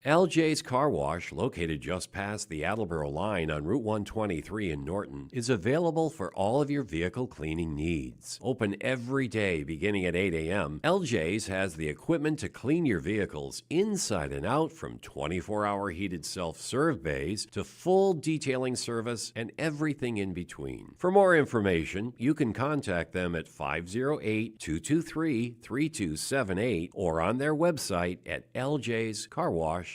LJ's Car Wash, located just past the Attleboro line on Route 123 in Norton, is available for all of your vehicle cleaning needs. Open every day beginning at 8 a.m., LJ's has the equipment to clean your vehicles inside and out, from 24-hour heated self-serve bays to full detailing service and everything in between. For more information, you can contact them at 508-223-3278 or on their website at ljscarwash.com.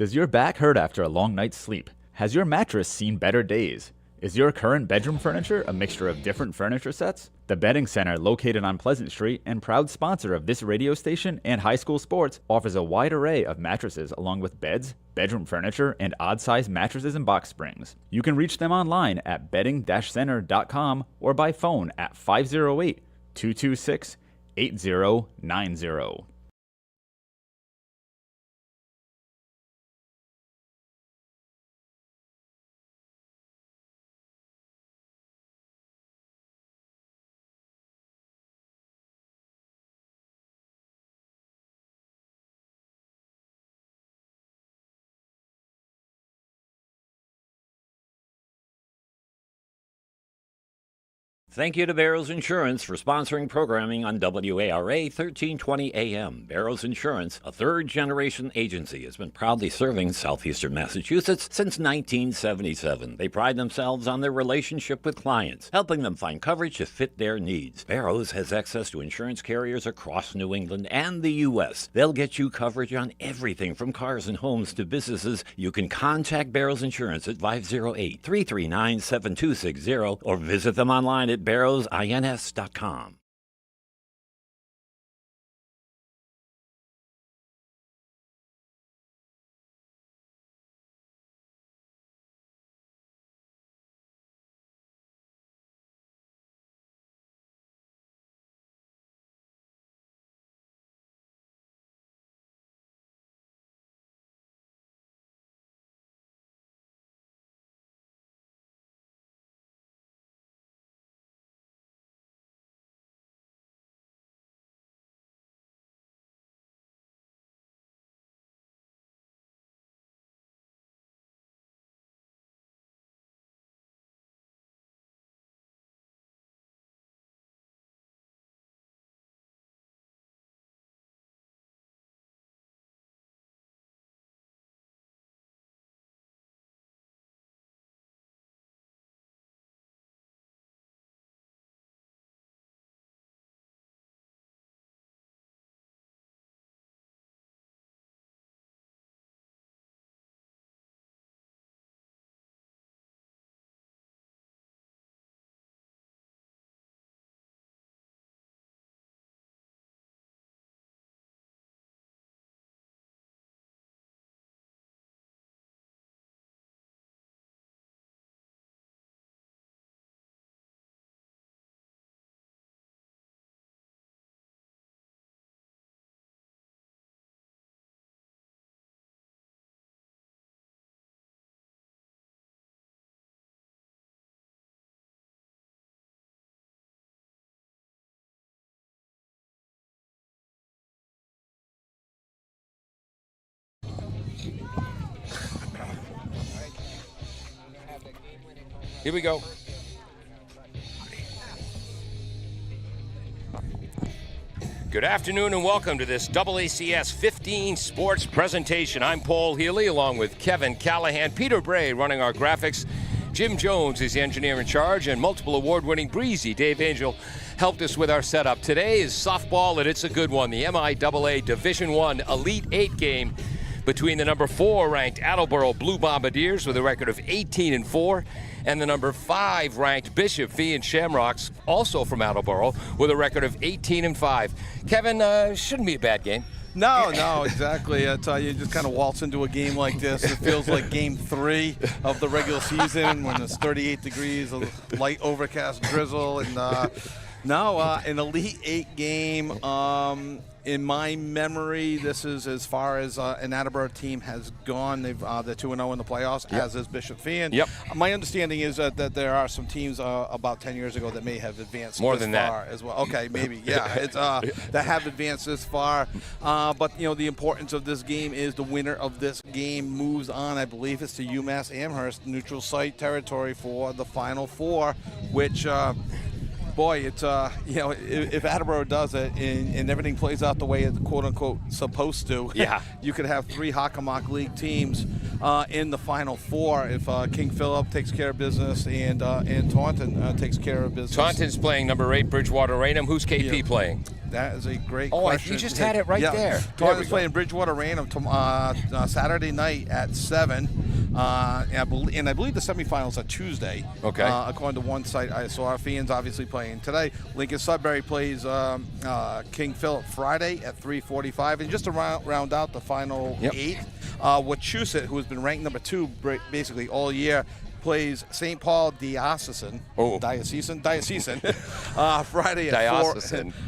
Does your back hurt after a long night's sleep? Has your mattress seen better days? Is your current bedroom furniture a mixture of different furniture sets? The Bedding Center, located on Pleasant Street and proud sponsor of this radio station and high school sports, offers a wide array of mattresses along with beds, bedroom furniture, and odd-sized mattresses and box springs. You can reach them online at bedding-center.com or by phone at 508-226-8090. Thank you to Barrows Insurance for sponsoring programming on WARA 1320 AM. Barrows Insurance, a third-generation agency, has been proudly serving southeastern Massachusetts since 1977. They pride themselves on their relationship with clients, helping them find coverage to fit their needs. Barrows has access to insurance carriers across New England and the U.S. They'll get you coverage on everything from cars and homes to businesses. You can contact Barrows Insurance at 508-339-7260 or visit them online at barrowsins.com. Here we go. Good afternoon and welcome to this AACS 15 Sports presentation. I'm Paul Healy along with Kevin Callahan, Peter Bray running our graphics. Jim Jones is the engineer in charge, and multiple award-winning Breezy Dave Angel helped us with our setup. Today is softball, and it's a good one. The MIAA Division I Elite 8 game between the number 4 ranked Attleboro Blue Bombardiers with a record of 18-4 and the number 5 ranked Bishop Feehan Shamrocks, also from Attleboro, with a record of 18-5. Kevin, shouldn't be a bad game. No, exactly. I tell you, just kind of waltz into a game like this. It feels like game 3 of the regular season when it's 38 degrees, a light overcast drizzle, and an Elite 8 game. In my memory, this is as far as an Attleboro team has gone. They're 2-0 in the playoffs, as is Bishop Feehan. Yep. My understanding is that there are some teams about 10 years ago that may have advanced more this than far that as well. Okay, maybe, yeah. It's that have advanced this far. But the importance of this game is the winner of this game moves on. I believe it's to UMass Amherst, neutral site territory for the Final Four, which. Boy, it's if Attleboro does it and everything plays out the way it's quote unquote supposed to, you could have 3 Hockomock League teams in the Final Four if King Philip takes care of business and Taunton takes care of business. Taunton's playing number 8 Bridgewater Raynham. Who's KP playing? That is a great Oh, question. you just had it right there. Taunton's playing Bridgewater Random Saturday night at 7. And I believe the semifinals are Tuesday. Okay. According to one site I saw. Feehan's obviously playing today. Lincoln Sudbury plays King Philip Friday at 3:45. And just to round out the final 8, Wachusett, who has been ranked number 2 basically all year, plays St. Paul Diocesan Friday at 4.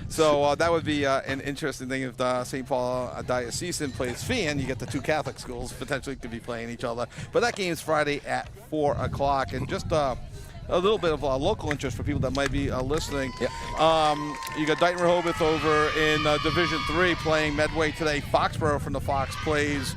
So that would be an interesting thing if St. Paul Diocesan plays Feehan. You get the 2 Catholic schools potentially could be playing each other. But that game's Friday at 4 o'clock. And just a little bit of local interest for people that might be listening. Yep. You got Dighton Rehoboth over in Division 3 playing Medway today. Foxborough from the Fox plays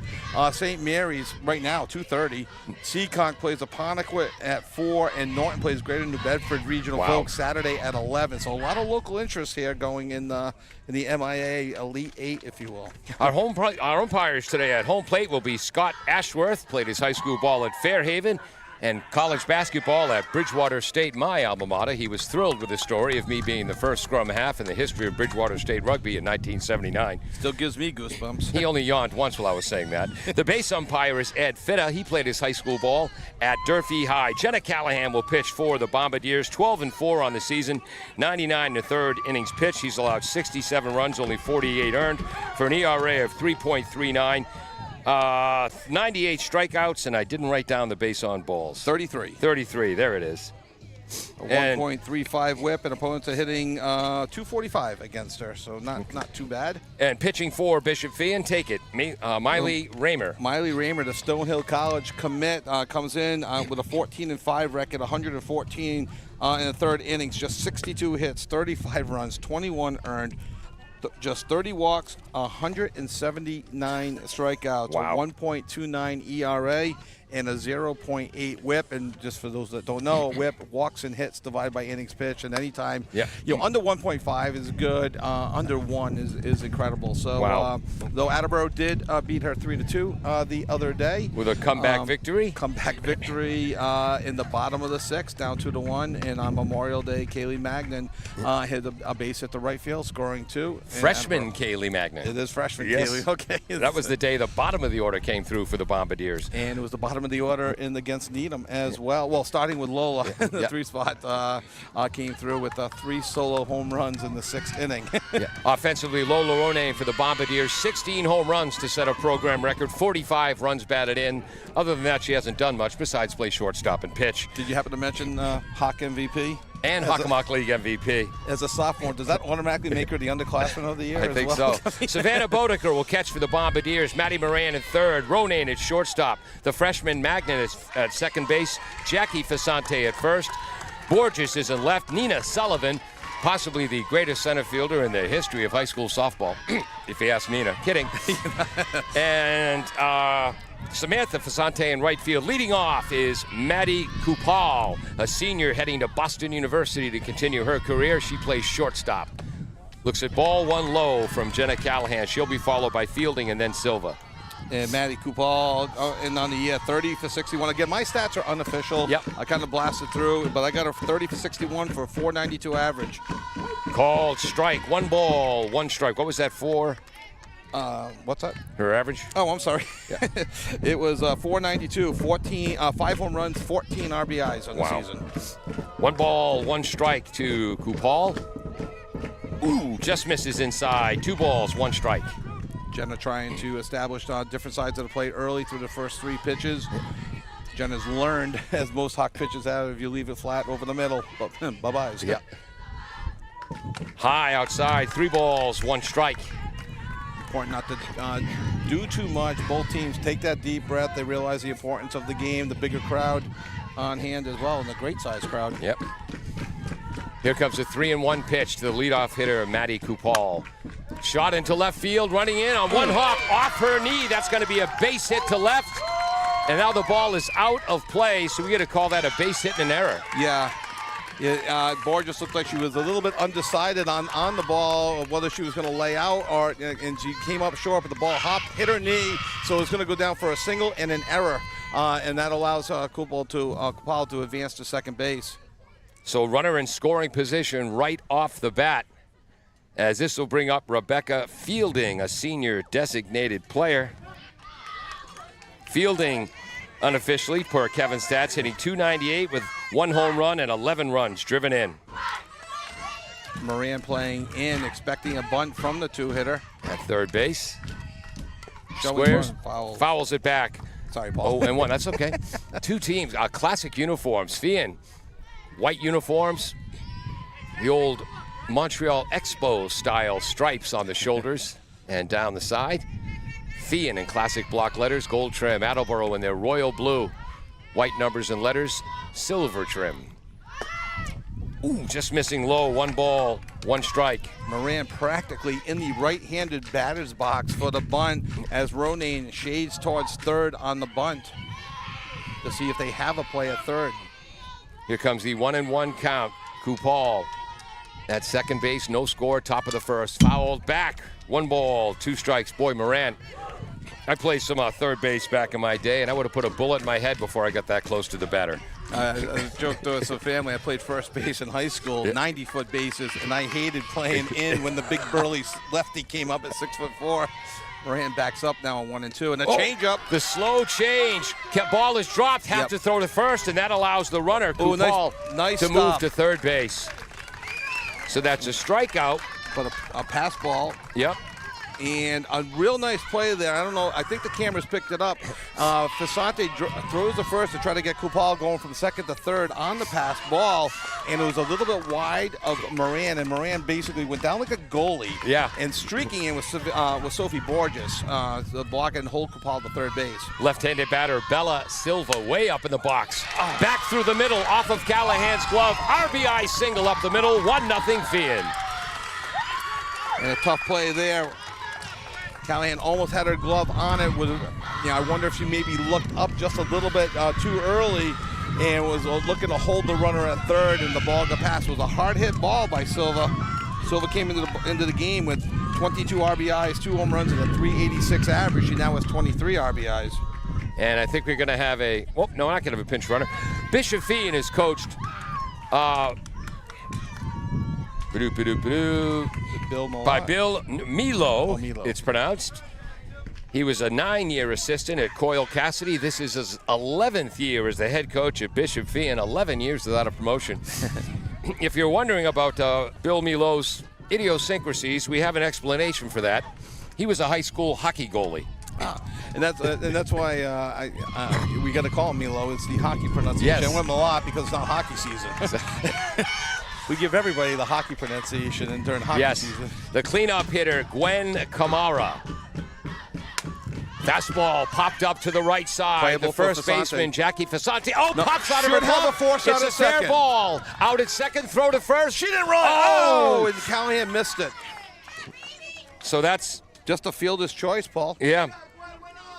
St. Mary's right now, 2:30. Seekonk plays Apponequet at 4, and Norton plays Greater New Bedford Regional Folks Saturday at 11. So a lot of local interest here going in the MIA Elite 8, if you will. Our umpires today at home plate will be Scott Ashworth, played his high school ball at Fairhaven, and college basketball at Bridgewater State, my alma mater. He was thrilled with the story of me being the first scrum half in the history of Bridgewater State rugby in 1979. Still gives me goosebumps. He only yawned once while I was saying that. The base umpire is Ed Fitta. He played his high school ball at Durfee High. Jenna Callahan will pitch for the Bombardiers, 12-4 on the season, 99 in the third innings pitched. He's allowed 67 runs, only 48 earned, for an ERA of 3.39. 98 strikeouts, and I didn't write down the base on balls. 33, there it is. A 1.35 whip, and opponents are hitting 245 against her, so not too bad. And pitching for Bishop Feehan, take it, Miley Raymer. Miley Raymer, the Stonehill College commit, comes in with a 14-5 record, 114 in the third innings, just 62 hits, 35 runs, 21 earned. Just 30 walks, 179 strikeouts, a 1.29 ERA, and a 0.8 whip. And just for those that don't know, whip, walks and hits divided by innings pitched. And anytime, under 1.5 is good. Under 1 is incredible. So, though Attleboro did beat her 3-2 the other day. With a comeback victory? Comeback victory in the bottom of the 6th, down 2-1. And on Memorial Day, Kaylee Magnan hit a base at the right field, scoring 2. Freshman Kaylee Magnan. It is freshman Kaylee. Okay. That was the day the bottom of the order came through for the Bombardiers. And it was the bottom of the order against Needham as well. Well, starting with Lola, the 3 spot came through with 3 solo home runs in the 6th inning. Offensively, Lola Ronayne for the Bombardiers, 16 home runs to set a program record, 45 runs batted in. Other than that, she hasn't done much besides play shortstop and pitch. Did you happen to mention Hawk MVP? And Hockomock League MVP. As a sophomore, does that automatically make her the underclassman of the year? I think so. Savannah Bodeker will catch for the Bombardiers. Maddie Moran at third. Ronayne at shortstop. The freshman Magnan is at second base. Jackie Fasante at first. Borges is in left. Nina Sullivan, possibly the greatest center fielder in the history of high school softball, if you ask Nina. Kidding. And Samantha Fasante in right field. Leading off is Maddie Kupal, a senior heading to Boston University to continue her career. She plays shortstop. Looks at ball 1 low from Jenna Callahan. She'll be followed by Fielding and then Silva. And Maddie Kupal and on the year 30 for 61. Again, my stats are unofficial. I kind of blasted through, but I got her 30 for 61 for a 492 average. Called strike. 1 ball, 1 strike. What was that for? What's that? Her average? Oh, I'm sorry. It was 492, 5 home runs, 14 RBIs on the season. 1 ball, 1 strike to Kupal. Ooh, just misses inside. 2 balls, 1 strike. Jenna trying to establish different sides of the plate early through the first 3 pitches. Jenna's learned, as most Hawk pitches have, if you leave it flat over the middle, bye-byes. High outside, 3 balls, 1 strike. Important not to do too much. Both teams take that deep breath. They realize the importance of the game, the bigger crowd on hand as well, and the great size crowd. Here comes a 3-1 pitch to the leadoff hitter, Maddie Kupal. Shot into left field, running in on 1 hop off her knee. That's going to be a base hit to left. And now the ball is out of play, so we got to call that a base hit and an error. Borges looked like she was a little bit undecided on the ball, whether she was going to lay out and she came up short, but the ball hopped, hit her knee, so it's going to go down for a single and an error, and that allows Kupal to advance to second base. So runner in scoring position right off the bat. as this will bring up Rebecca Fielding, a senior designated player. Fielding, unofficially, per Kevin's stats, hitting .298 with 1 home run and 11 runs driven in. Moran playing in, expecting a bunt from the 2-hitter. At third base. Showing Squares, one, fouls it back. Sorry, Paul. 0-1, that's okay. 2 teams, classic uniforms. Feehan, white uniforms, the old Montreal Expo style stripes on the shoulders and down the side. Feehan in classic block letters, gold trim. Attleboro in their royal blue, white numbers and letters, silver trim. Ooh, just missing low. 1 ball, 1 strike. Moran practically in the right-handed batter's box for the bunt as Ronayne shades towards third on the bunt to see if they have a play at third. Here comes the 1-1 count. Kupal at second base, no score, top of the first. Fouled back. 1 ball, 2 strikes. Boy, Moran. I played some third base back in my day, and I would have put a bullet in my head before I got that close to the batter. I joked to us, a family, I played first base in high school, 90-foot bases, and I hated playing in when the big burly lefty came up at 6'4". Moran backs up now on 1-2, and a changeup. The slow change. Ball is dropped, have to throw to first, and that allows the runner, Kupal, nice to move to third base. So that's a strikeout. But a pass ball. Yep. And a real nice play there. I don't know. I think the cameras picked it up. Fasante throws the first to try to get Kupal going from second to third on the pass ball, and it was a little bit wide of Moran, and Moran basically went down like a goalie. Yeah. And streaking in with Sophie Borges, the block and hold Kupal to third base. Left-handed batter Bella Silva way up in the box. Back through the middle, off of Callahan's glove. RBI single up the middle. 1-0 Feehan. And a tough play there. Callahan almost had her glove on it. I wonder if she maybe looked up just a little bit too early and was looking to hold the runner at third, and the ball got past. It was a hard-hit ball by Silva. Silva came into the game with 22 RBIs, 2 home runs, and a .386 average. She now has 23 RBIs. And I think we're going to have no, we're not going to have a pinch runner. Bishop Feehan is coached by Bill Milo, it's pronounced. He was a 9-year assistant at Coyle Cassidy. This is his 11th year as the head coach at Bishop Feehan, 11 years without a promotion. If you're wondering about Bill Milo's idiosyncrasies, we have an explanation for that. He was a high school hockey goalie. And that's why we got to call him Milo. It's the hockey pronunciation. Yes. I went him a lot because it's not hockey season. We give everybody the hockey pronunciation during hockey season. The cleanup hitter, Gwen Kamara. Fastball popped up to the right side. Playable the first for Fasante. baseman, Jackie Fasante. Pops out of her should have glove. a force out It's at a fair second. ball. Out at second, throw to first. She didn't run. Oh, and Callahan missed it. So that's just a fielder's choice, Paul. Yeah.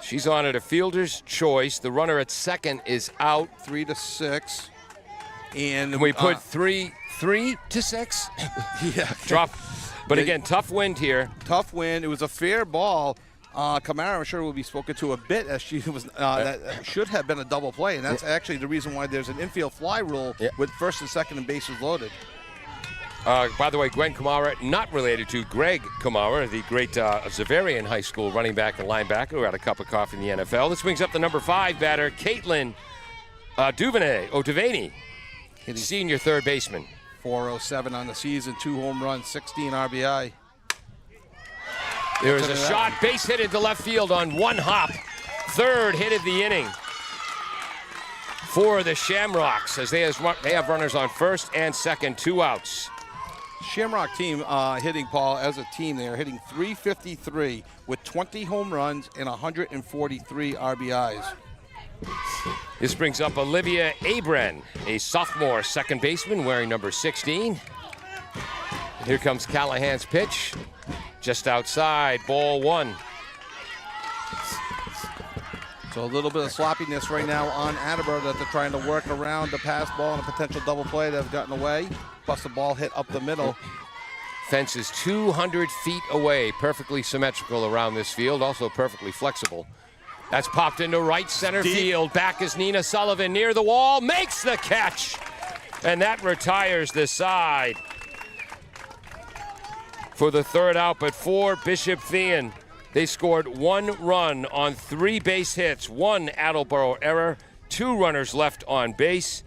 She's on at a fielder's choice. The runner at second is out. 3-6. And we put 3 to 6. Yeah. Drop. But again, tough wind here. Tough wind. It was a fair ball. Kamara, I'm sure, will be spoken to a bit as she was. That should have been a double play, and that's actually the reason why there's an infield fly rule with first and second and bases loaded. By the way, Gwen Kamara, not related to Greg Kamara, the great Xaverian High School running back and linebacker who had a cup of coffee in the NFL. This brings up the number 5 batter, Caitlin Devaney, senior third baseman. 407 on the season, 2 home runs, 16 RBI. There is a shot, base hit into left field on 1 hop. Third hit of the inning for the Shamrocks as they have runners on first and second, 2 outs. Shamrock team hitting, Paul, as a team, they are hitting .353 with 20 home runs and 143 RBIs. This brings up Olivia Abren, a sophomore second baseman wearing number 16. Here comes Callahan's pitch. Just outside, ball 1. So a little bit of sloppiness right now on Attleboro that they're trying to work around the pass ball and a potential double play that have gotten away. Plus the ball hit up the middle. Fence is 200 feet away, perfectly symmetrical around this field, also perfectly flexible. That's popped into right center field. Back is Nina Sullivan near the wall, makes the catch. And that retires the side. for the third out, but for Bishop Feehan. They scored 1 run on 3 base hits, 1 Attleboro error, 2 runners left on base.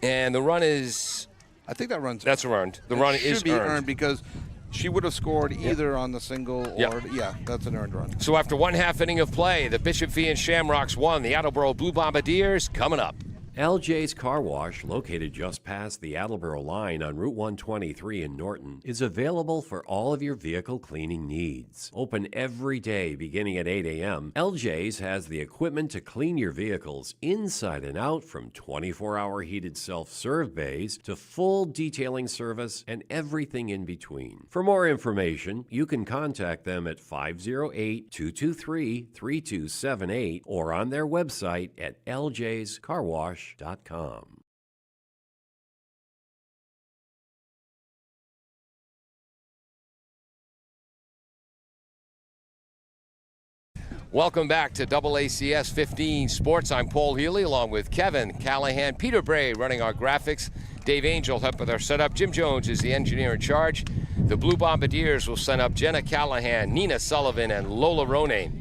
And the run is... I think that run's... That's earned. The run is should be earned because she would have scored either on the single or... Yeah, that's an earned run. So after 1/2 inning of play, the Bishop Feehan Shamrocks won. The Attleboro Blue Bombardiers coming up. LJ's Car Wash, located just past the Attleboro line on Route 123 in Norton, is available for all of your vehicle cleaning needs. Open every day beginning at 8 a.m., LJ's has the equipment to clean your vehicles inside and out, from 24-hour heated self-serve bays to full detailing service and everything in between. For more information, you can contact them at 508-223-3278 or on their website at ljscarwash.com. Welcome back to AACS 15 Sports. I'm Paul Healy along with Kevin Callahan, Peter Bray running our graphics, Dave Angel helped with our setup. Jim Jones is the engineer in charge. The Blue Bombardiers will send up Jenna Callahan, Nina Sullivan, and Lola Ronayne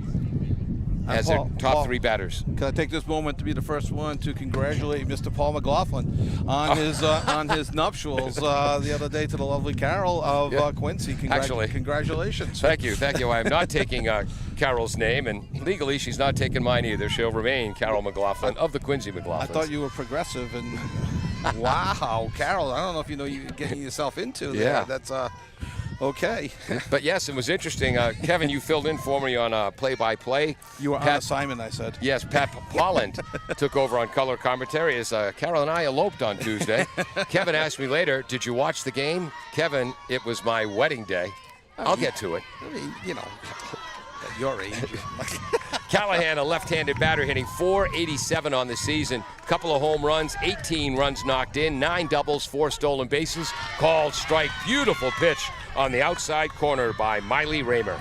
as their top 3 batters. Can I take this moment to be the first one to congratulate Mr. Paul McLaughlin on his nuptials the other day to the lovely Carol of Quincy. Congratulations. Thank you. I am not taking Carol's name, and legally she's not taking mine either. She'll remain Carol McLaughlin of the Quincy McLaughlins. I thought you were progressive, and wow, Carol, I don't know if you know you're getting yourself into there. Yeah. That's okay. But yes, it was interesting. Kevin, you filled in for me on play-by-play. You were on assignment, I said. Yes, Pat Polland took over on color commentary as Carol and I eloped on Tuesday. Kevin asked me later, did you watch the game? Kevin, it was my wedding day. I'll get to it. I mean, you know, at your age. Callahan, a left-handed batter, hitting .487 on the season. Couple of home runs, 18 runs knocked in, 9 doubles, 4 stolen bases. Called strike. Beautiful pitch on the outside corner by Miley Raymer.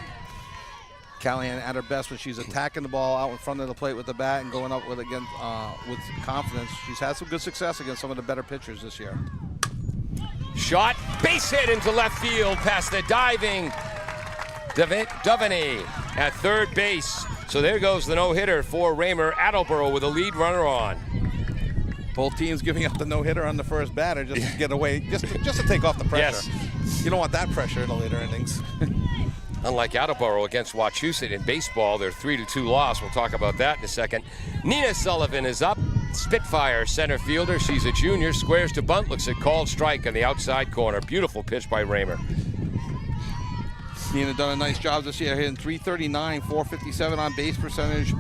Callahan at her best when she's attacking the ball out in front of the plate with the bat and going up with confidence. She's had some good success against some of the better pitchers this year. Shot, base hit into left field past the diving Duveney at third base. So there goes the no-hitter for Raymer. Attleboro with a lead runner on. Both teams giving up the no-hitter on the first batter just to get away, just to take off the pressure. Yes. You don't want that pressure in the later innings. Unlike Attleboro against Wachusett in baseball, their 3-2 loss. We'll talk about that in a second. Nina Sullivan is up. Spitfire center fielder. She's a junior. Squares to bunt. Looks at called strike on the outside corner. Beautiful pitch by Raymer. Nina done a nice job this year, hitting .339, .457 on base percentage.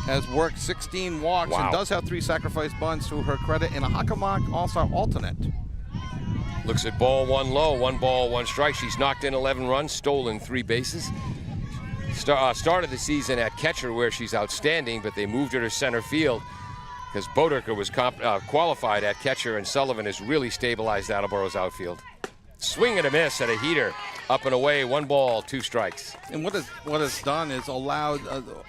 Has worked 16 walks and does have 3 sacrifice bunts to her credit in a Hockomock All-Star alternate. Looks at ball 1 low, 1 ball, 1 strike. She's knocked in 11 runs, stolen 3 bases. Started the season at catcher where she's outstanding, but they moved her to center field because Boderker was qualified at catcher, and Sullivan has really stabilized Attleboro's outfield. Swing and a miss at a heater. Up and away, 1 ball, 2 strikes. And what it's done is allowed,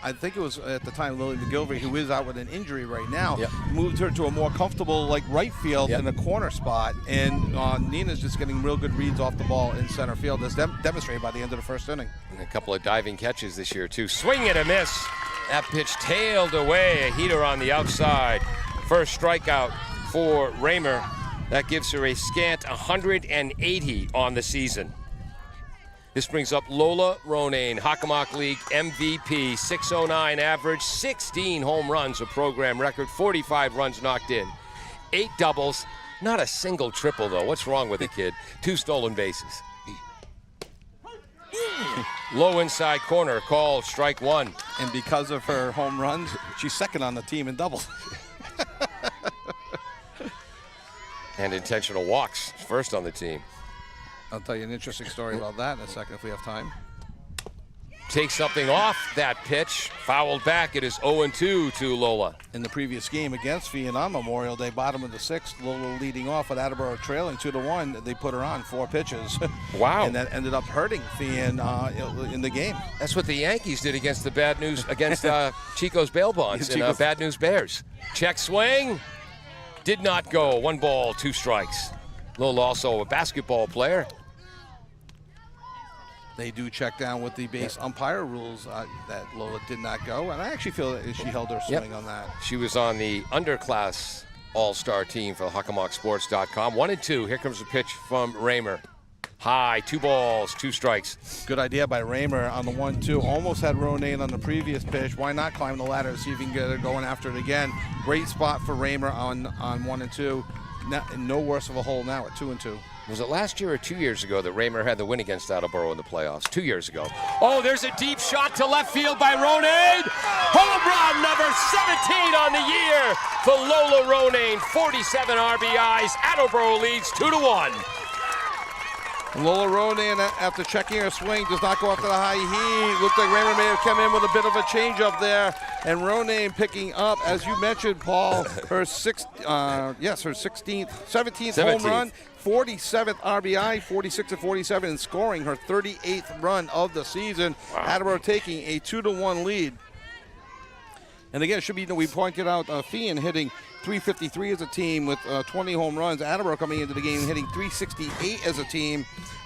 I think it was at the time Lily McGilvery, who is out with an injury right now, moved her to a more comfortable right field in the corner spot. And Nina's just getting real good reads off the ball in center field, as demonstrated by the end of the first inning. And a couple of diving catches this year, too. Swing and a miss. That pitch tailed away, a heater on the outside. First strikeout for Raymer. That gives her a scant 180 on the season. This brings up Lola Ronayne, Hockomock League MVP, 609 average, 16 home runs, a program record, 45 runs knocked in, 8 doubles, not a single triple though. What's wrong with the kid? 2 stolen bases. Low inside corner, called strike 1. And because of her home runs, she's second on the team in doubles. And intentional walks, first on the team. I'll tell you an interesting story about that in a second if we have time. Take something off that pitch. Fouled back. It is 0-2 to Lola. In the previous game against Feehan on Memorial Day, bottom of the 6th, Lola leading off with Attleboro trailing 2-1. They put her on 4 pitches. Wow. And that ended up hurting Feehan in the game. That's what the Yankees did against the Bad News, against Chico's Bail Bonds and Bad News Bears. Check swing. Did not go. 1 ball, 2 strikes. Lola also a basketball player. They do check down with the base umpire rules that Lola did not go, and I actually feel that she held her swing on that. She was on the underclass all-star team for HuckamockSports.com. 1-2. Here comes the pitch from Raymer. High, 2 balls, 2 strikes. Good idea by Raymer on the 1-2. Almost had Ronayne on the previous pitch. Why not climb the ladder and see if he can get her going after it again? Great spot for Raymer on 1 and 2. No worse of a hole now at 2 and 2. Was it last year or 2 years ago that Raymer had the win against Attleboro in the playoffs? 2 years ago. Oh, there's a deep shot to left field by Ronayne. Home run number 17 on the year for Lola Ronayne. 47 RBIs. Attleboro leads 2-1. Lola Ronayne, after checking her swing, does not go after the high heat. Looked like Raymer may have come in with a bit of a change up there. And Ronayne picking up, as you mentioned, Paul, her 17th home run, 47th RBI, 46 to 47, and scoring her 38th run of the season. Wow. Attleboro taking a 2-1 lead. And again, it should be, we pointed out Feehan hitting 353 as a team with 20 home runs. Attleboro coming into the game hitting 368 as a team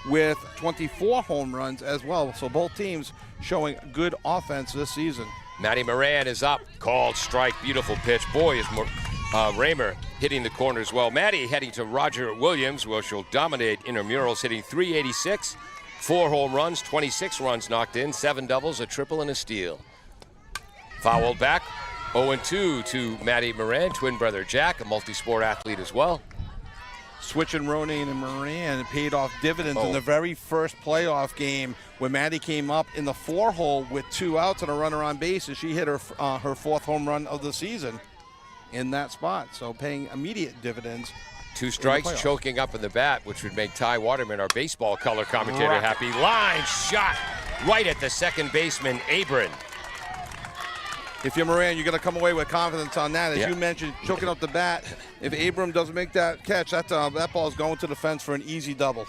with 24 home runs as well. So both teams showing good offense this season. Maddie Moran is up. Called strike. Beautiful pitch. Boy, is Raymer hitting the corner as well. Maddie heading to Roger Williams, where she'll dominate intramurals, hitting 386, 4 home runs, 26 runs knocked in, 7 doubles, a triple, and a steal. Fouled back. 0-2 to Maddie Moran, twin brother Jack, a multi-sport athlete as well. Switching Ronayne and Moran paid off dividends in the very first playoff game when Maddie came up in the 4-hole with 2 outs and a runner on base, and she hit her 4th home run of the season in that spot. So paying immediate dividends. 2 strikes, choking up in the bat, which would make Ty Waterman, our baseball color commentator, happy. Line shot right at the second baseman, Abram. If you're Moran, you're going to come away with confidence on that. As you mentioned, choking up the bat. If Abram doesn't make that catch, that ball is going to the fence for an easy double.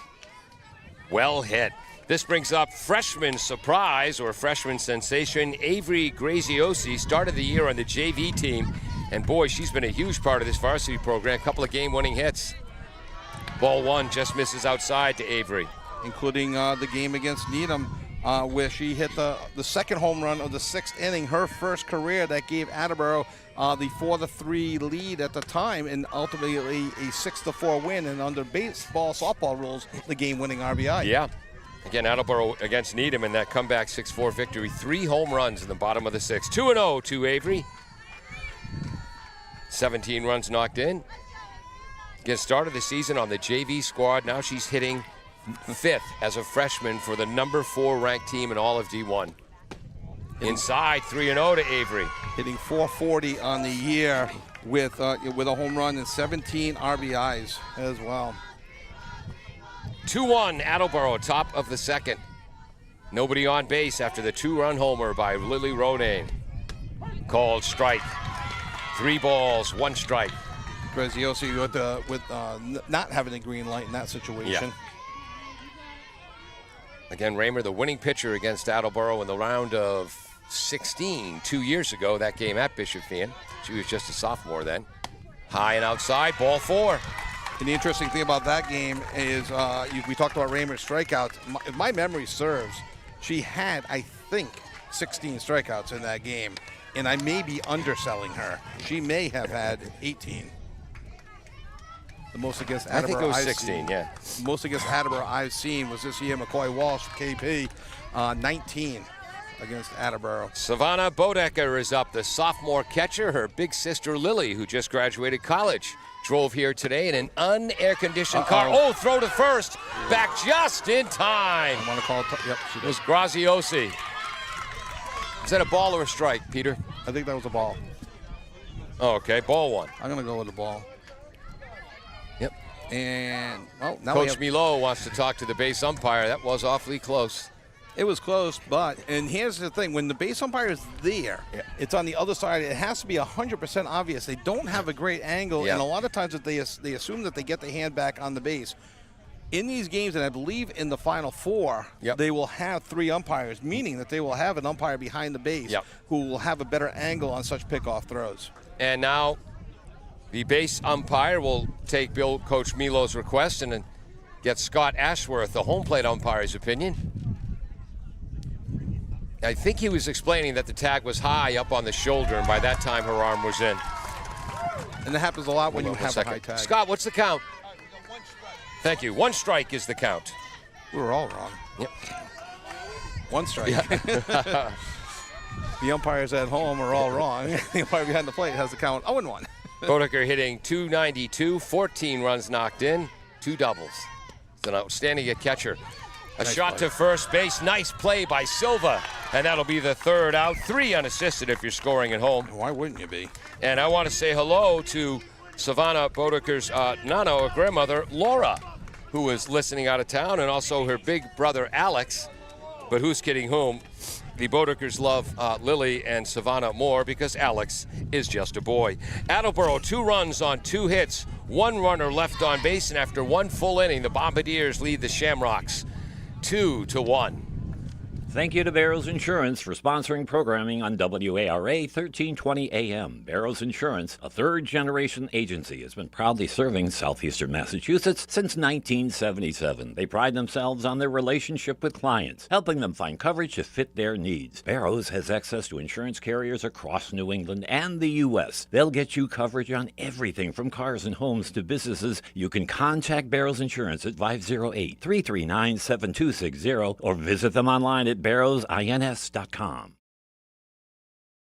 Well hit. This brings up freshman surprise or freshman sensation. Avery Graziosi started the year on the JV team. And boy, she's been a huge part of this varsity program. A couple of game-winning hits. Ball 1 just misses outside to Avery. Including the game against Needham, where she hit the second home run of the 6th inning, her first career, that gave Attleboro the 4-3 lead at the time, and ultimately a 6-4 win, and under baseball, softball rules, the game-winning RBI. Yeah. Again, Attleboro against Needham in that comeback 6-4 victory. 3 home runs in the bottom of the 6th. 2-0 to Avery. 17 runs knocked in. Again, started the season on the JV squad. Now she's hitting 5th as a freshman for the number 4 ranked team in all of D1. Inside, 3-0 to Avery. Hitting 440 on the year with a home run and 17 RBIs as well. 2-1 Attleboro, top of the 2nd. Nobody on base after the 2-run homer by Lily Ronayne. Called strike. 3 balls, 1 strike. Graziosi with not having a green light in that situation. Yeah. Again, Raymer, the winning pitcher against Attleboro in the round of 16 2 years ago, that game at Bishop Feehan. She was just a sophomore then. High and outside, ball 4. And the interesting thing about that game is we talked about Raymer's strikeouts. If my memory serves, she had, I think, 16 strikeouts in that game. And I may be underselling her. She may have had 18. The most against Attleboro I think it was 16, yeah. Most against Attleboro I've seen was this year. McCoy Walsh, KP, 19 against Attleboro. Savannah Bodecker is up, the sophomore catcher. Her big sister Lily, who just graduated college, drove here today in an unair-conditioned car. Oh, throw to first. Back just in time. I want to call it. Yep, she It did. was Graziosi. Is that a ball or a strike, Peter? I think that was a ball. Oh, okay, ball 1. I'm going to go with the ball. Yep. And, well, now Coach Milo wants to talk to the base umpire. That was awfully close. It was close, and here's the thing. When the base umpire is there, it's on the other side. It has to be 100% obvious. They don't have a great angle, and a lot of times that they assume that they get the hand back on the base. In these games, and I believe in the Final Four, they will have 3 umpires, meaning that they will have an umpire behind the base who will have a better angle on such pickoff throws. And now the base umpire will take Coach Milo's request and get Scott Ashworth, the home plate umpire's opinion. I think he was explaining that the tag was high up on the shoulder, and by that time her arm was in. And that happens a lot when you Hold on have one a high second. tag. Scott, what's the count? Thank you. 1 strike is the count. We were all wrong. Yep. 1 strike. Yeah. The umpires at home are all wrong. The umpire behind the plate has the count 0-1. Bodeker hitting .292, 14 runs knocked in, 2 doubles. It's an outstanding catcher. A shot to first base. Nice play by Silva. And that'll be the 3rd out. 3 unassisted if you're scoring at home. Why wouldn't you be? And I want to say hello to Savannah Bodeker's nana, or grandmother, Laura, who is listening out of town, and also her big brother, Alex. But who's kidding whom? The Bodekers love Lily and Savannah more because Alex is just a boy. Attleboro, 2 runs on 2 hits, 1 runner left on base, and after 1 full inning, the Bombardiers lead the Shamrocks 2-1. Thank you to Barrows Insurance for sponsoring programming on WARA 1320 AM. Barrows Insurance, a 3rd-generation agency, has been proudly serving southeastern Massachusetts since 1977. They pride themselves on their relationship with clients, helping them find coverage to fit their needs. Barrows has access to insurance carriers across New England and the U.S. They'll get you coverage on everything from cars and homes to businesses. You can contact Barrows Insurance at 508-339-7260 or visit them online at barrowsins.com.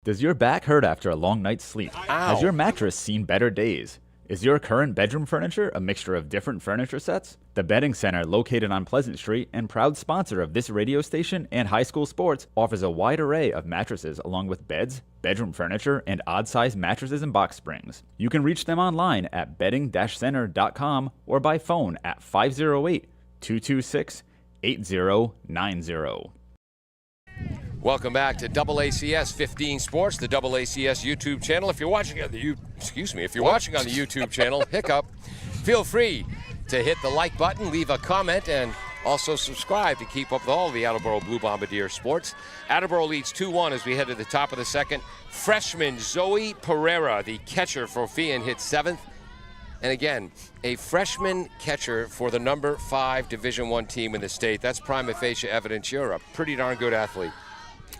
Does your back hurt after a long night's sleep? Ow. Has your mattress seen better days? Is your current bedroom furniture a mixture of different furniture sets? The Bedding Center, located on Pleasant Street and proud sponsor of this radio station and high school sports, offers a wide array of mattresses along with beds, bedroom furniture, and odd-sized mattresses and box springs. You can reach them online at bedding-center.com or by phone at 508-226-8090. Welcome back to AACS 15 Sports, the AACS YouTube channel. If you're watching on the watching on the YouTube channel, hiccup, feel free to hit the like button, leave a comment, and also subscribe to keep up with all of the Attleboro Blue Bombardier sports. Attleboro leads 2-1 as we head to the top of the 2nd. Freshman Zoe Pereira, the catcher for Feehan, hit 7th. And again, a freshman catcher for the number 5 Division I team in the state. That's prima facie evidence you're a pretty darn good athlete.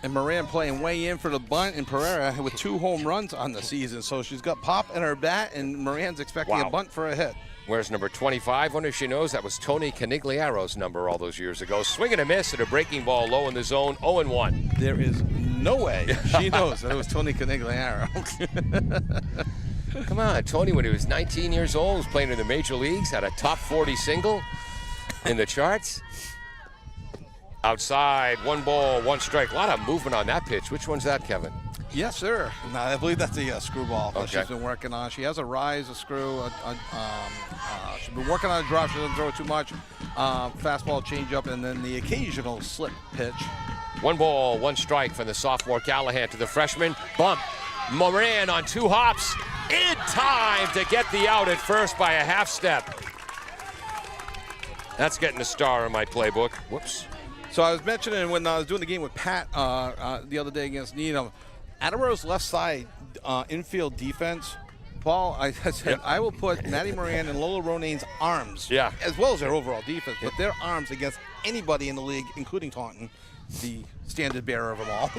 And Moran playing way in for the bunt, and Pereira with 2 home runs on the season. So she's got pop in her bat, and Moran's expecting a bunt for a hit. Where's number 25? Wonder if she knows that was Tony Canigliaro's number all those years ago. Swing and a miss at a breaking ball low in the zone, 0-1. There is no way she knows that it was Tony Canigliaro. Come on, Tony, when he was 19 years old, was playing in the major leagues, had a top 40 single in the charts. Outside, 1 ball, 1 strike. A lot of movement on that pitch. Which one's that, Kevin? Yes, sir. No, I believe that's a screwball that Okay. she's been working on. She has a rise, a screw. She's been working on a drop. She doesn't throw it too much. Fastball, changeup, and then the occasional slip pitch. 1 ball, 1 strike from the sophomore Callahan to the freshman. Bump. Moran on 2 hops. In time to get the out at first by a half step. That's getting a star in my playbook. Whoops. So I was mentioning when I was doing the game with Pat the other day against Needham, Attleboro's left side infield defense, Paul, I said, I will put Maddie Moran and Lola Ronane's arms, as well as their overall defense, but their arms against anybody in the league, including Taunton, the standard bearer of them all.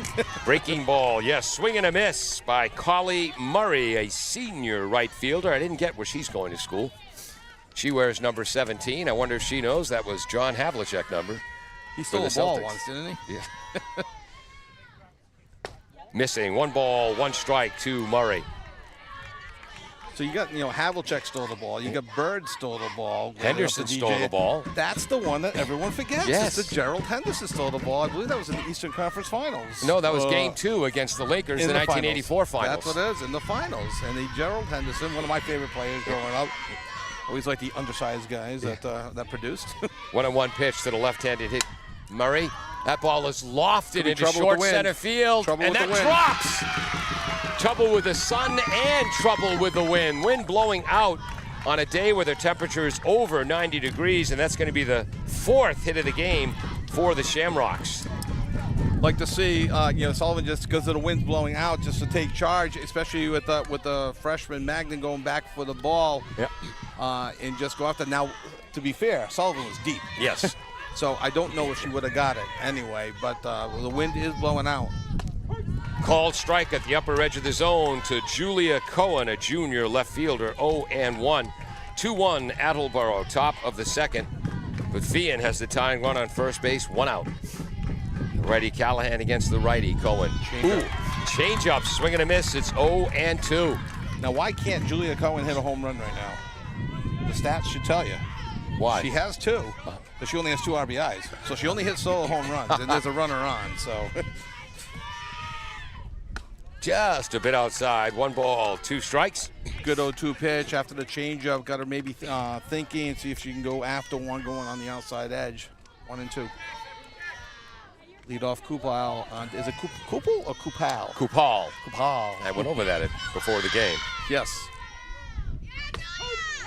Breaking ball, yes, swing and a miss by Collie Murray, a senior right fielder. I didn't get where she's going to school. She wears number 17. I wonder if she knows that was John Havlicek number. He stole a ball once, didn't he? Yeah. Missing. 1 ball, 1 strike to Murray. So you got, Havlicek stole the ball. You got Bird stole the ball. Henderson stole the ball. That's the one that everyone forgets. Yes. It's the Gerald Henderson stole the ball. I believe that was in the Eastern Conference Finals. No, that was Game 2 against the Lakers in the 1984 finals. That's what it is, in the finals. And the Gerald Henderson, one of my favorite players growing up. Always like the undersized guys that produced. 1-on-1 pitch to the left-handed hit. Murray, that ball is lofted into trouble short with the wind. center field, Trouble and with that the wind. drops. Trouble with the sun and trouble with the wind. Wind blowing out on a day where the temperature is over 90 degrees, and that's going to be the 4th hit of the game for the Shamrocks. Like to see, Sullivan, just because of the wind's blowing out, just to take charge, especially with the freshman Magnan going back for the ball, and just go after. Now, to be fair, Sullivan was deep. Yes. So I don't know if she would have got it anyway, but the wind is blowing out. Called strike at the upper edge of the zone to Julia Cohen, a junior left fielder, 0-1. 2-1 Attleboro, top of the second. But Feehan has the tying run on first base, 1 out. Righty Callahan against the righty Cohen. Change up, swing and a miss. It's 0-2. Now, why can't Julia Cohen hit a home run right now? The stats should tell you. Why? She has 2, but she only has 2 RBIs. So she only hits solo home runs, and there's a runner on. So just a bit outside. 1 ball, 2 strikes. good 0-2 pitch after the changeup. Got her maybe thinking and see if she can go after one going on the outside edge. 1-2. Lead off Kupal. Is it Kupal or Kupal? Kupal. Kupal. I went over that before the game. Yes.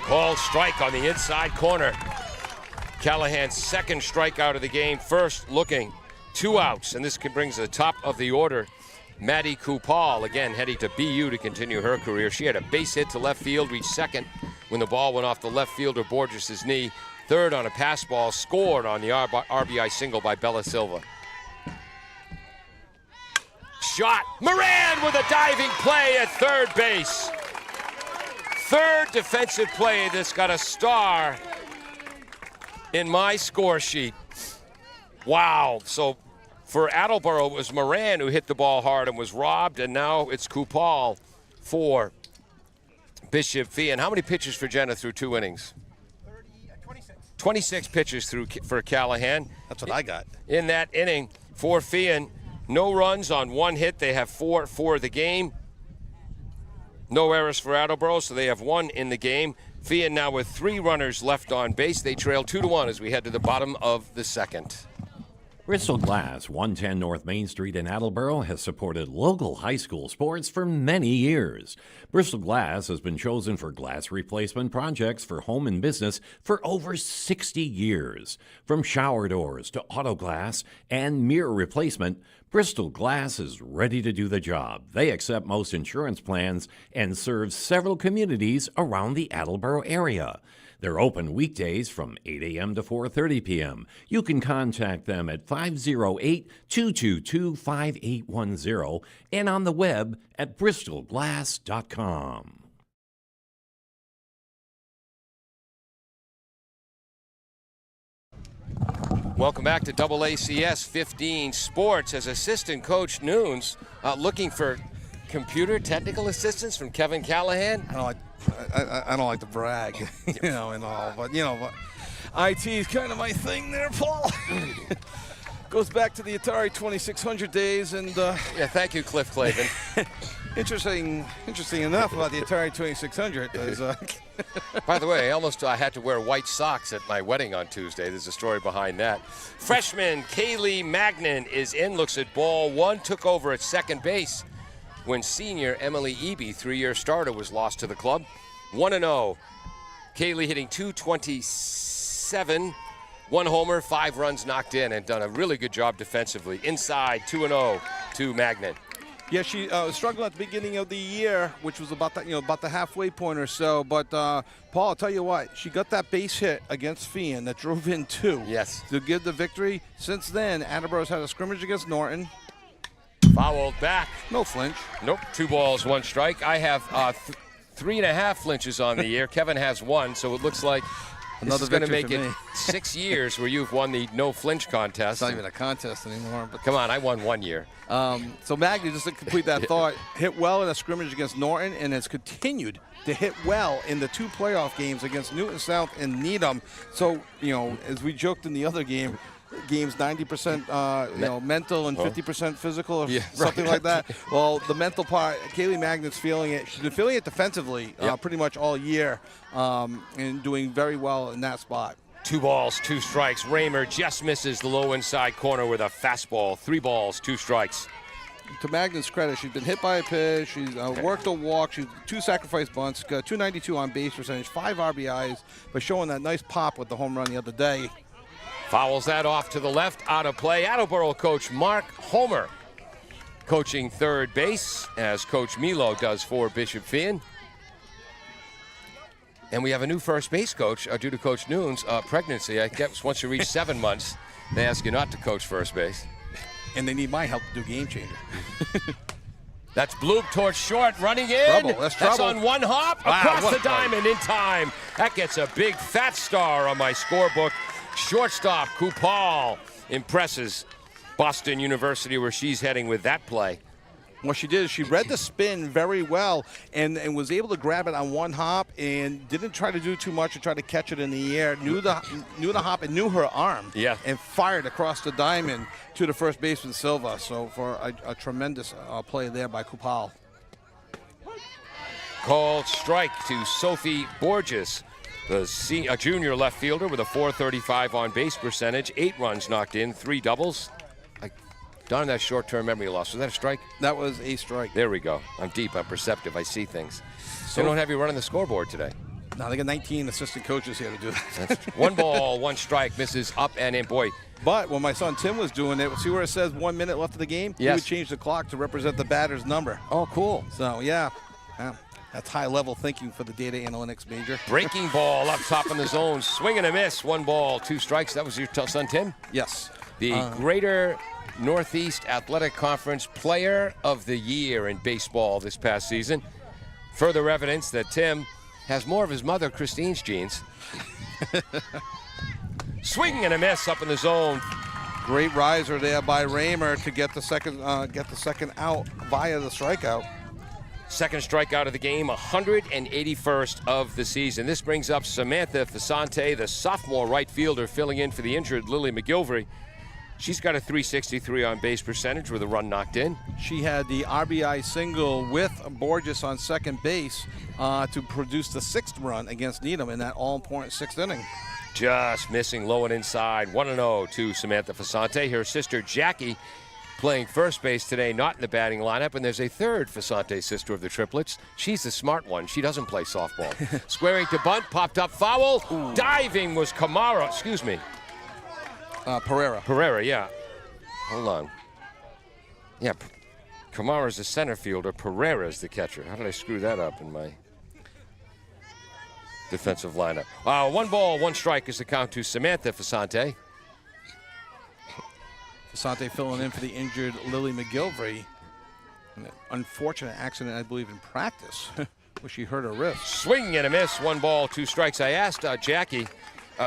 Called strike on the inside corner. Callahan's second strikeout of the game. First looking, 2 outs, and this brings the top of the order. Maddie Kupal, again, heading to BU to continue her career. She had a base hit to left field, reached second when the ball went off the left fielder Borges' knee. Third on a pass ball, scored on the RBI single by Bella Silva. Shot. Moran with a diving play at third base. Third defensive play that's got a star in my score sheet. Wow. So for Attleboro, it was Moran who hit the ball hard and was robbed, and now it's Kupal for Bishop Feehan. How many pitches for Jenna through 2 innings? 26 pitches for Callahan. That's what I got. In that inning for Feehan, no runs on 1 hit. They have 4 for the game. No errors for Attleboro, so they have 1 in the game. Feehan now with 3 runners left on base. They trail 2-1 as we head to the bottom of the second. Bristol Glass, 110 North Main Street in Attleboro, has supported local high school sports for many years. Bristol Glass has been chosen for glass replacement projects for home and business for over 60 years. From shower doors to auto glass and mirror replacement, Bristol Glass is ready to do the job. They accept most insurance plans and serve several communities around the Attleboro area. They're open weekdays from 8 a.m. to 4:30 p.m. You can contact them at 508-222-5810 and on the web at bristolglass.com. Welcome back to AACS 15 Sports. As assistant coach Nunes looking for computer technical assistance from Kevin Callahan. I don't like to brag, and all, but IT is kind of my thing there, Paul. Goes back to the Atari 2600 days, and yeah, thank you, Cliff Clavin. interesting enough about the Atari 2600 is. By the way, I had to wear white socks at my wedding on Tuesday. There's a story behind that. Freshman Kaylee Magnan is in, looks at ball 1, took over at second base when senior Emily Eby, 3-year starter, was lost to the club. 1-0. Kaylee hitting .227, 1 homer, 5 runs knocked in, and done a really good job defensively. Inside, 2-0 to Magnan. Yeah, she struggled at the beginning of the year, which was about the halfway point or so. But Paul, I'll tell you what, she got that base hit against Feehan that drove in 2. Yes. To give the victory. Since then, Attleboro's had a scrimmage against Norton. Fouled back. No flinch. Nope. 2 balls, 1 strike. I have 3.5 flinches on the year. Kevin has 1, so it looks like another this is going to make victory it for me. 6 years where you've won the no flinch contest. It's not even a contest anymore. But come on, I won 1 year. So Maggie, just to complete that thought, hit well in a scrimmage against Norton and has continued to hit well in the 2 playoff games against Newton South and Needham. So, as we joked in the other games 90% mental and 50% physical or something like that. Well, the mental part, Kaylee Magnet's feeling it. She's been feeling it defensively pretty much all year and doing very well in that spot. 2 balls, 2 strikes. Raymer just misses the low inside corner with a fastball. 3 balls, 2 strikes. To Magnet's credit, she's been hit by a pitch. She's worked a walk. She's 2 sacrifice bunts. Got 292 on base percentage, 5 RBIs, but showing that nice pop with the home run the other day. Fouls that off to the left, out of play. Attleboro coach Mark Homer coaching third base, as Coach Milo does for Bishop Feehan. And we have a new first base coach due to Coach Noon's pregnancy. I guess once you reach 7 months, they ask you not to coach first base. And they need my help to do game changer. That's Bloop towards short, running in. Trouble. That's trouble. on one hop, Wow, across what the a play. diamond in time. That gets a big fat star on my scorebook. Shortstop Kupal impresses Boston University where she's heading with that play. What she did is she read the spin very well and was able to grab it on one hop and didn't try to do too much and try to catch it in the air. Knew the hop and knew her arm. Yeah. And fired across the diamond to the first baseman Silva. So for a tremendous play there by Kupal. Called strike to Sophie Borges, the junior left fielder with a .435 on base percentage, 8 runs knocked in, 3 doubles. Darn that short-term memory loss. Was that a strike? That was a strike. There we go. I'm deep. I'm perceptive. I see things. They don't have you running the scoreboard today. No, they got 19 assistant coaches here to do that. 1 ball, 1 strike, misses up and in. Boy, But when my son Tim was doing it, see where it says 1 minute left of the game? Yes. He would change the clock to represent the batter's number. oh, cool. So, yeah, that's high-level thinking for the data analytics major. Breaking ball up top in the zone. Swing and a miss. 1 ball, 2 strikes. That was your son, Tim? Yes. The Greater Northeast Athletic Conference Player of the Year in baseball this past season. Further evidence that Tim has more of his mother Christine's genes. Swing and a miss up in the zone. Great riser there by Raymer to get the second out via the strikeout. Second strikeout of the game, 181st of the season. This brings up Samantha Fasante, the sophomore right fielder filling in for the injured Lily McGilvery. She's got a .363 on base percentage with a run knocked in. She had the RBI single with Borges on second base to produce the 6th run against Needham in that all-important 6th inning. Just missing low and inside. 1-0 to Samantha Fasante. Her sister Jackie playing first base today, not in the batting lineup. And there's a third Fasante sister of the triplets. She's the smart one. She doesn't play softball. Squaring to bunt, popped up foul. Ooh. Diving was Kamara. Excuse me. Pereira, yeah. Hold on. Yeah, Kamara's the center fielder. Pereira's the catcher. How did I screw that up in my defensive lineup? 1 ball, 1 strike is the count to Samantha Fasante. Fasante filling in for the injured Lily McGilvery. An unfortunate accident, I believe, in practice where she hurt her wrist. Swing and a miss. 1 ball, 2 strikes. I asked Jackie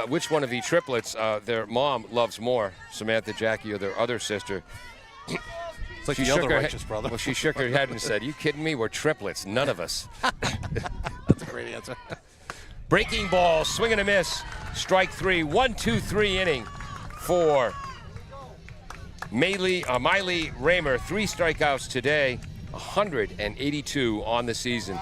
which one of the triplets their mom loves more, Samantha, Jackie, or their other sister. It's like the other righteous brother. Well, she shook her head and said, "You kidding me? We're triplets. None of us." That's a great answer. Breaking ball, swing and a miss. Strike 3, 1-2-3 inning for Miley Raymer. 3 strikeouts today, 182 on the season.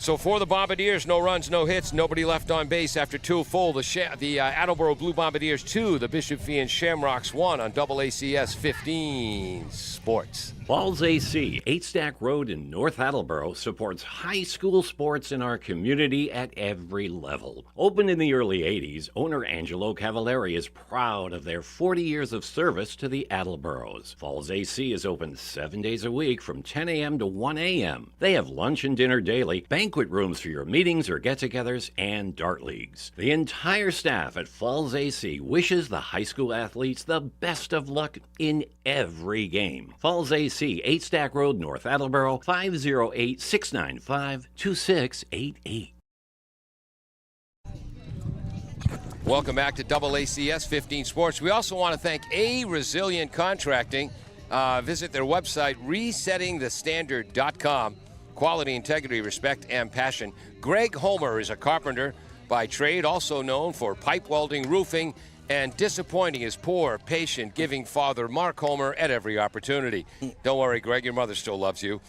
So for the Bombardiers, no runs, no hits, nobody left on base after 2 full. The Attleboro Blue Bombardiers 2, the Bishop Feehan Shamrocks 1 on AACS 15 Sports. Falls AC, 8 Stack Road in North Attleboro, supports high school sports in our community at every level. Opened in the early 80s, owner Angelo Cavallari is proud of their 40 years of service to the Attleboros. Falls AC is open 7 days a week from 10 a.m. to 1 a.m. They have lunch and dinner daily, banquet rooms for your meetings or get-togethers, and dart leagues. The entire staff at Falls AC wishes the high school athletes the best of luck in every game. Falls AC, 8 Stack Road, North Attleboro, 508-695-2688. Welcome back to AACS 15 Sports. We also want to thank A Resilient Contracting. Visit their website, resettingthestandard.com. Quality, integrity, respect, and passion. Greg Homer is a carpenter by trade, also known for pipe welding, roofing, and disappointing his poor, patient, giving father, Mark Homer, at every opportunity. Don't worry, Greg, your mother still loves you.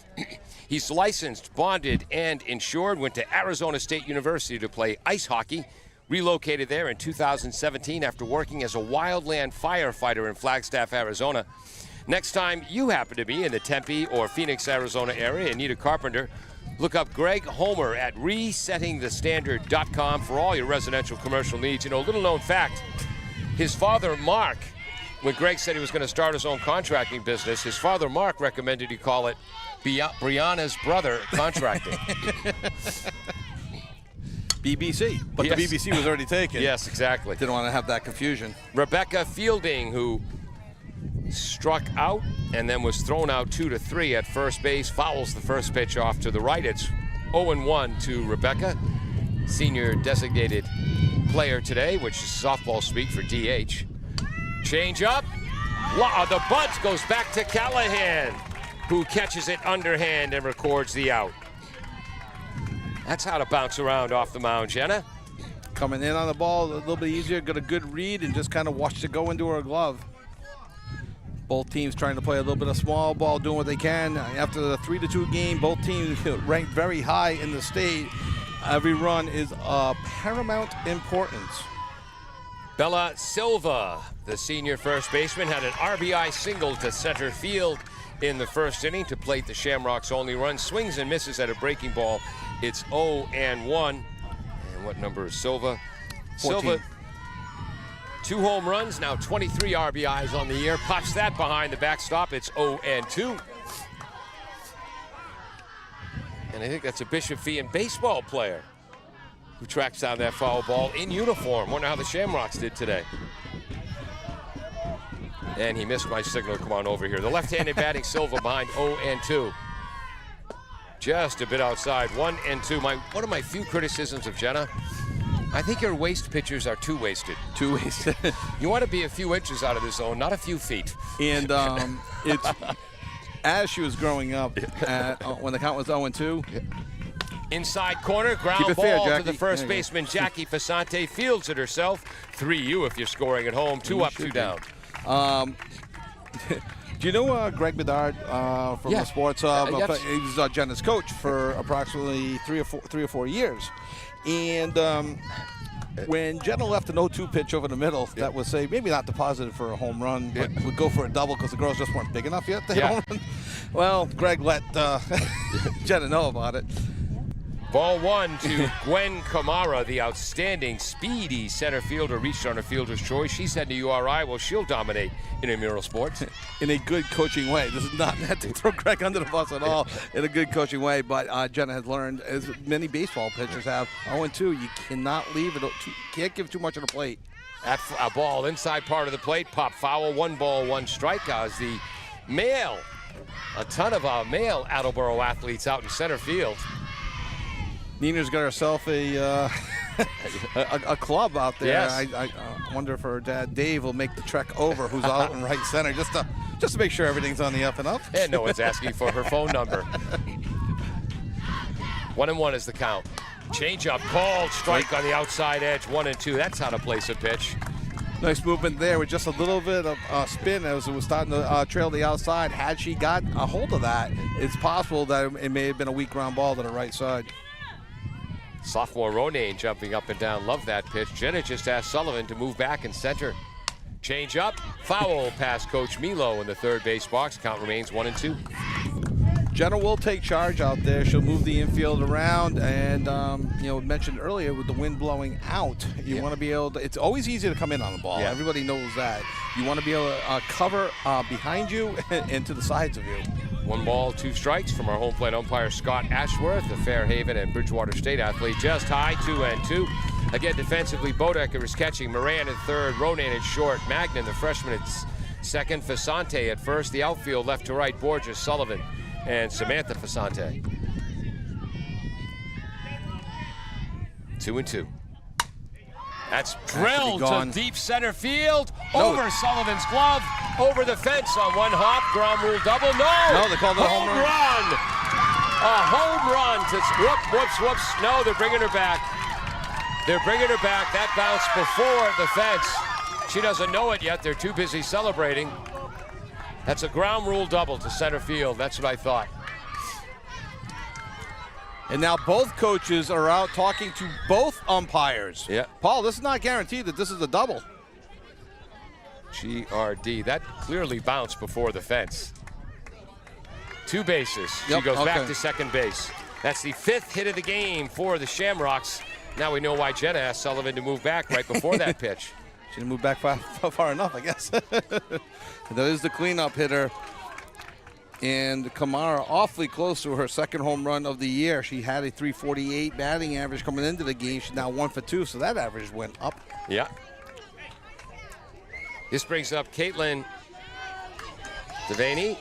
He's licensed, bonded, and insured, went to Arizona State University to play ice hockey, relocated there in 2017 after working as a wildland firefighter in Flagstaff, Arizona. Next time you happen to be in the Tempe or Phoenix, Arizona area and need a carpenter, look up Greg Homer at resettingthestandard.com for all your residential commercial needs. You know, little known fact, his father, Mark, when Greg said he was going to start his own contracting business, his father, Mark, recommended he call it Brianna's Brother Contracting. BBC, but Yes. the BBC was already taken. Yes, exactly. Didn't want to have that confusion. Rebecca Fielding, who struck out and then was thrown out 2-3 at first base, fouls the first pitch off to the right. It's 0-1 to Rebecca, senior designated player today, which is softball speak for DH. Change up. The bunt goes back to Callahan, who catches it underhand and records the out. That's how to bounce around off the mound, Jenna. Coming in on the ball a little bit easier, got a good read, and just kind of watched it go into her glove. Both teams trying to play a little bit of small ball, doing what they can. After the 3-2 game, both teams ranked very high in the state. Every run is of paramount importance. Bella Silva, the senior first baseman, had an RBI single to center field in the first inning to plate the Shamrocks' only run. Swings and misses at a breaking ball. It's 0-1. And what number is Silva? 14. Silva, 2 home runs, now 23 RBIs on the year. Pops that behind the backstop. It's 0-2. And I think that's a Bishop Feehan baseball player who tracks down that foul ball in uniform. Wonder how the Shamrocks did today. And he missed my signal. Come on over here. The left-handed batting Silva behind 0-2. Just a bit outside, 1-2. One of my few criticisms of Jenna, I think your waist pitchers are too wasted. Too wasted. You want to be a few inches out of the zone, not a few feet. And it's as she was growing up, when the count was 0-2. Inside corner, ground Keep it fair, ball to Jackie. the first baseman, Jackie Fasante fields it herself. 3-U if you're scoring at home, 2 up, 2 down. Do you know Greg Bedard from the Sports Hub? Yes. He was Jenna's coach for approximately three or four years. And when Jenna left an 0-2 pitch over the middle, that was, say, maybe not deposited for a home run, but would go for a double because the girls just weren't big enough yet to hit a home run. Well, Greg let Jenna know about it. Ball 1 to Gwen Kamara, the outstanding, speedy center fielder, reached on a fielder's choice. She's heading to URI. Well, she'll dominate intramural sports. In a good coaching way. This is not meant to throw Greg under the bus at all. In a good coaching way, but Jenna has learned, as many baseball pitchers have, 0-2, you cannot leave it, can't give too much on the plate. That a ball inside part of the plate, pop foul, 1 ball, 1 strike. As the male, a ton of male Attleboro athletes out in center field. Nina's got herself a club out there. Yes. I wonder if her dad Dave will make the trek over, who's out in right center, just to make sure everything's on the up and up. And no one's asking for her phone number. 1-1 is the count. Change up, called, strike on the outside edge, 1-2. That's how to place a pitch. Nice movement there with just a little bit of spin as it was starting to trail the outside. Had she got a hold of that, it's possible that it may have been a weak ground ball to the right side. Sophomore Ronayne jumping up and down. Love that pitch. Jenna just asked Sullivan to move back and center. Change up. Foul past Coach Milo in the third base box. Count remains 1-2. Jenna will take charge out there. She'll move the infield around, and mentioned earlier with the wind blowing out, you want to be able to. It's always easy to come in on the ball. Yeah. Everybody knows that. You want to be able to cover behind you and to the sides of you. 1 ball, 2 strikes from our home plate umpire Scott Ashworth, the Fairhaven and Bridgewater State athlete. Just high, 2-2. Again, defensively, Bodecker is catching. Moran at third, Ronayne at short. Magnan, the freshman, at second. Fasante at first. The outfield, left to right, Borges, Sullivan, and Samantha Fasante. 2-2. That's drilled to deep center field, over Sullivan's glove, over the fence on 1 hop, ground rule double. No, they called it a home run. A home run to whoops. No, they're bringing her back. They're bringing her back. That bounced before the fence. She doesn't know it yet. They're too busy celebrating. That's a ground rule double to center field. That's what I thought. And now both coaches are out talking to both umpires. Yeah. Paul, this is not guaranteed that this is a double. GRD. That clearly bounced before the fence. 2 bases. She goes back to second base. That's the 5th hit of the game for the Shamrocks. Now we know why Jenna asked Sullivan to move back right before that pitch. She didn't move back far enough, I guess. That is the cleanup hitter. And Kamara awfully close to her second home run of the year. She had a .348 batting average coming into the game. She's now 1 for 2, so that average went up. Yeah. This brings up Caitlin Devaney.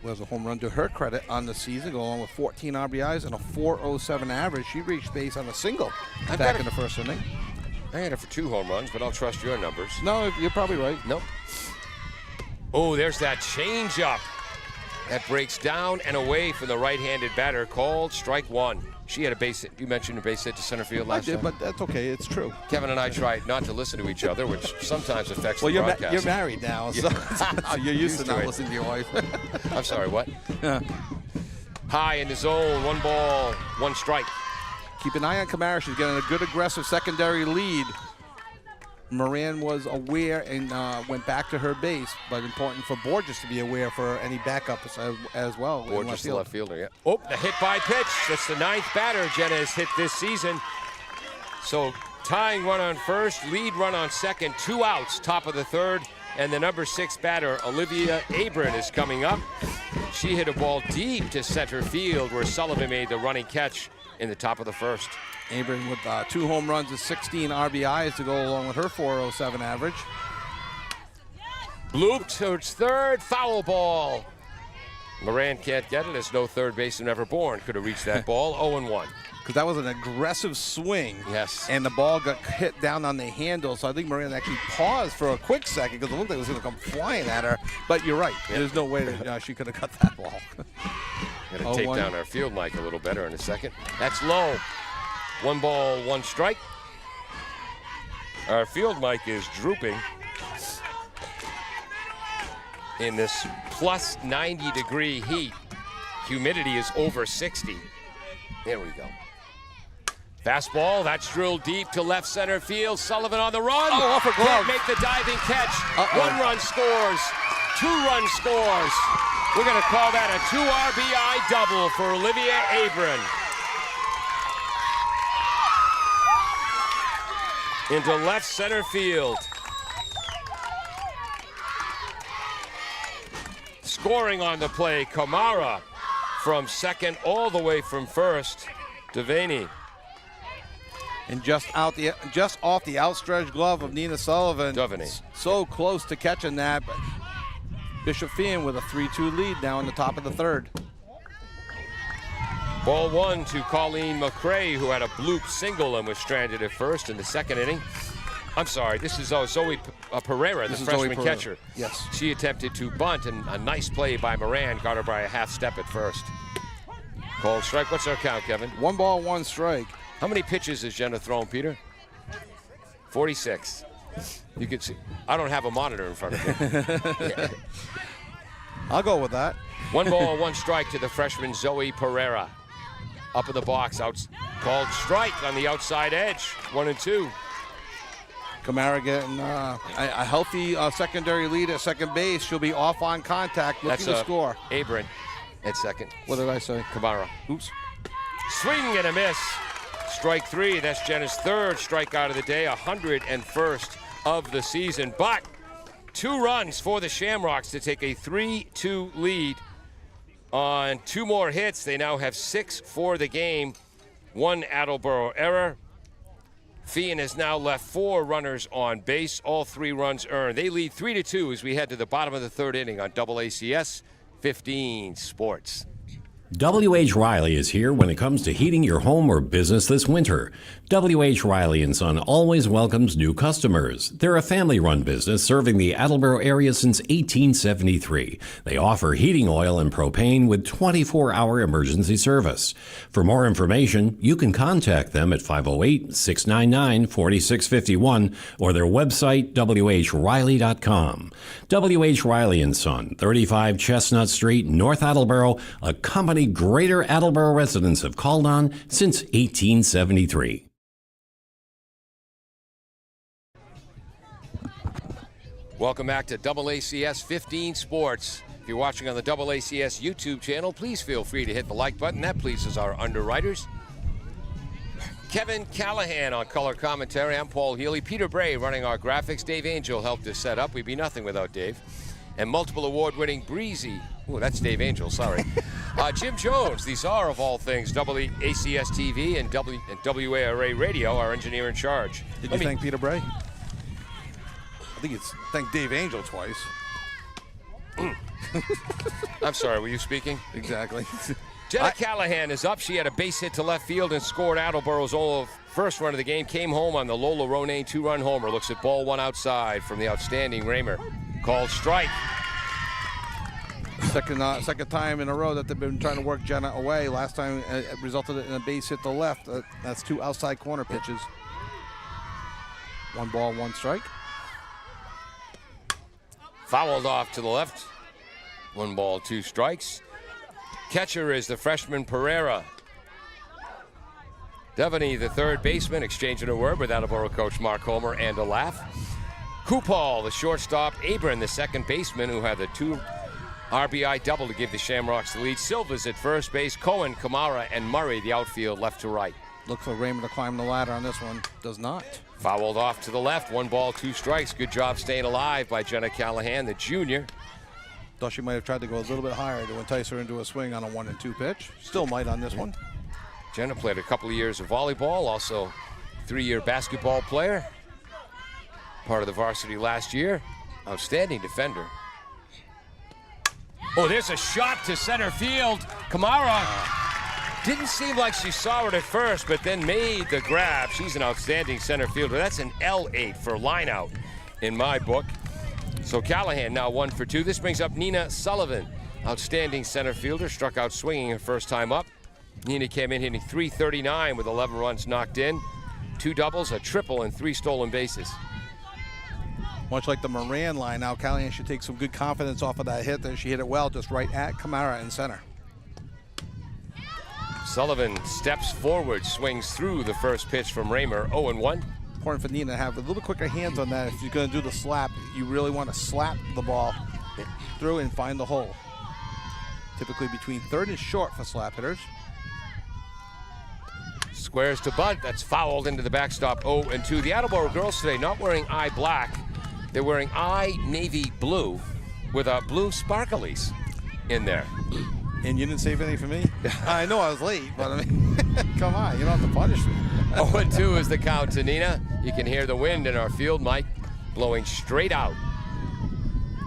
Was a home run to her credit on the season, go along with 14 RBIs and a .407 average. She reached base on a single back in the first inning. I had her for 2 home runs, but I'll trust your numbers. No, you're probably right. Nope. Oh, there's that changeup that breaks down and away from the right-handed batter, called strike 1. She had a base hit. You mentioned a base hit to center field last time. I did, but that's okay. It's true. Kevin and I tried not to listen to each other, which sometimes affects the Well, broadcast. you're married now, so, so you're used to not it. listening to your wife. I'm sorry, what? Yeah. High in the zone, 1 ball, 1 strike. Keep an eye on Kamara. She's getting a good aggressive secondary lead. Moran was aware and went back to her base, but important for Borges to be aware for any backups as well. Borges, the left fielder, yeah. Oh, the hit by pitch. That's the 9th batter Jenna has hit this season. So tying run on first, lead run on second, 2 outs, top of the 3rd, and the number 6 batter, Olivia Abram, is coming up. She hit a ball deep to center field where Sullivan made the running catch in the top of the 1st. Abram with 2 home runs and 16 RBIs to go along with her .407 average. Looped towards third, foul ball. Moran can't get it as no third baseman ever born could have reached that ball. 0-1. Because that was an aggressive swing. Yes. And the ball got hit down on the handle, so I think Moran actually paused for a quick second because it looked like it was going to come flying at her. But you're right. Yeah. There's no way that she could have cut that ball. Got to take down our field mic a little better in a second. That's low. 1 ball, 1 strike. Our field mic is drooping in this plus 90-degree heat. Humidity is over 60. There we go. Fastball, that's drilled deep to left center field. Sullivan on the run. Oh, off her glove. Can't make the diving catch. 1 run scores. 2 run scores. We're going to call that a 2 RBI double for Olivia Abram. Into left center field. Scoring on the play, Kamara from second all the way from first. Devaney. And just off the outstretched glove of Nina Sullivan. Devaney. So close to catching that. But Bishop Feehan with a 3-2 lead now in the top of the 3rd. Ball 1 to Colleen McCrae, who had a bloop single and was stranded at first in the 2nd inning. I'm sorry, this is Zoe Pereira, the freshman catcher. Yes. She attempted to bunt, and a nice play by Moran got her by a half step at first. Called strike. What's our count, Kevin? 1 ball, 1 strike. How many pitches has Jenna thrown, Peter? 46. You can see. I don't have a monitor in front of me. I'll go with that. 1 ball, 1 strike to the freshman Zoe Pereira. Up in the box, called strike on the outside edge. 1-2. Kamara getting a healthy secondary lead at second base. She'll be off on contact, looking to score. Abram at second. What did I say? Kamara. Oops. Swing and a miss. Strike 3. That's Jenna's 3rd strikeout of the day, 101st of the season. But 2 runs for the Shamrocks to take a 3-2 lead. On 2 more hits, they now have 6 for the game. 1 Attleboro error. Feehan has now left 4 runners on base, all 3 runs earned. They lead 3-2 as we head to the bottom of the 3rd inning on AACS 15 Sports. W.H. Riley is here when it comes to heating your home or business this winter. W.H. Riley & Son always welcomes new customers. They're a family-run business serving the Attleboro area since 1873. They offer heating oil and propane with 24-hour emergency service. For more information, you can contact them at 508-699-4651 or their website, whriley.com. W.H. Riley & Son, 35 Chestnut Street, North Attleboro, a company Greater Attleboro residents have called on since 1873. Welcome back to AACS 15 Sports. If you're watching on the AACS YouTube channel, please feel free to hit the like button. That pleases our underwriters. Kevin Callahan on color commentary. I'm Paul Healy. Peter Bray running our graphics. Dave Angel helped us set up. We'd be nothing without Dave. and multiple award-winning breezy. Ooh, that's Dave Angel, sorry. Jim Jones, the czar of all things, WACS TV and WARA Radio, our engineer in charge. Did you thank Peter Bray? I think it's thank Dave Angel twice. I'm sorry, were you speaking? Exactly. Jenna Callahan is up. She had a base hit to left field and scored Attleboro's first run of the game. Came home on the Lola Ronayne 2-run homer. Looks at ball one outside from the outstanding Raymer. Called strike. Second time in a row that they've been trying to work Jenna away. Last time it resulted in a base hit to left. That's 2 outside corner pitches. 1 ball, 1 strike. Fouled off to the left. 1 ball, 2 strikes. Catcher is the freshman Pereira. Devaney, the third baseman, exchanging a word with Attleboro coach Mark Homer and a laugh. Kupal, the shortstop. Abram, the second baseman, who had the 2 RBI double to give the Shamrocks the lead. Silva's at first base. Cohen, Kamara, and Murray, the outfield, left to right. Look for Raymer to climb the ladder on this one. Does not. Fouled off to the left. 1 ball, 2 strikes. Good job staying alive by Jenna Callahan, the junior. Thought she might have tried to go a little bit higher to entice her into a swing on a 1-2 pitch. Still might on this one. Jenna played a couple of years of volleyball, also 3-year basketball player. Part of the varsity last year. Outstanding defender. Oh, there's a shot to center field. Kamara didn't seem like she saw it at first, but then made the grab. She's an outstanding center fielder. That's an L8 for line out in my book. So Callahan now 1 for 2. This brings up Nina Sullivan. Outstanding center fielder, struck out swinging her first time up. Nina came in hitting .339 with 11 runs knocked in, 2 doubles, a triple, and 3 stolen bases. Much like the Moran line, now Callahan should take some good confidence off of that hit. There, she hit it well, just right at Kamara in center. Sullivan steps forward, swings through the first pitch from Raymer, 0-1. Important for Nina to have a little quicker hands on that. If you're going to do the slap, you really want to slap the ball through and find the hole. Typically between third and short for slap hitters. Squares to bunt. That's fouled into the backstop, 0-2. The Attleboro girls today not wearing eye black. They're wearing eye navy blue with blue sparklies in there. And you didn't save anything for me? I know I was late, but I mean, come on, you don't have to punish me. 0-2 is the count to Nina. You can hear the wind in our field, Mike, blowing straight out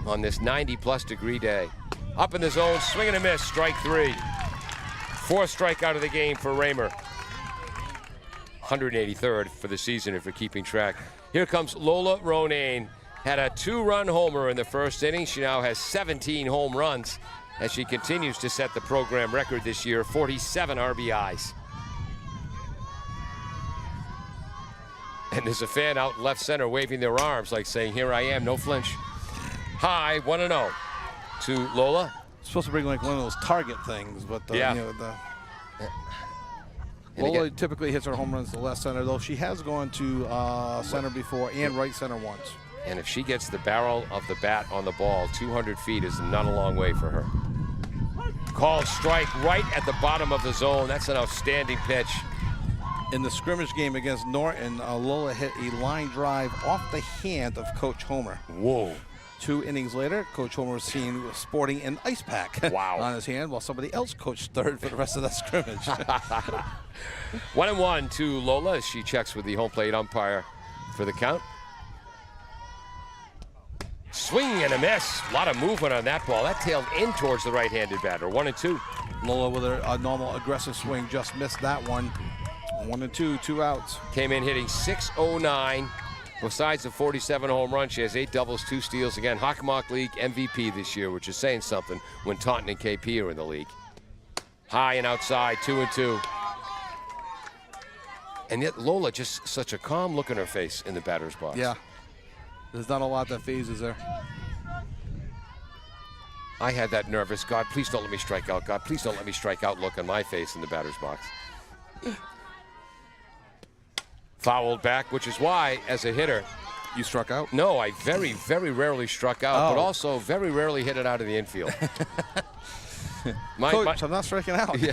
on this 90-plus degree day. Up in the zone, swing and a miss, strike 3. 4th strikeout of the game for Raymer. 183rd for the season if you're keeping track. Here comes Lola Ronayne. Had a 2-run homer in the first inning. She now has 17 home runs as she continues to set the program record this year, 47 RBIs. And there's a fan out in left center waving their arms like saying, here I am, no flinch. High, 1-0 to Lola. Supposed to bring like one of those target things, but yeah. You know, Lola typically hits her home runs to left center, though she has gone to center before and right center once. And if she gets the barrel of the bat on the ball, 200 feet is not a long way for her. Called strike right at the bottom of the zone. That's an outstanding pitch. In the scrimmage game against Norton, Lola hit a line drive off the hand of Coach Homer. Whoa. 2 innings later, Coach Homer was seen sporting an ice pack on his hand while somebody else coached third for the rest of that scrimmage. 1-1 to Lola as she checks with the home plate umpire for the count. Swing and a miss. A lot of movement on that ball. That tailed in towards the right-handed batter. 1-2. Lola with a normal aggressive swing just missed that one. 1-2, 2 outs. Came in hitting .609. Besides the 47 home run, she has 8 doubles, 2 steals. Again, Hockomock League MVP this year, which is saying something when Taunton and KP are in the league. High and outside, 2-2. And yet Lola just such a calm look on her face in the batter's box. Yeah. There's not a lot that phases her. I had that nervous, God, please don't let me strike out. God, please don't let me strike out look on my face in the batter's box. Fouled back, which is why, as a hitter, you struck out? No, I very, very rarely struck out, but also very rarely hit it out of the infield. Coach, I'm not striking out. Yeah.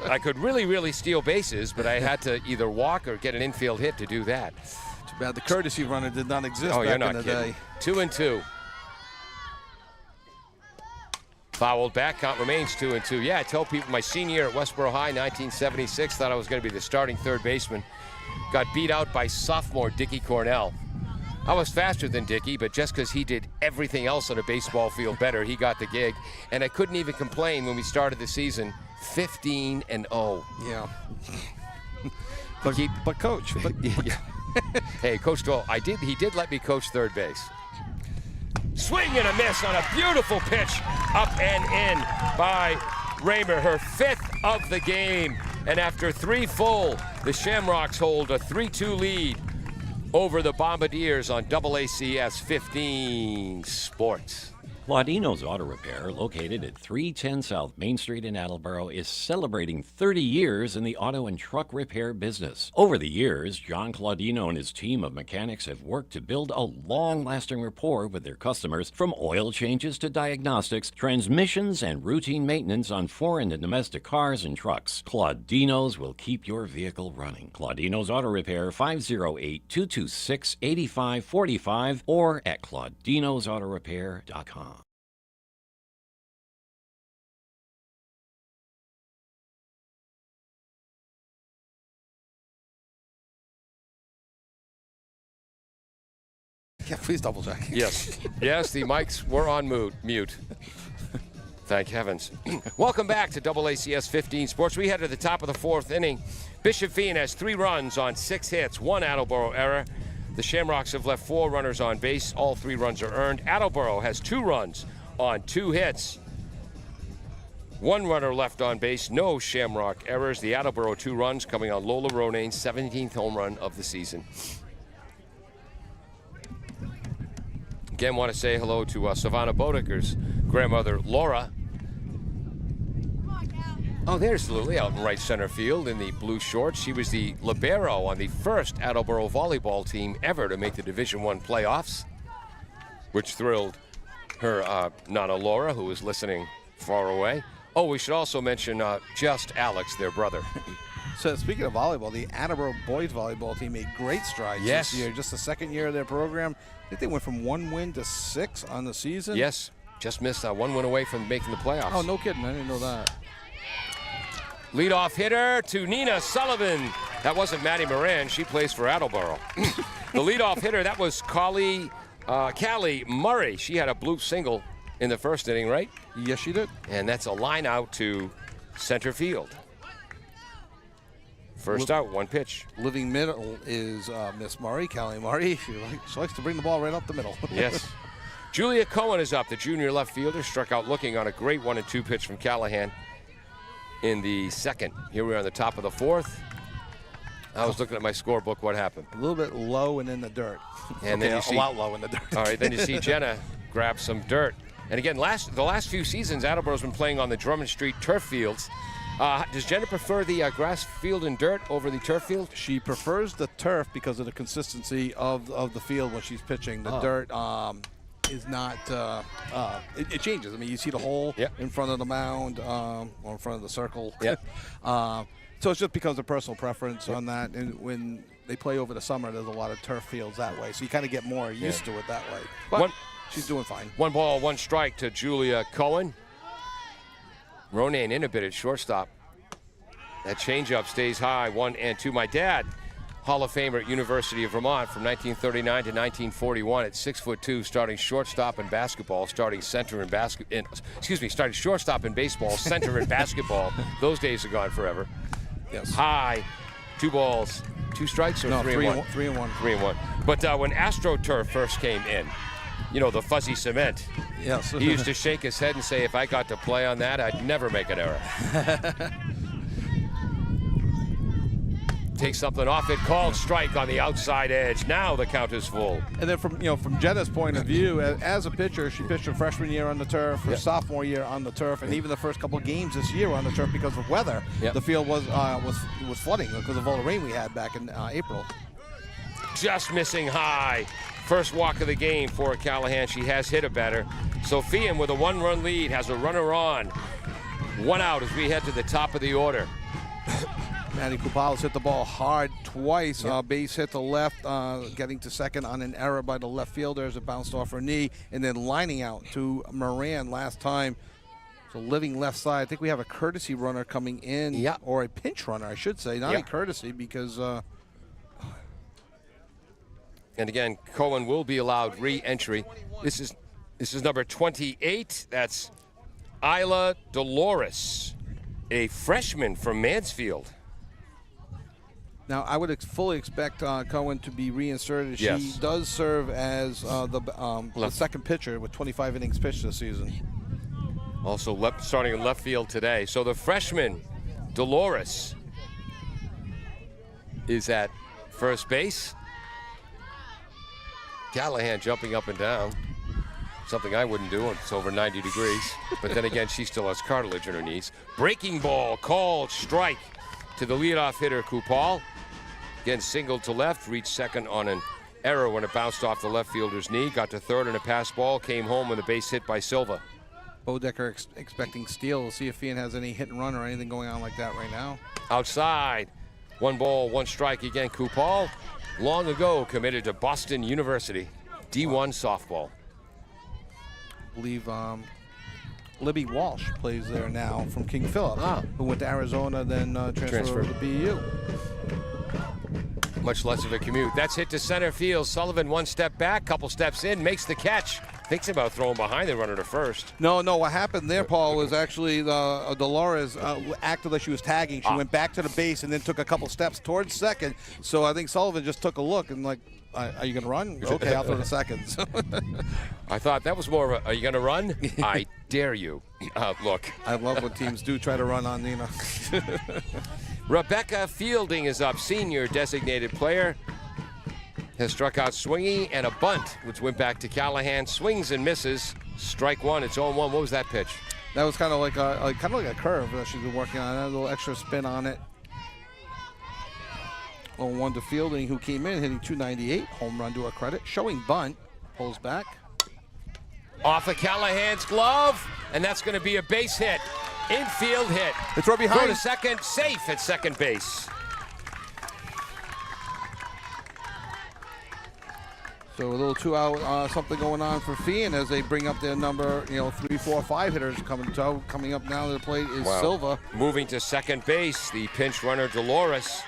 I could really, really steal bases, but I had to either walk or get an infield hit to do that. Too bad the courtesy runner did not exist back in the day. 2-2. Fouled back, count remains 2-2. Yeah, I tell people my senior year at Westboro High, 1976, thought I was going to be the starting third baseman. Got beat out by sophomore Dickie Cornell. I was faster than Dickie, but just because he did everything else on a baseball field better, he got the gig. And I couldn't even complain when we started the season 15-0. Yeah. But coach. Yeah. Hey, Coach Dole, he did let me coach third base. Swing and a miss on a beautiful pitch up and in by Raymer, her 5th of the game. And after 3 full, the Shamrocks hold a 3-2 lead over the Bombardiers on AACS 15 Sports. Claudino's Auto Repair, located at 310 South Main Street in Attleboro, is celebrating 30 years in the auto and truck repair business. Over the years, John Claudino and his team of mechanics have worked to build a long-lasting rapport with their customers, from oil changes to diagnostics, transmissions, and routine maintenance on foreign and domestic cars and trucks. Claudino's will keep your vehicle running. Claudino's Auto Repair, 508-226-8545, or at claudinosautorepair.com. Yeah, please double check. Yes. Yes, the mics were on mute. Thank heavens. Welcome back to AACS 15 Sports. We head to the top of the 4th inning. Bishop Feehan has 3 runs on 6 hits, 1 Attleboro error. The Shamrocks have left 4 runners on base. All 3 runs are earned. Attleboro has 2 runs on 2 hits. 1 runner left on base, no Shamrock errors. The Attleboro 2 runs coming on Lola Ronane's 17th home run of the season. Again, want to say hello to Savannah Bodeker's grandmother, Laura. Oh, there's Lily out in right center field in the blue shorts. She was the libero on the first Attleboro volleyball team ever to make the Division I playoffs, which thrilled her Nana Laura, who was listening far away. Oh, we should also mention Just Alex, their brother. So speaking of volleyball, the Attleboro boys volleyball team made great strides this year. Just the 2nd year of their program. I think they went from 1 win to 6 on the season. Yes, just missed 1 win away from making the playoffs. Oh, no kidding. I didn't know that. Leadoff hitter to Nina Sullivan. That wasn't Maddie Moran. She plays for Attleboro. The leadoff hitter, that was Callie Murray. She had a bloop single in the 1st inning, right? Yes, she did. And that's a line out to center field. First out, 1 pitch. Living middle is Miss Murray, Callie Murray. She likes to bring the ball right up the middle. Yes. Julia Cohen is up, the junior left fielder. Struck out looking on a great 1-2 pitch from Callahan in the 2nd. Here we are on the top of the 4th. I was looking at my scorebook. What happened? A little bit low and in the dirt. And then you see a lot low in the dirt. All right, then you see Jenna grab some dirt. And again, the last few seasons, Attleboro's been playing on the Drummond Street turf fields. Does Jenna prefer the grass field and dirt over the turf field? She prefers the turf because of the consistency of the field when she's pitching. The dirt is not, it changes. I mean, you see the hole in front of the mound or in front of the circle. Yep. So it's just because of personal preference on that. And when they play over the summer, there's a lot of turf fields that way. So you kind of get more used to it that way. But she's doing fine. 1 ball, 1 strike to Julia Cohen. Ronane in a bit at shortstop. That changeup stays high, 1-2. My dad, Hall of Famer at University of Vermont from 1939 to 1941 at 6'2", starting shortstop in basketball, starting center in starting shortstop in baseball, center in basketball. Those days are gone forever. Yes. High, 2 balls, 2 strikes, or 3-1? 3-1. 3-1. But when AstroTurf first came in, you know, the fuzzy cement. Yes. He used to shake his head and say, if I got to play on that, I'd never make an error. Take something off it, called strike on the outside edge. Now the count is full. And then from Jenna's point of view, as a pitcher, she pitched her freshman year on the turf, her sophomore year on the turf, and even the first couple of games this year on the turf because of weather. The field was flooding because of all the rain we had back in April. Just missing high. First walk of the game for Callahan. She has hit a batter. So Feehan with a 1-run lead has a runner on. 1 out as we head to the top of the order. Maddie Kupales hit the ball hard twice. Base hit to left, getting to second on an error by the left fielder as it bounced off her knee, and then lining out to Moran last time. So living left side. I think we have a courtesy runner coming in. Yeah. Or a pinch runner, I should say. Not a courtesy because... And again, Cohen will be allowed re-entry. This is number 28. That's Isla Dolores, a freshman from Mansfield. Now, I would fully expect Cohen to be reinserted. Yes. She does serve as the second pitcher with 25 innings pitched this season. Also starting in left field today. So the freshman, Dolores, is at first base. Callahan jumping up and down. Something I wouldn't do when it's over 90 degrees. But then again, she still has cartilage in her knees. Breaking ball called strike to the leadoff hitter, Kupal. Again, singled to left, reached second on an error when it bounced off the left fielder's knee. Got to third on a pass ball, came home with a base hit by Silva. Bodecker expecting steal. We'll see if Feehan has any hit and run or anything going on like that right now. Outside, 1 ball, 1 strike again. Kupal, long ago committed to Boston University, D1 softball. I believe Libby Walsh plays there now from King Philip, who went to Arizona, then transferred to BU. Much less of a commute. That's hit to center field. Sullivan 1 step back, couple steps in, makes the catch. Thinks about throwing behind the runner to first. No, what happened there, Paul, was actually Dolores acted like she was tagging. She went back to the base and then took a couple steps towards second. So I think Sullivan just took a look and like, are you going to run? Okay, I'll throw to second. I thought that was more of a, are you going to run? I dare you. Look. I love when teams do try to run on Nina. Rebecca Fielding is up, senior designated player. Has struck out swinging and a bunt, which went back to Callahan. Swings and misses. Strike 1. It's 0-1. What was that pitch? That was kind of like a curve that she's been working on. A little extra spin on it. 0-1 to Fielding, who came in hitting .298. Home run to her credit. Showing bunt. Pulls back. Off of Callahan's glove, and that's going to be a base hit. Infield hit. It's right behind. Throw to second. Safe at second base. So a little 2-out something going on for Feehan as they bring up their number, 3, 4, 5 hitters coming up now to the plate is Silva. Moving to second base, the pinch runner Dolores.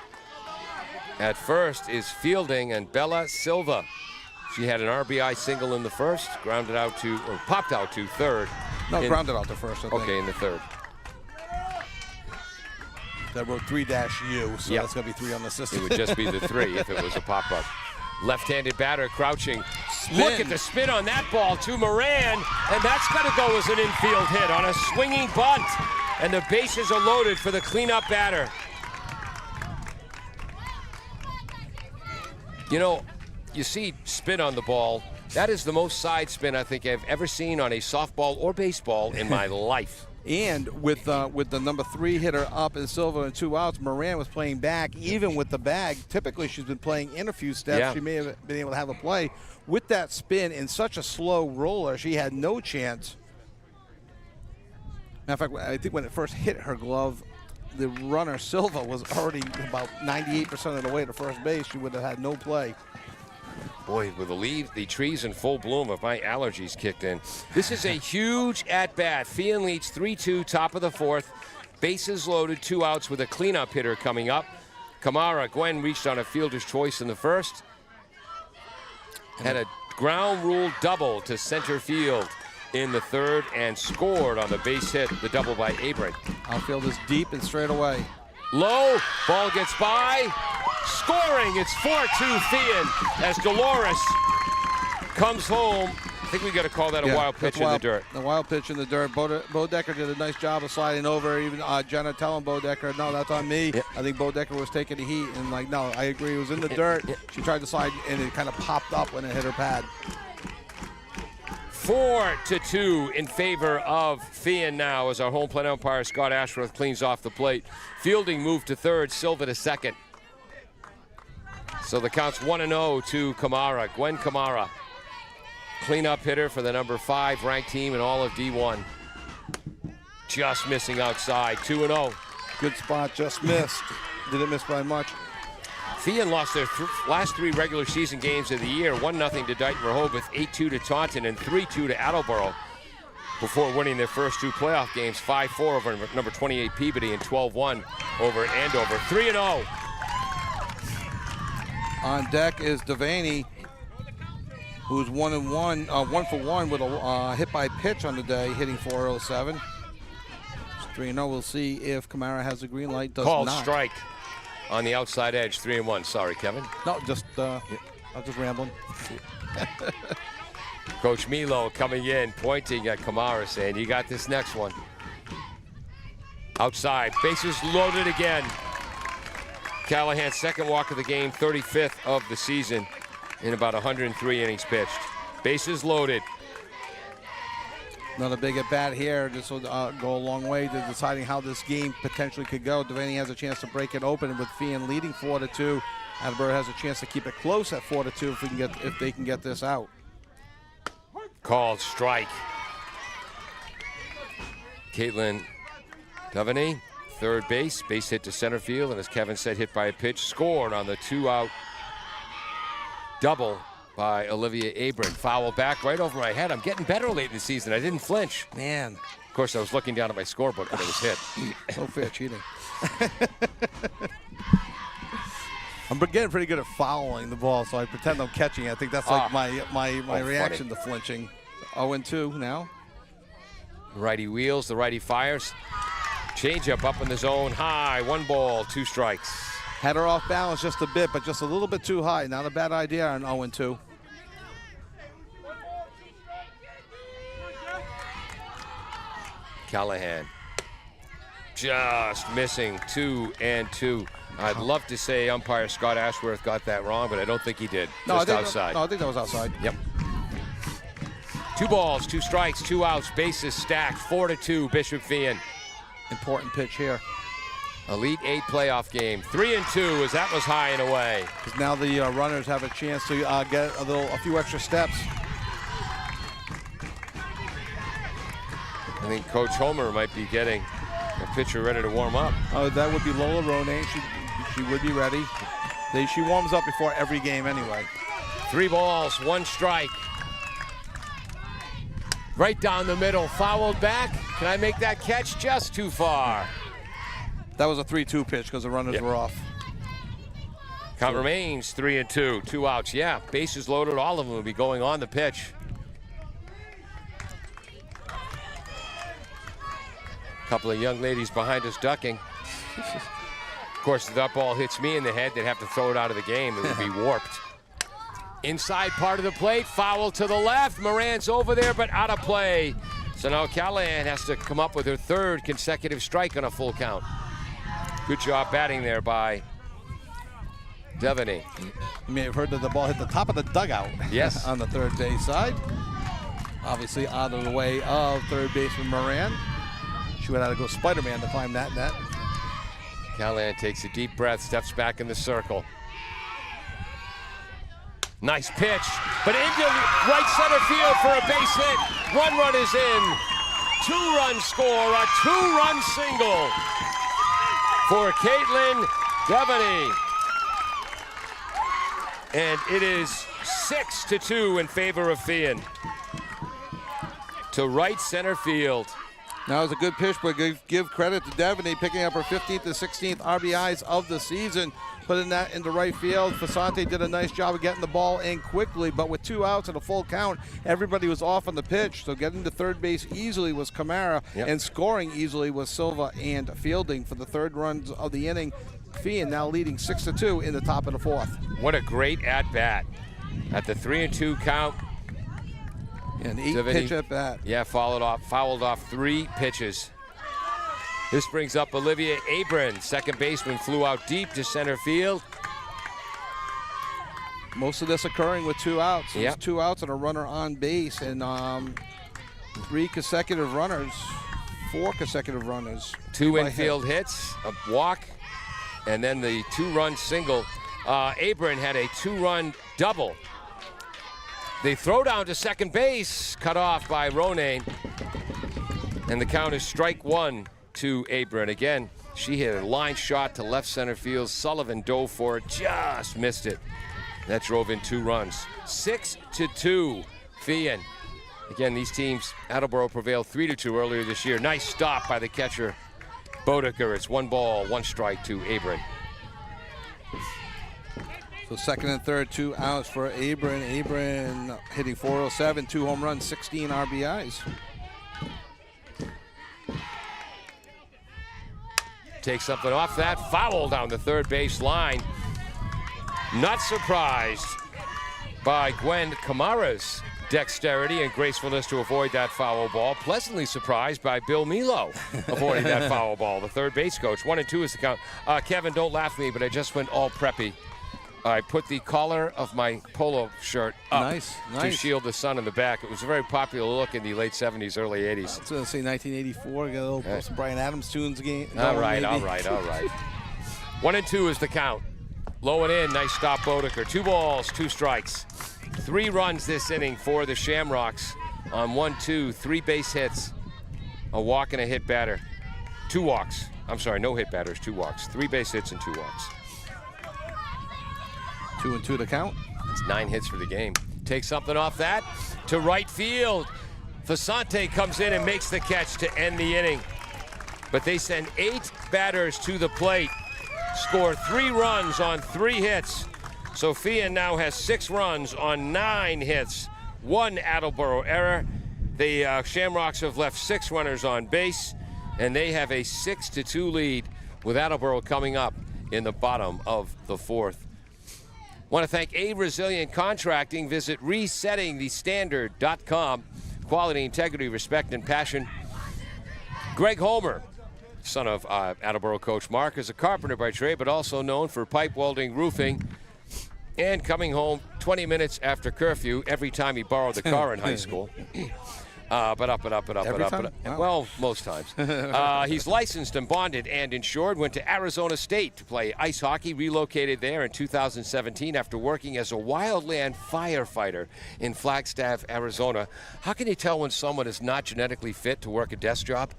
At first is Fielding and Bella Silva. She had an RBI single in the first, popped out to third. No, grounded out to first, I think. Okay, in the third. That wrote 3-U, so that's going to be 3 on the system. It would just be the 3 if it was a pop-up. Left-handed batter crouching. Spin. Look at the spin on that ball to Moran, and that's going to go as an infield hit on a swinging bunt. And the bases are loaded for the cleanup batter. You see spin on the ball. That is the most side spin I think I've ever seen on a softball or baseball in my life. And with the number 3 hitter up in Silva and 2 outs, Moran was playing back even with the bag. Typically, she's been playing in a few steps. Yeah. She may have been able to have a play. With that spin in such a slow roller, she had no chance. Matter of fact, I think when it first hit her glove, the runner Silva was already about 98% of the way to first base. She would have had no play. Boy, with the trees in full bloom, if my allergies kicked in. This is a huge at-bat. Feehan leads 3-2, top of the 4th. Bases loaded, 2 outs with a cleanup hitter coming up. Gwen reached on a fielder's choice in the first. Had a ground rule double to center field in the third and scored on the base hit, the double by Abrink. Outfield is deep and straight away. Low, ball gets by, scoring, it's 4-2 Feehan as Dolores comes home. I think we got to call that a wild pitch in the dirt. The wild pitch in the dirt. Bodecker did a nice job of sliding over. Even Jenna telling Bodecker, no, that's on me. Yep. I think Bodecker was taking the heat and like, no, I agree. It was in the dirt. She tried to slide and it kind of popped up when it hit her pad. 4-2 in favor of Feehan now as our home plate umpire Scott Ashworth cleans off the plate. Fielding moved to third, Silva to second. So the count's 1-0 to Kamara. Gwen Kamara, cleanup hitter for the number 5 ranked team in all of D1. Just missing outside, 2-0. Good spot, just missed. Didn't miss by much. Feehan lost their last 3 regular season games of the year. 1-0 to Dighton Rehoboth, 8-2 to Taunton, and 3-2 to Attleboro. before winning their first 2 playoff games, 5-4 over number 28 Peabody and 12-1 over Andover. 3-0. On deck is Devaney, who's 1-1, 1-for-1 with a hit by pitch on the day, hitting .407. 3-0. We'll see if Kamara has a green light. Does Called not. strike on the outside edge. 3-1. Sorry, Kevin. No, just I'm just rambling. Coach Milo coming in, pointing at Kamara, saying, "You got this next one." Outside, bases loaded again. Callahan's second walk of the game, 35th of the season in about 103 innings pitched. Bases loaded. Another big at bat here. This will go a long way to deciding how this game potentially could go. Devaney has a chance to break it open with Feehan leading 4-2. Attleboro has a chance to keep it close at 4-2 if they can get this out. Called strike. Caitlin Devaney, third base hit to center field, and as Kevin said, hit by a pitch, scored on the 2-out double by Olivia Abram. Foul back right over my head. I'm getting better late in the season. I didn't flinch. Man. Of course, I was looking down at my scorebook when it was hit. So fair cheating. I'm getting pretty good at fouling the ball, so I pretend I'm catching it. I think that's like my reaction to flinching. 0-2 now. Righty wheels, the righty fires. Changeup up in the zone, high, 1 ball, 2 strikes. Had her off balance just a bit, but just a little bit too high. Not a bad idea on 0-2. Callahan just missing 2-2. I'd love to say umpire Scott Ashworth got that wrong, but I don't think he did. No, just outside. No, I think that was outside. Yep. 2 balls, 2 strikes, 2 outs, bases stacked, 4-2, Bishop Feehan. Important pitch here. Elite 8 playoff game, 3-2 as that was high and away. Because now the runners have a chance to get a few extra steps. I think Coach Homer might be getting a pitcher ready to warm up. That would be Lola Ronay. She would be ready. She warms up before every game anyway. 3 balls, 1 strike. Right down the middle, fouled back. Can I make that catch? Just too far. That was a 3-2 pitch because the runners were off. Count remains 3-2, 2 outs. Yeah, bases loaded, all of them will be going on the pitch. Couple of young ladies behind us ducking. Of course, if that ball hits me in the head, they'd have to throw it out of the game. It would be warped. Inside part of the plate, foul to the left. Moran's over there, but out of play. So now Callahan has to come up with her 3rd consecutive strike on a full count. Good job batting there by Devaney. You may have heard that the ball hit the top of the dugout. Yes. On the third base side. Obviously out of the way of third baseman Moran. She would have to go Spider-Man to climb that net. Callahan takes a deep breath, steps back in the circle. Nice pitch, but into right center field for a base hit. 1 run is in. 2-run score, a 2-run single for Caitlin Devaney. And it is 6-2 in favor of Feehan. To right center field. Now it's a good pitch, but give credit to Devaney picking up her 15th and 16th RBIs of the season, putting that into right field. Fasante did a nice job of getting the ball in quickly, but with 2 outs and a full count, everybody was off on the pitch. So getting to third base easily was Kamara, and scoring easily was Silva and Fielding for the 3rd runs of the inning. Feehan now leading 6-2 in the top of the 4th. What a great at-bat. At the 3-2 count. An 8-pitch at bat. Yeah, fouled off 3 pitches. This brings up Olivia Abram, second baseman, flew out deep to center field. Most of this occurring with 2 outs. Yep. 2 outs and a runner on base, and 3 consecutive runners, 4 consecutive runners. 2 infield hits, a walk, and then the 2-run single. Abram had a 2-run double. The throw down to second base, cut off by Ronane. And the count is strike 1 to Abram. Again, she hit a line shot to left center field. Sullivan dove for it, just missed it. That drove in 2 runs. 6-2, Feehan. Again, these teams, Attleboro prevailed 3-2 earlier this year. Nice stop by the catcher, Bodeker. It's 1 ball, 1 strike to Abram. So second and third, 2 outs for Abram. Abram hitting .407, 2 home runs, 16 RBIs. Takes something off that, foul down the third base line. Not surprised by Gwen Kamara's dexterity and gracefulness to avoid that foul ball. Pleasantly surprised by Bill Milo avoiding that foul ball, the third base coach. 1-2 is the count. Kevin, don't laugh at me, but I just went all preppy. I put the collar of my polo shirt up to shield the sun in the back. It was a very popular look in the late 70s, early 80s. I was going to say 1984. Got a little some Bryan Adams tunes again. All right. 1-2 is the count. Low and in, nice stop, Bodeker. 2 balls, 2 strikes. 3 runs this inning for the Shamrocks on 1-2, 3 base hits, a walk and a hit batter. 2 walks. I'm sorry, no hit batters, 2 walks. 3 base hits and 2 walks. 2-2 to count. It's 9 hits for the game. Take something off that to right field. Fasante comes in and makes the catch to end the inning. But they send 8 batters to the plate, score 3 runs on 3 hits. So Feehan now has 6 runs on 9 hits. 1 Attleboro error. The Shamrocks have left 6 runners on base, and they have a 6-2 lead with Attleboro coming up in the bottom of the 4th. Want to thank A Resilient Contracting. Visit resettingthestandard.com. Quality, integrity, respect, and passion. Greg Homer, son of Attleboro coach Mark, is a carpenter by trade, but also known for pipe welding, roofing, and coming home 20 minutes after curfew every time he borrowed the car in high school. Well, most times. He's licensed and bonded and insured. Went to Arizona State to play ice hockey. Relocated there in 2017 after working as a wildland firefighter in Flagstaff, Arizona. How can you tell when someone is not genetically fit to work a desk job?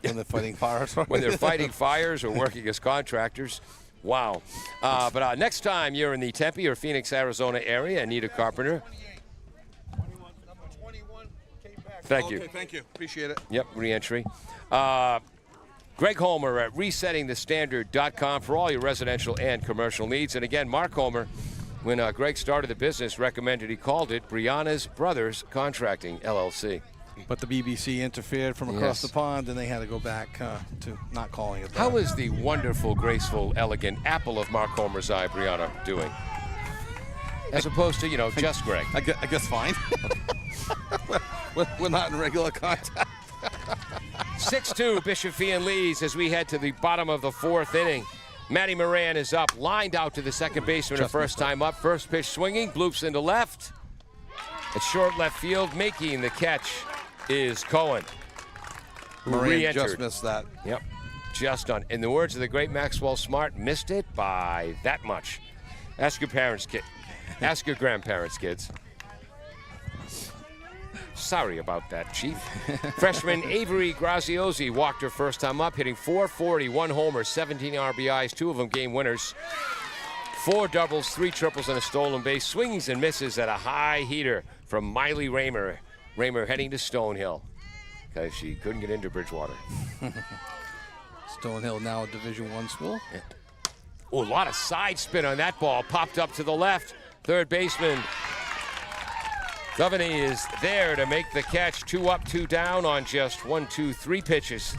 When they're fighting fires. When they're fighting fires or working as contractors. Wow. But next time you're in the Tempe or Phoenix, Arizona area and need a carpenter. Thank you. Okay, thank you. Appreciate it. Yep, re-entry. Greg Homer at resettingthestandard.com for all your residential and commercial needs. And again, Mark Homer, when Greg started the business, recommended he called it Brianna's Brothers Contracting, LLC. But the BBC interfered from across the pond, and they had to go back to not calling it that. How is the wonderful, graceful, elegant apple of Mark Homer's eye, Brianna, doing? As opposed to, just Greg. I guess fine. We're not in regular contact. 6-2, Bishop Feehan leads as we head to the bottom of the 4th inning. Matty Moran is up, lined out to the second baseman the first time up. First pitch swinging, bloops into left. It's short left field, making the catch is Cohen. Moran just missed that. Yep, just on. In the words of the great Maxwell Smart, missed it by that much. Ask your parents, kid. Ask your grandparents, kids. Sorry about that, Chief. Freshman Avery Graziosi walked her first time up, hitting .440, 1 homer, 17 RBIs, 2 of them game winners. 4 doubles, 3 triples, and a stolen base. Swings and misses at a high heater from Miley Raymer. Raymer heading to Stonehill because she couldn't get into Bridgewater. Stonehill now a Division I school. Yeah. Oh, a lot of side spin on that ball. Popped up to the left. Third baseman Governey is there to make the catch. 2 up, 2 down on just 3 pitches.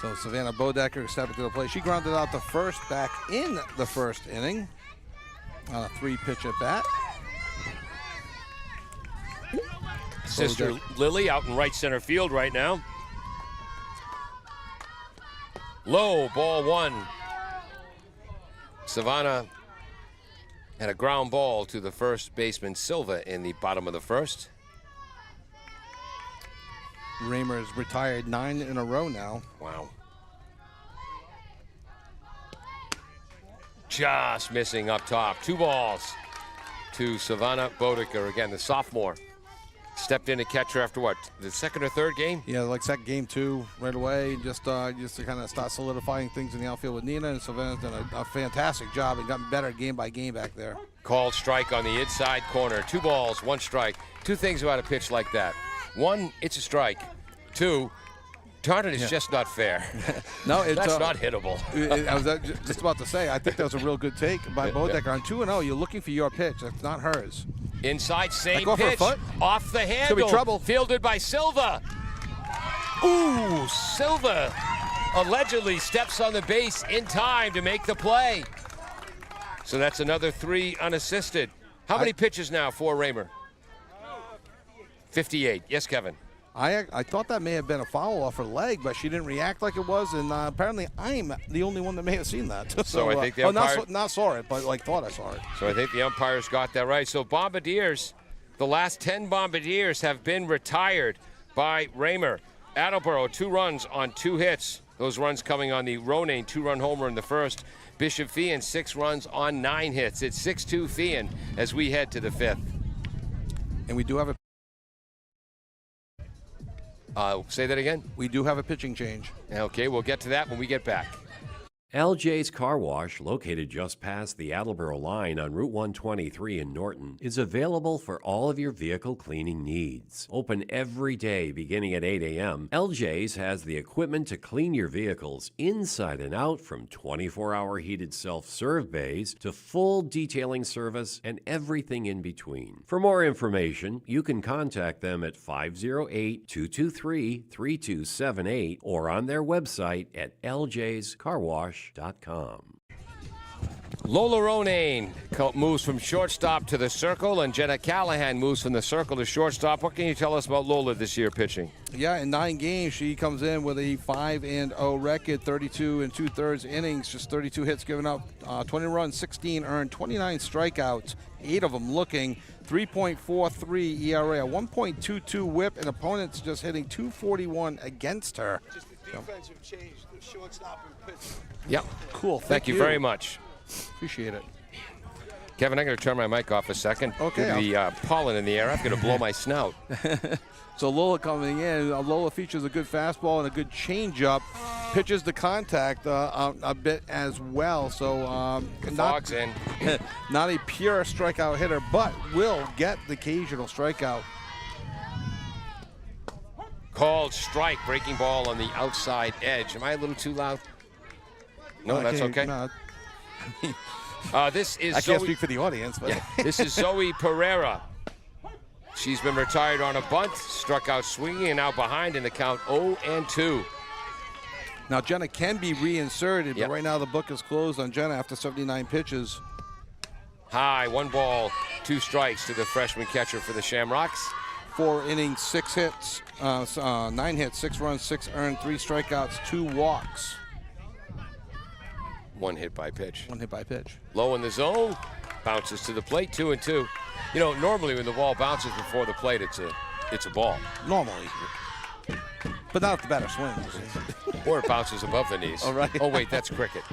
So Savannah Bodeker stepping to the plate. She grounded out the first back in the first inning on a 3-pitch at bat. Sister Lily out in right center field right now. Low, ball 1. Savannah had a ground ball to the first baseman Silva in the bottom of the 1st. Raymer has retired 9 in a row now. Wow. Just missing up top. 2 balls to Savannah Bodeker, again, the sophomore. stepped in to catch her after what, the second or third game? Yeah, like second game 2 right away, just to kind of start solidifying things in the outfield with Nina, and Savannah's done a fantastic job and gotten better game by game back there. Called strike on the inside corner. 2 balls, 1 strike. 2 things about a pitch like that. 1, it's a strike. 2, darn it, it's just not fair. No, it's that's not hittable. I was just about to say, I think that was a real good take by Bodecker. On 2-0, you're looking for your pitch. That's not hers. Inside, same Like pitch. Off the handle. Could be trouble. Fielded by Silva. Ooh, Silva allegedly steps on the base in time to make the play. So that's another 3 unassisted. How many pitches now for Raymer? 58. Yes, Kevin. I thought that may have been a foul off her leg, but she didn't react like it was, and apparently I'm the only one that may have seen that. So I think the umpire... not saw it, but like thought I saw it. So I think the umpires got that right. So Bombardiers, the last 10 Bombardiers have been retired by Raymer. Attleboro, 2 runs on 2 hits. Those runs coming on the Ronayne 2-run homer in the first. Bishop Feehan, 6 runs on 9 hits. It's 6-2 Feehan as we head to the 5th. And we do have a... Say that again? We do have a pitching change. Okay, we'll get to that when we get back. LJ's Car Wash, located just past the Attleboro line on Route 123 in Norton, is available for all of your vehicle cleaning needs. Open every day beginning at 8 a.m., LJ's has the equipment to clean your vehicles inside and out, from 24-hour heated self-serve bays to full detailing service and everything in between. For more information, you can contact them at 508-223-3278 or on their website at ljscarwash.com. Lola Ronayne moves from shortstop to the circle, and Jenna Callahan moves from the circle to shortstop. What can you tell us about Lola this year pitching? Yeah, in 9 games, she comes in with a 5-0 record, 32 2/3 innings, just 32 hits given up, 20 runs, 16 earned, 29 strikeouts, 8 of them looking, 3.43 ERA, a 1.22 whip, and opponents just hitting 241 against her. Just the defensive change, the shortstop and pitch. Yep. Cool. Thank you very much. Appreciate it. Kevin, I'm going to turn my mic off a second. Okay. The pollen in the air. I'm going to blow my snout. So Lola coming in. Lola features a good fastball and a good changeup. Pitches to contact a bit as well. So Fog's in. Not a pure strikeout hitter, but will get the occasional strikeout. Called strike, breaking ball on the outside edge. Am I a little too loud? No, that's okay. No, This is I can't Zoe, speak for the audience, but this is Zoe Pereira. She's been retired on a bunt, struck out swinging, and now behind in the count 0-2. Now Jenna can be reinserted, Yep. but right now the book is closed on Jenna after 79 pitches. High, 1 ball, 2 strikes to the freshman catcher for the Shamrocks. 4 innings, 6 hits, 9 hits, 6 runs, 6 earned, 3 strikeouts, 2 walks. 1 hit by pitch. 1 hit by pitch. Low in the zone, bounces to the plate, 2-2. You know, normally when the ball bounces before the plate, it's a ball. Normally. But not if the batter swings. Or it bounces above the knees. All right. Oh, wait, that's cricket.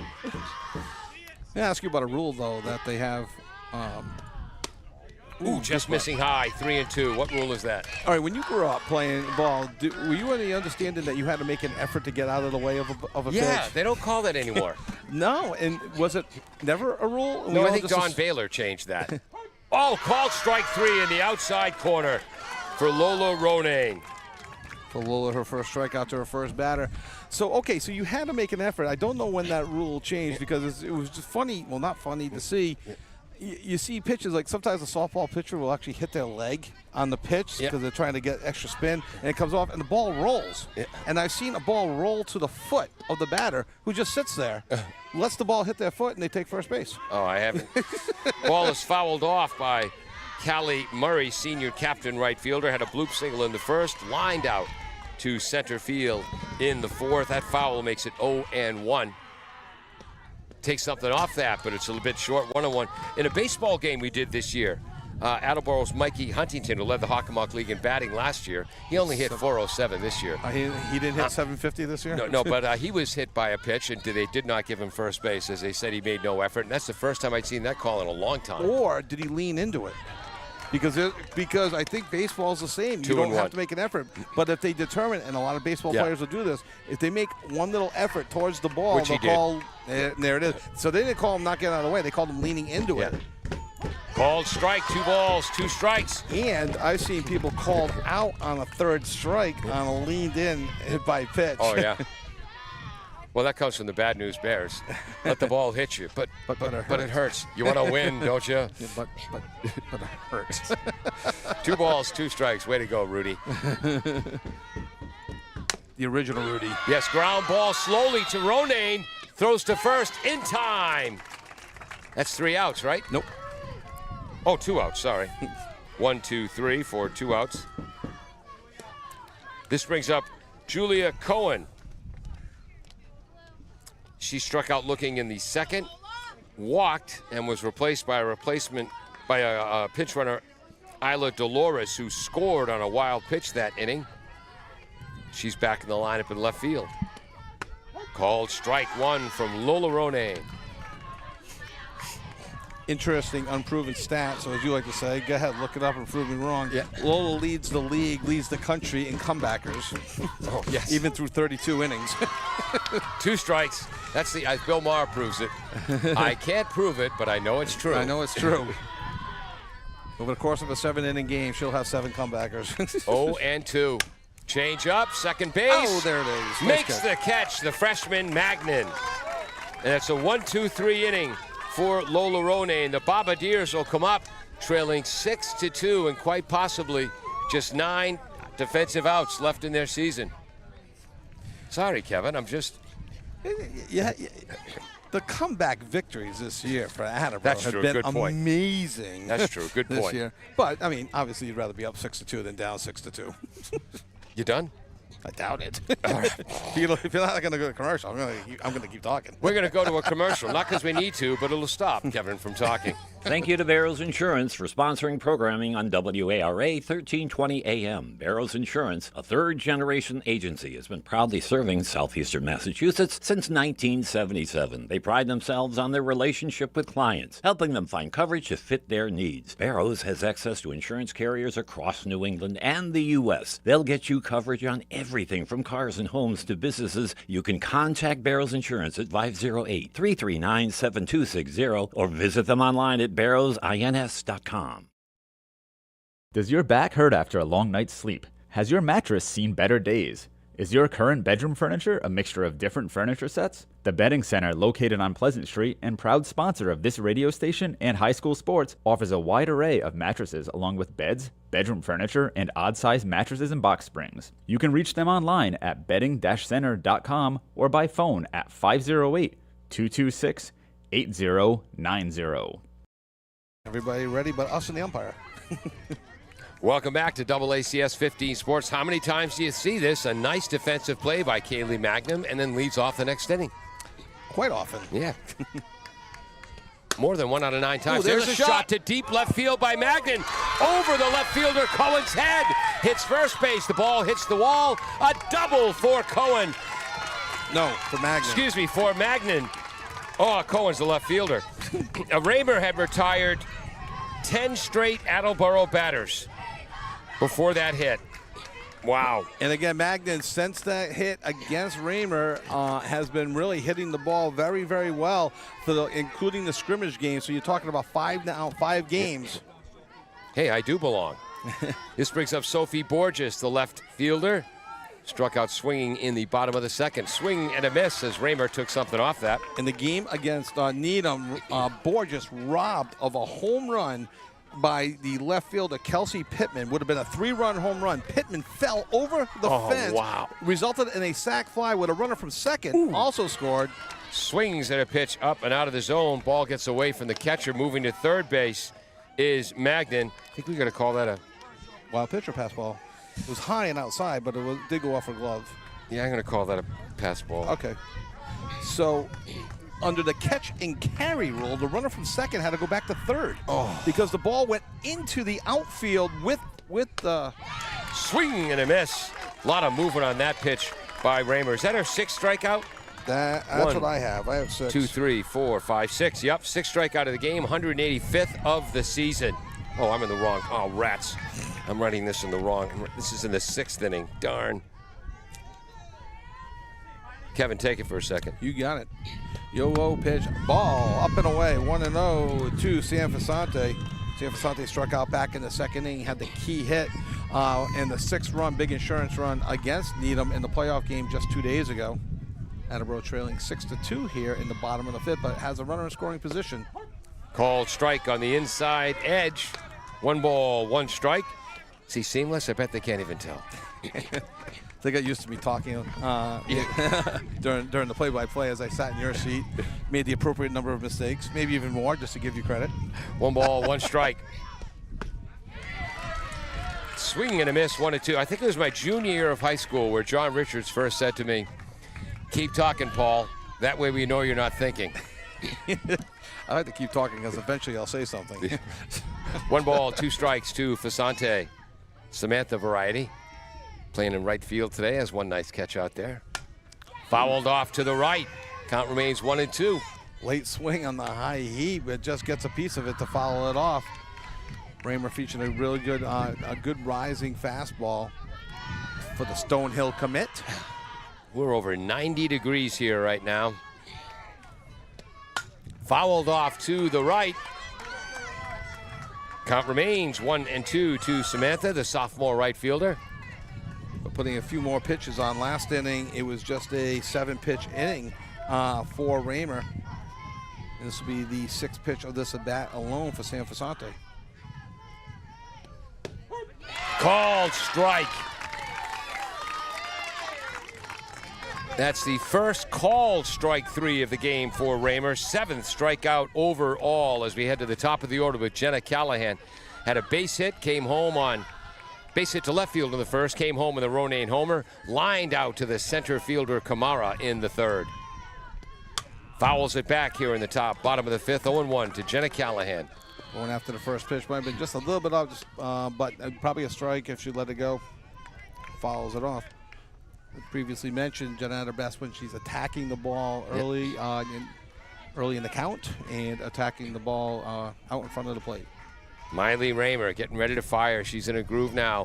May I ask you about a rule, though, that they have. Ooh, just missing high, 3-2. What rule is that? All right, when you grew up playing ball, were you under the understanding that you had to make an effort to get out of the way of a Yeah, pitch? they don't call that anymore. No, and was it never a rule? No, I think Don Baylor changed that. Oh, called strike 3 in the outside corner for Lola Ronayne. For Lola, her first strikeout to her first batter. So, okay, so you had to make an effort. I don't know when that rule changed because it was just funny. Well, not funny to see. You see pitches, like sometimes a softball pitcher will actually hit their leg on the pitch because they're trying to get extra spin, and it comes off, and the ball rolls. And I've seen a ball roll to the foot of the batter who just sits there, lets the ball hit their foot, and they take first base. Oh, I haven't. Ball is fouled off by Callie Murray, senior captain right fielder. Had a bloop single in the first, lined out to center field in the fourth. That foul makes it 0-1. Take something off that, but it's a little bit short, 1-1. In a baseball game we did this year, Attleboro's Mikey Huntington, who led the Hockomock League in batting last year, he only hit 407 this year. He didn't hit 750 this year? No, but he was hit by a pitch, and they did not give him first base, as they said he made no effort. And that's the first time I'd seen that call in a long time. Or did he lean into it? Because I think baseball is the same. You 2-1. don't have to make an effort. But if they determine, and a lot of baseball players will do this, if they make one little effort towards the ball, Which they'll call, there it is. So they didn't call him not getting out of the way. They called him leaning into it. Called strike, 2 balls, 2 strikes. And I've seen people called out on a third strike on a leaned in hit by pitch. Oh, yeah. Well, that comes from the bad news Bears. Let the ball hit you, but it hurts. You want to win, don't you? But it hurts. 2 balls, 2 strikes. Way to go, Rudy. The original Rudy. Yes, ground ball slowly to Ronayne. Throws to first in time. That's 3 outs, right? Nope. Oh, 2 outs, sorry. 1, 2, 3 for 2 outs. This brings up Julia Cohen. She struck out looking in the second, walked, and was replaced by a pinch runner, Isla Dolores, who scored on a wild pitch that inning. She's back in the lineup in left field. Called strike 1 from Lola Ronayne. Interesting, unproven stat. So as you like to say, go ahead, look it up and prove me wrong. Yeah. Lola leads the league, leads the country in comebackers. Oh, yes. Even through 32 innings. 2 strikes. That's the Bill Maher proves it. I can't prove it, but I know it's true. I know it's true. Over the course of a 7-inning game, she'll have 7 comebackers. 0-2. Change up, second base. Oh, there it is. Makes the catch, the freshman Magnan. And it's a 1-2-3 inning for Lola Ronayne. The Bombardiers will come up trailing 6-2 and quite possibly just 9 defensive outs left in their season. Sorry, Kevin, I'm just... Yeah, the comeback victories this year for Attleboro have true. been Good point. amazing. That's true. Good this point. year. But, I mean, obviously you'd rather be up 6-2 than down 6-2. You done? I doubt it. If you're not going to go to commercial, I'm going to keep talking. We're going to go to a commercial, not because we need to, but it'll stop Kevin from talking. Thank you to Barrows Insurance for sponsoring programming on WARA 1320 AM. Barrows Insurance, a third-generation agency, has been proudly serving southeastern Massachusetts since 1977. They pride themselves on their relationship with clients, helping them find coverage to fit their needs. Barrows has access to insurance carriers across New England and the U.S. They'll get you coverage on everything from cars and homes to businesses. You can contact Barrows Insurance at 508-339-7260 or visit them online at barrowsins.com. Does your back hurt after a long night's sleep? Has your mattress seen better days? Is your current bedroom furniture a mixture of different furniture sets? The Bedding Center, located on Pleasant Street and proud sponsor of this radio station and high school sports, offers a wide array of mattresses along with beds, bedroom furniture, and odd-sized mattresses and box springs. You can reach them online at bedding-center.com or by phone at 508-226-8090. Everybody ready but us and the umpire. Welcome back to AACS 15 Sports. How many times do you see this? A nice defensive play by Kaylee Magnum and then leads off the next inning. Quite often. Yeah. More than 1 out of 9 times. Ooh, there's a a shot shot to deep left field by Magnan. Over the left fielder, Cohen's head. Hits first base. The ball hits the wall. A double for Cohen. No, for Magnan. Excuse me, for Magnan. Oh, Cohen's the left fielder. Raymer had retired 10 straight Attleboro batters before that hit. Wow. And again, Magnan, since that hit against Raymer, has been really hitting the ball very, very well, including the scrimmage game. So you're talking about 5 games. Hey, I do belong. This brings up Sophie Borges, the left fielder. Struck out swinging in the bottom of the second. Swing and a miss as Raymer took something off that. In the game against Needham, Borges robbed of a home run by the left fielder, Kelsey Pittman. Would have been a 3-run home run. Pittman fell over the fence. Wow. Resulted in a sac fly with a runner from second. Also scored. Swings at a pitch up and out of the zone. Ball gets away from the catcher. Moving to third base is Magnan. I think we got to call that a wild pitch or pass ball. It was high and outside, but it did go off her glove. Yeah, I'm going to call that a pass ball. Okay. So, under the catch and carry rule, the runner from second had to go back to third. Because the ball went into the outfield with the... Swing and a miss. A lot of movement on that pitch by Raymer. Is that her 6th strikeout? That's 1, what I have. I have 6. 2, 3, 4, 5, 6. Yep, 6th strikeout of the game, 185th of the season. Oh, I'm in the wrong. Oh, rats. I'm writing this in the wrong. This is in the 6th inning. Darn. Kevin, take it for a second. You got it. Yo-oh pitch. Ball up and away. 1-0 to San Vicente. San Vicente struck out back in the 2nd inning. Had the key hit and the 6th-run big insurance run against Needham in the playoff game just 2 days ago. Attleboro trailing 6-2 here in the bottom of the 5th, but has a runner in scoring position. Called strike on the inside edge. 1 ball, 1 strike. Is he seamless? I bet they can't even tell. They got used to me talking during the play-by-play as I sat in your seat, made the appropriate number of mistakes, maybe even more, just to give you credit. 1 ball, 1 strike. Swinging and a miss, 1-2. I think it was my junior year of high school where John Richards first said to me, "Keep talking, Paul. That way we know you're not thinking." I like to keep talking because eventually I'll say something. 1 ball, 2 strikes to Feehan. Samantha variety. Playing in right field today, has 1 nice catch out there. Fouled off to the right. Count remains 1-2. Late swing on the high heat, but just gets a piece of it to foul it off. Raymer featured a really good, a good rising fastball for the Stonehill commit. We're over 90 degrees here right now. Fouled off to the right. Count remains 1-2 to Samantha, the sophomore right fielder. But putting a few more pitches on last inning, it was just a 7-pitch inning for Raymer. And this will be the 6th pitch of this at bat alone for San Vicente. Called strike. That's the first called strike 3 of the game for Raymer. 7th strikeout overall as we head to the top of the order with Jenna Callahan. Had a base hit, came home on base hit to left field in the 1st, came home with a Ronayne homer, lined out to the center fielder Kamara in the 3rd. Fouls it back here in the top, bottom of the 5th, 0-1 to Jenna Callahan. Going after the first pitch might have been just a little bit off, but probably a strike if she let it go. Fouls it off. As previously mentioned, Jenna at her best when she's attacking the ball early, early in the count and attacking the ball out in front of the plate. Miley Raymer getting ready to fire. She's in a groove now.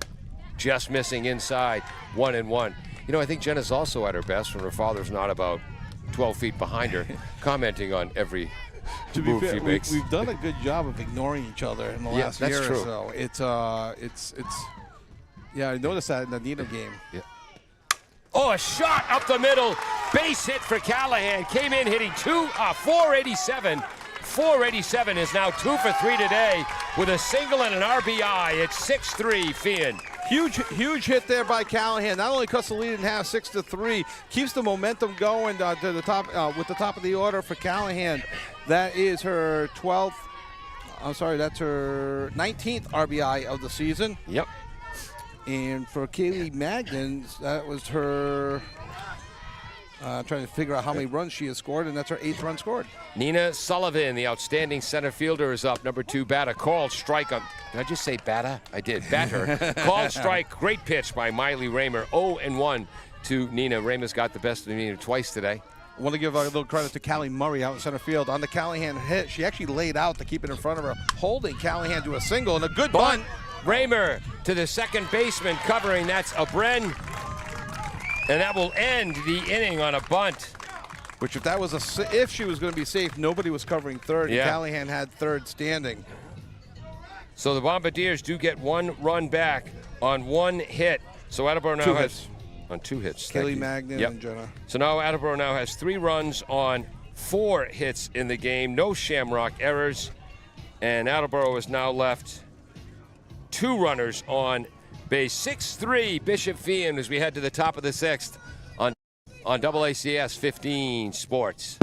Just missing inside. 1-1. You know, I think Jenna's also at her best when her father's not about 12 feet behind her, commenting on every move she makes. We've done a good job of ignoring each other in the last year or so. It's yeah, I noticed that in the Needham game. Yeah. Oh, a shot up the middle. Base hit for Callahan. Came in hitting 487. 487 is now 2 for 3 today with a single and an RBI. It's 6-3 Feehan. Huge hit there by Callahan. Not only cuts the lead in half 6-3, keeps the momentum going to the top with the top of the order for Callahan. That is her 12th. I'm sorry, that's her 19th RBI of the season. Yep. And for Kaylee Magnan, that was her. Trying to figure out how many runs she has scored, and that's her 8th run scored. Nina Sullivan, the outstanding center fielder, is up. Number 2 batter, called strike on. Did I just say batter? I did. Batter. Called strike. Great pitch by Miley Raymer. 0-1 to Nina. Raymer's got the best of Nina twice today. I want to give a little credit to Callie Murray out in center field. On the Callahan hit, she actually laid out to keep it in front of her, holding Callahan to a single and a good bunt. Raymer to the second baseman covering. That's a Bren. And that will end the inning on a bunt. Which if she was going to be safe, nobody was covering third. Yeah. And Callahan had third standing. So the Bombardiers do get 1 run back on 1 hit. So Attleboro now has on 2 hits. Kaylee Magnan and Jenna. So now Attleboro now has 3 runs on 4 hits in the game. No Shamrock errors. And Attleboro is now left 2 runners on base. 6-3 Bishop Feehan as we head to the top of the 6th on AACS 15 Sports.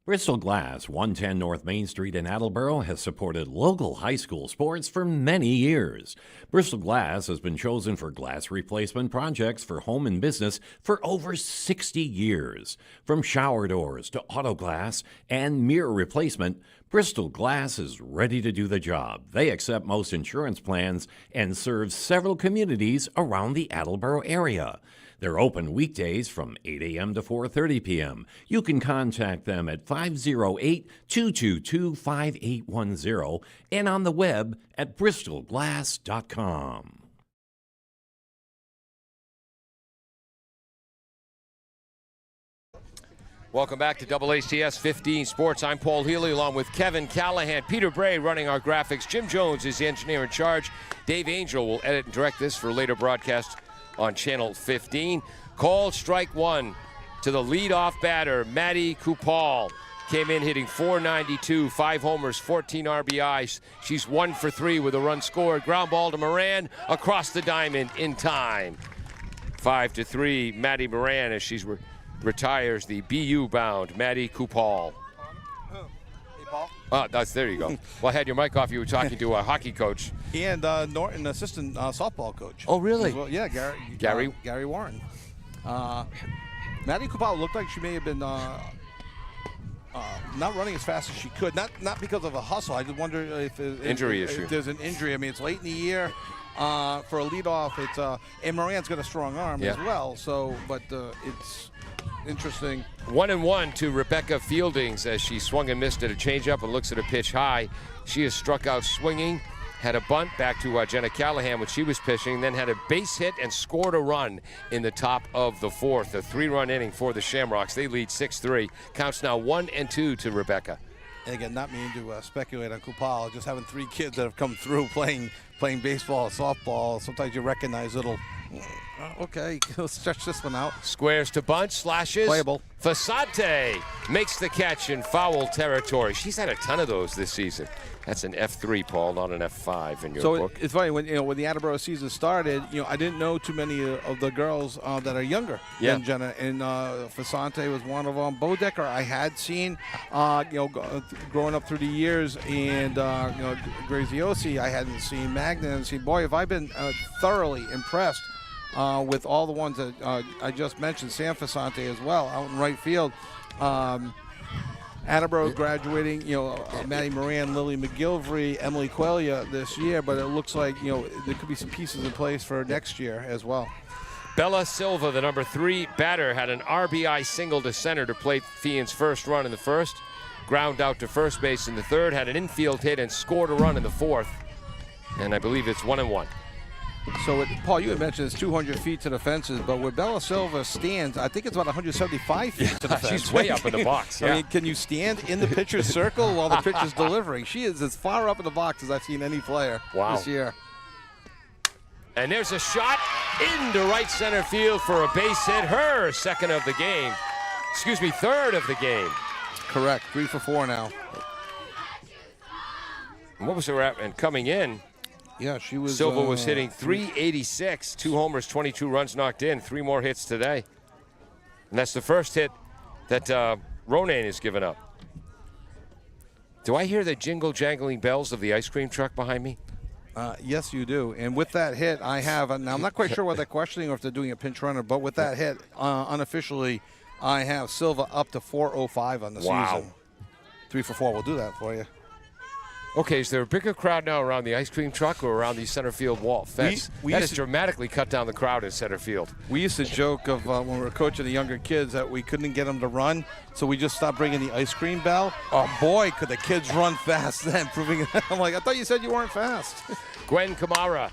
Bristol Glass, 110 North Main Street in Attleboro, has supported local high school sports for many years. Bristol Glass has been chosen for glass replacement projects for home and business for over 60 years. From shower doors to auto glass and mirror replacement, Bristol Glass is ready to do the job. They accept most insurance plans and serve several communities around the Attleboro area. They're open weekdays from 8 a.m. to 4:30 p.m. You can contact them at 508-222-5810 and on the web at bristolglass.com. Welcome back to AACS 15 Sports. I'm Paul Healy along with Kevin Callahan. Peter Bray running our graphics. Jim Jones is the engineer in charge. Dave Angel will edit and direct this for later broadcast on Channel 15. Called strike one to the leadoff batter, Maddie Kupal. Came in hitting .492, 5 homers, 14 RBIs. She's 1 for 3 with a run scored. Ground ball to Moran across the diamond in time. 5-3, Maddie Moran as she's retires the BU-bound Maddie Kupal. Hey, Paul. There you go. Well, I had your mic off. You were talking to a hockey coach. And Norton, assistant softball coach. Oh, really? Well, yeah, Gary Warren. Maddie Kupal looked like she may have been not running as fast as she could. Not because of a hustle. I just wonder if there's an injury. I mean, it's late in the year. For a leadoff, it's and Moran's got a strong arm as well. So, but it's interesting. 1-1 to Rebecca Fieldings as she swung and missed at a changeup and looks at a pitch high. She has struck out swinging, had a bunt back to Jenna Callahan when she was pitching, then had a base hit and scored a run in the top of the fourth. A 3-run inning for the Shamrocks. They lead 6-3. Counts now 1-2 to Rebecca. And again, not meaning to speculate on Kupal, just having 3 kids that have come through playing baseball, softball. Sometimes you recognize little. Okay, let's stretch this one out. Squares to bunt, slashes. Playable. Fasante makes the catch in foul territory. She's had a ton of those this season. That's an F3, Paul, not an F5 in your book. It's funny when when the Attleboro season started. I didn't know too many of the girls that are younger than Jenna. And Fasante was one of them. Bodecker I had seen, growing up through the years, and Graziosi I hadn't seen. Magna I hadn't seen. Boy, have I been thoroughly impressed with all the ones that I just mentioned. Sam Fasante as well out in right field. Attleboro graduating, Maddie Moran, Lily McGilvery, Emily Quelia this year, but it looks like, there could be some pieces in place for next year as well. Bella Silva, the number 3 batter, had an RBI single to center to play Feehan's first run in the first. Ground out to first base in the third, had an infield hit and scored a run in the fourth. And I believe it's 1-1. So, Paul, you had mentioned it's 200 feet to the fences, but where Bella Silva stands, I think it's about 175 feet to the fence. She's way up in the box. I mean, can you stand in the pitcher's circle while the pitcher's delivering? She is as far up in the box as I've seen any player this year. And there's a shot into right center field for a base hit. Her second of the game. Excuse me, third of the game. Correct. 3 for 4 now. And what was her at? And coming in, yeah, she was. Silva was hitting .386, 2 homers, 22 runs knocked in, 3 more hits today. And that's the first hit that Ronan has given up. Do I hear the jingle jangling bells of the ice cream truck behind me? Yes, you do. And with that hit, I have. Now, I'm not quite sure what they're questioning or if they're doing a pinch runner, but with that hit, unofficially, I have Silva up to 405 on the season. 3 for 4 will do that for you. Okay, is there a bigger crowd now around the ice cream truck or around the center field wall fence? That has dramatically cut down the crowd in center field. We used to joke of when we were coaching the younger kids that we couldn't get them to run, so we just stopped bringing the ice cream bell. Oh, boy, could the kids run fast then. Proving I'm like, I thought you said you weren't fast. Gwen Kamara,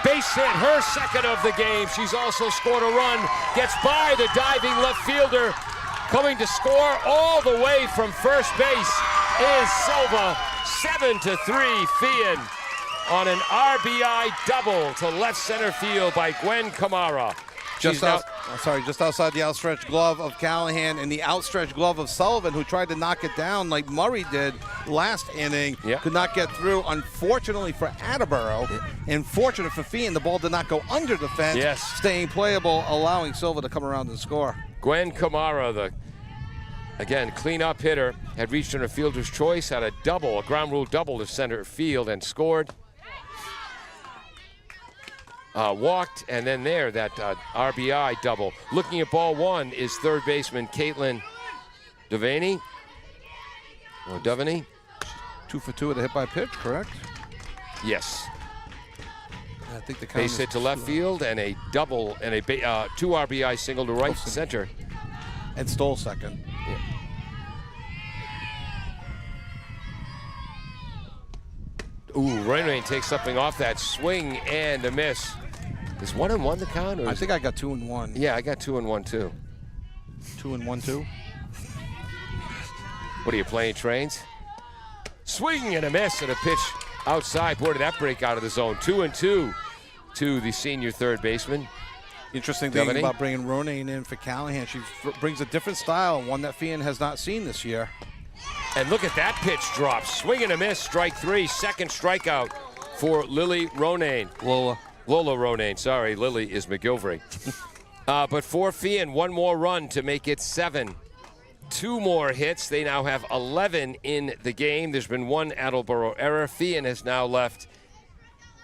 base hit, her second of the game. She's also scored a run, gets by the diving left fielder. Coming to score all the way from first base is Silva. 7-3, Feehan on an RBI double to left center field by Gwen Kamara. Just outside the outstretched glove of Callahan and the outstretched glove of Sullivan, who tried to knock it down like Murray did last inning. Could not get through. Unfortunately for Attleboro, and fortunate for Feehan, the ball did not go under the fence, staying playable, allowing Silva to come around and score. Gwen Kamara, the clean-up hitter, had reached in a fielder's choice, had a ground rule double to center field and scored. Walked, and then that RBI double. Looking at ball one is third baseman Caitlin Devaney. 2 for 2 at a hit by pitch, correct? Yes. I think the count Base is hit to left field and a double and a 2 RBI single to right center. And Stoll second. Ooh, Rain takes something off that swing and a miss. Is 1-1 the count? Or I think I got 2-1. Yeah, I got 2-1 too. 2-1 too. What are you playing, trains? Swing and a miss and a pitch outside. Boy, did that break out of the zone. 2-2 to the senior third baseman. Interesting thing Devaney? about bringing Ronayne in for Callahan, she brings a different style, one that Feehan has not seen this year. And look at that pitch drop. Swing and a miss, strike 3. Second strikeout for Lily Ronayne. Lola Ronayne, sorry. Lily is McGilvery. But for Feehan, one more run to make it 7. 2 more hits. They now have 11 in the game. There's been 1 Attleboro error. Feehan has now left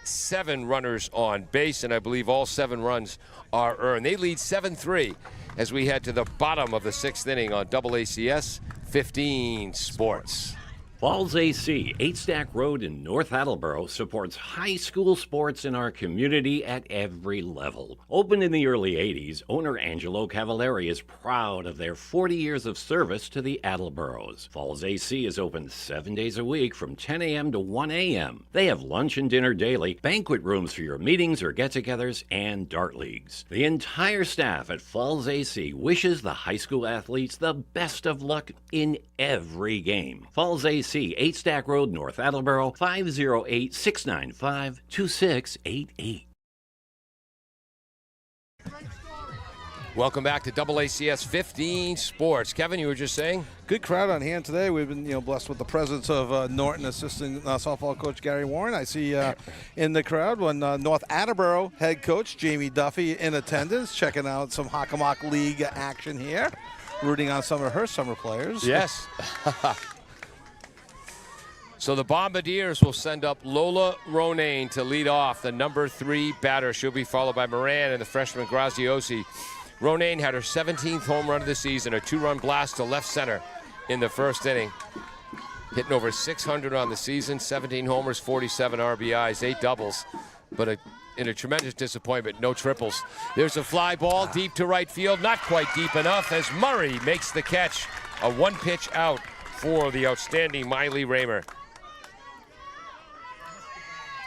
7 runners on base, and I believe all 7 runs are earned. They lead 7-3 as we head to the bottom of the 6th inning on AACS 15 Sports. Falls AC, 8 Stack Road in North Attleboro, supports high school sports in our community at every level. Opened in the early 80s, owner Angelo Cavallari is proud of their 40 years of service to the Attleboros. Falls AC is open 7 days a week from 10 a.m. to 1 a.m. They have lunch and dinner daily, banquet rooms for your meetings or get-togethers, and dart leagues. The entire staff at Falls AC wishes the high school athletes the best of luck in every game. Falls AC, 8 Stack Road, North Attleboro, 508-695-2688. Welcome back to AACS 15 Sports. Kevin, you were just saying? Good crowd on hand today. We've been, blessed with the presence of Norton assistant softball coach Gary Warren. I see in the crowd when North Attleboro head coach Jamie Duffy in attendance, checking out some Hockomock League action here, rooting on some of her summer players. Yes. So the Bombardiers will send up Lola Ronayne to lead off, the number 3 batter. She'll be followed by Moran and the freshman Graziosi. Ronayne had her 17th home run of the season, a 2-run blast to left center in the first inning. Hitting over 600 on the season, 17 homers, 47 RBIs, 8 doubles. But in a tremendous disappointment, no triples. There's a fly ball deep to right field, not quite deep enough as Murray makes the catch. A 1-pitch out for the outstanding Miley Raymer.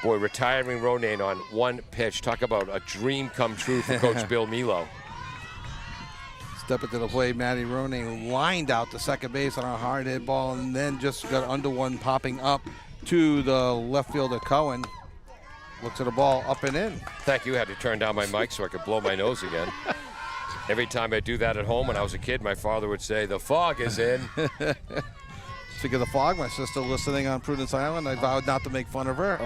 Boy, retiring Ronayne on 1 pitch. Talk about a dream come true for Coach Bill Milo. Step into the plate, Maddie Ronayne lined out to second base on a hard hit ball and then just got under one popping up to the left fielder Cohen. Looks at the ball up and in. Thank you. I had to turn down my mic so I could blow my nose again. Every time I do that at home when I was a kid, my father would say, "The fog is in." Speaking of the fog, my sister listening on Prudence Island, I vowed not to make fun of her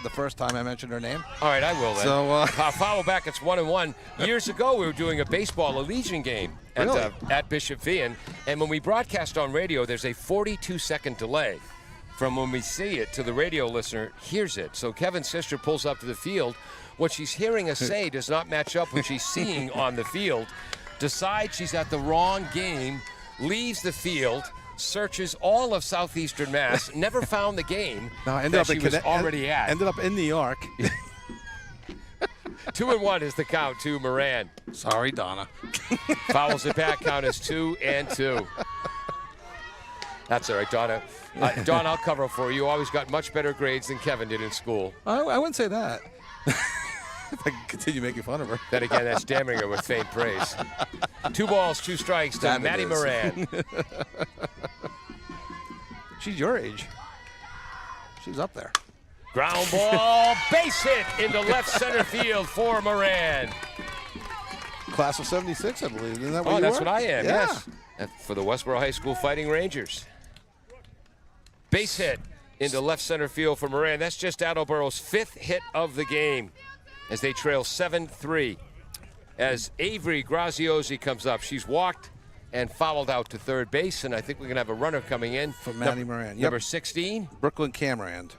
the first time I mentioned her name. All right, I will then. So, follow back, it's 1-1. Years ago, we were doing a baseball Allegiant game at Bishop Feehan, and when we broadcast on radio, there's a 42-second delay from when we see it to the radio listener hears it. So Kevin's sister pulls up to the field. What she's hearing us say does not match up what she's seeing on the field. Decides she's at the wrong game, leaves the field, searches all of southeastern Mass, never found the game that she was already at. Ended up in New York. 2-1 is the count to Moran. Sorry, Donna. Fouls it back, count is 2-2. That's all right, Donna. Don, I'll cover for you. You always got much better grades than Kevin did in school. I wouldn't say that. If I can continue making fun of her. Then again, that's damning her with faint praise. 2 balls, 2 strikes to Maddie Moran. She's your age. She's up there. Ground ball, base hit into left center field for Moran. Class of 76, I believe. Isn't that what you that's were? what I am, Yeah. yes. For the Westboro High School Fighting Rangers. Base hit into left center field for Moran. That's just Attleboro's 5th hit of the game as they trail 7-3. As Avery Graziosi comes up, she's walked and fouled out to third base, and I think we're going to have a runner coming in. For Maddie Moran. Number 16. Brooklyn Camerand.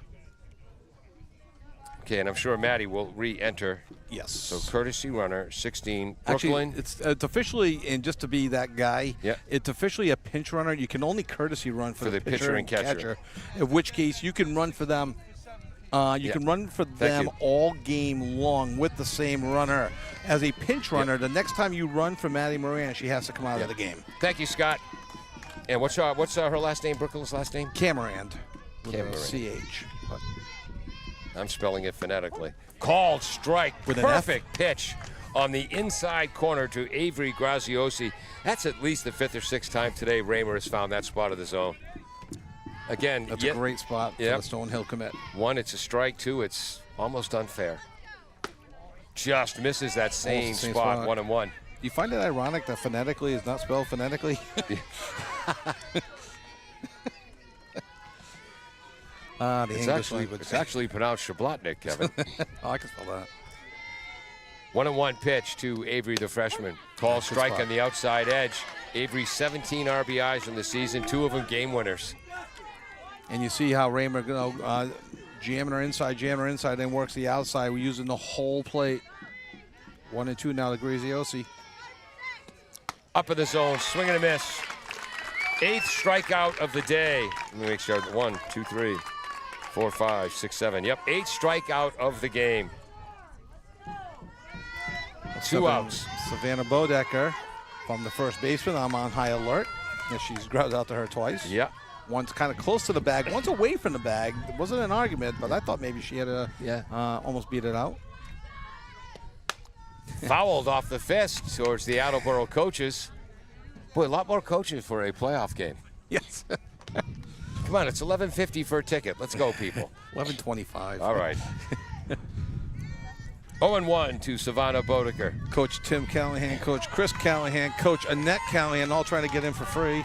Okay, and I'm sure Maddie will re-enter. Yes. So courtesy runner, 16, Actually, Brooklyn. it's officially, and just to be that guy, Yeah. it's officially a pinch runner. You can only courtesy run for the pitcher and catcher. In which case, you can run for them You can run for them all game long with the same runner. As a pinch runner, the next time you run for Maddie Moran, she has to come out of the game. Thank you, Scott. And what's her last name, Brooklyn's last name? Camarand. Camarand. CH. I'm spelling it phonetically. Called strike. With an Perfect pitch on the inside corner to Avery Graziosi. That's at least the 5th or 6th time today Raymer has found that spot of the zone. Again, that's a great spot for the Stonehill commit. 1, it's a strike. 2, it's almost unfair. Just misses that same spot. 1-1. Do you find it ironic that phonetically is not spelled phonetically? It's actually pronounced Shablotnik, Kevin. Oh, I can spell that. 1-1 pitch to Avery, the freshman. Call strike on the outside edge. Avery 17 RBIs in the season, 2 of them game winners. And you see how Raymer, jamming her inside, then works the outside. We're using the whole plate. 1-2 now to Graziosi. Up in the zone, swing and a miss. 8th strikeout of the day. Let me make sure. 1, 2, 3, 4, 5, 6, 7. Yep, 8th strikeout of the game. 2 outs. Savannah Bodecker from the first baseman. I'm on high alert. And she's grounded out to her twice. Yep. One's kind of close to the bag. One's away from the bag. It wasn't an argument, but I thought maybe she had almost beat it out. Fouled off the fist towards the Attleboro coaches. Boy, a lot more coaches for a playoff game. Yes. Come on, it's $11.50 for a ticket. Let's go, people. $11.25. All right. 0-1 to Savannah Bodecker. Coach Tim Callahan, Coach Chris Callahan, Coach Annette Callahan, all trying to get in for free.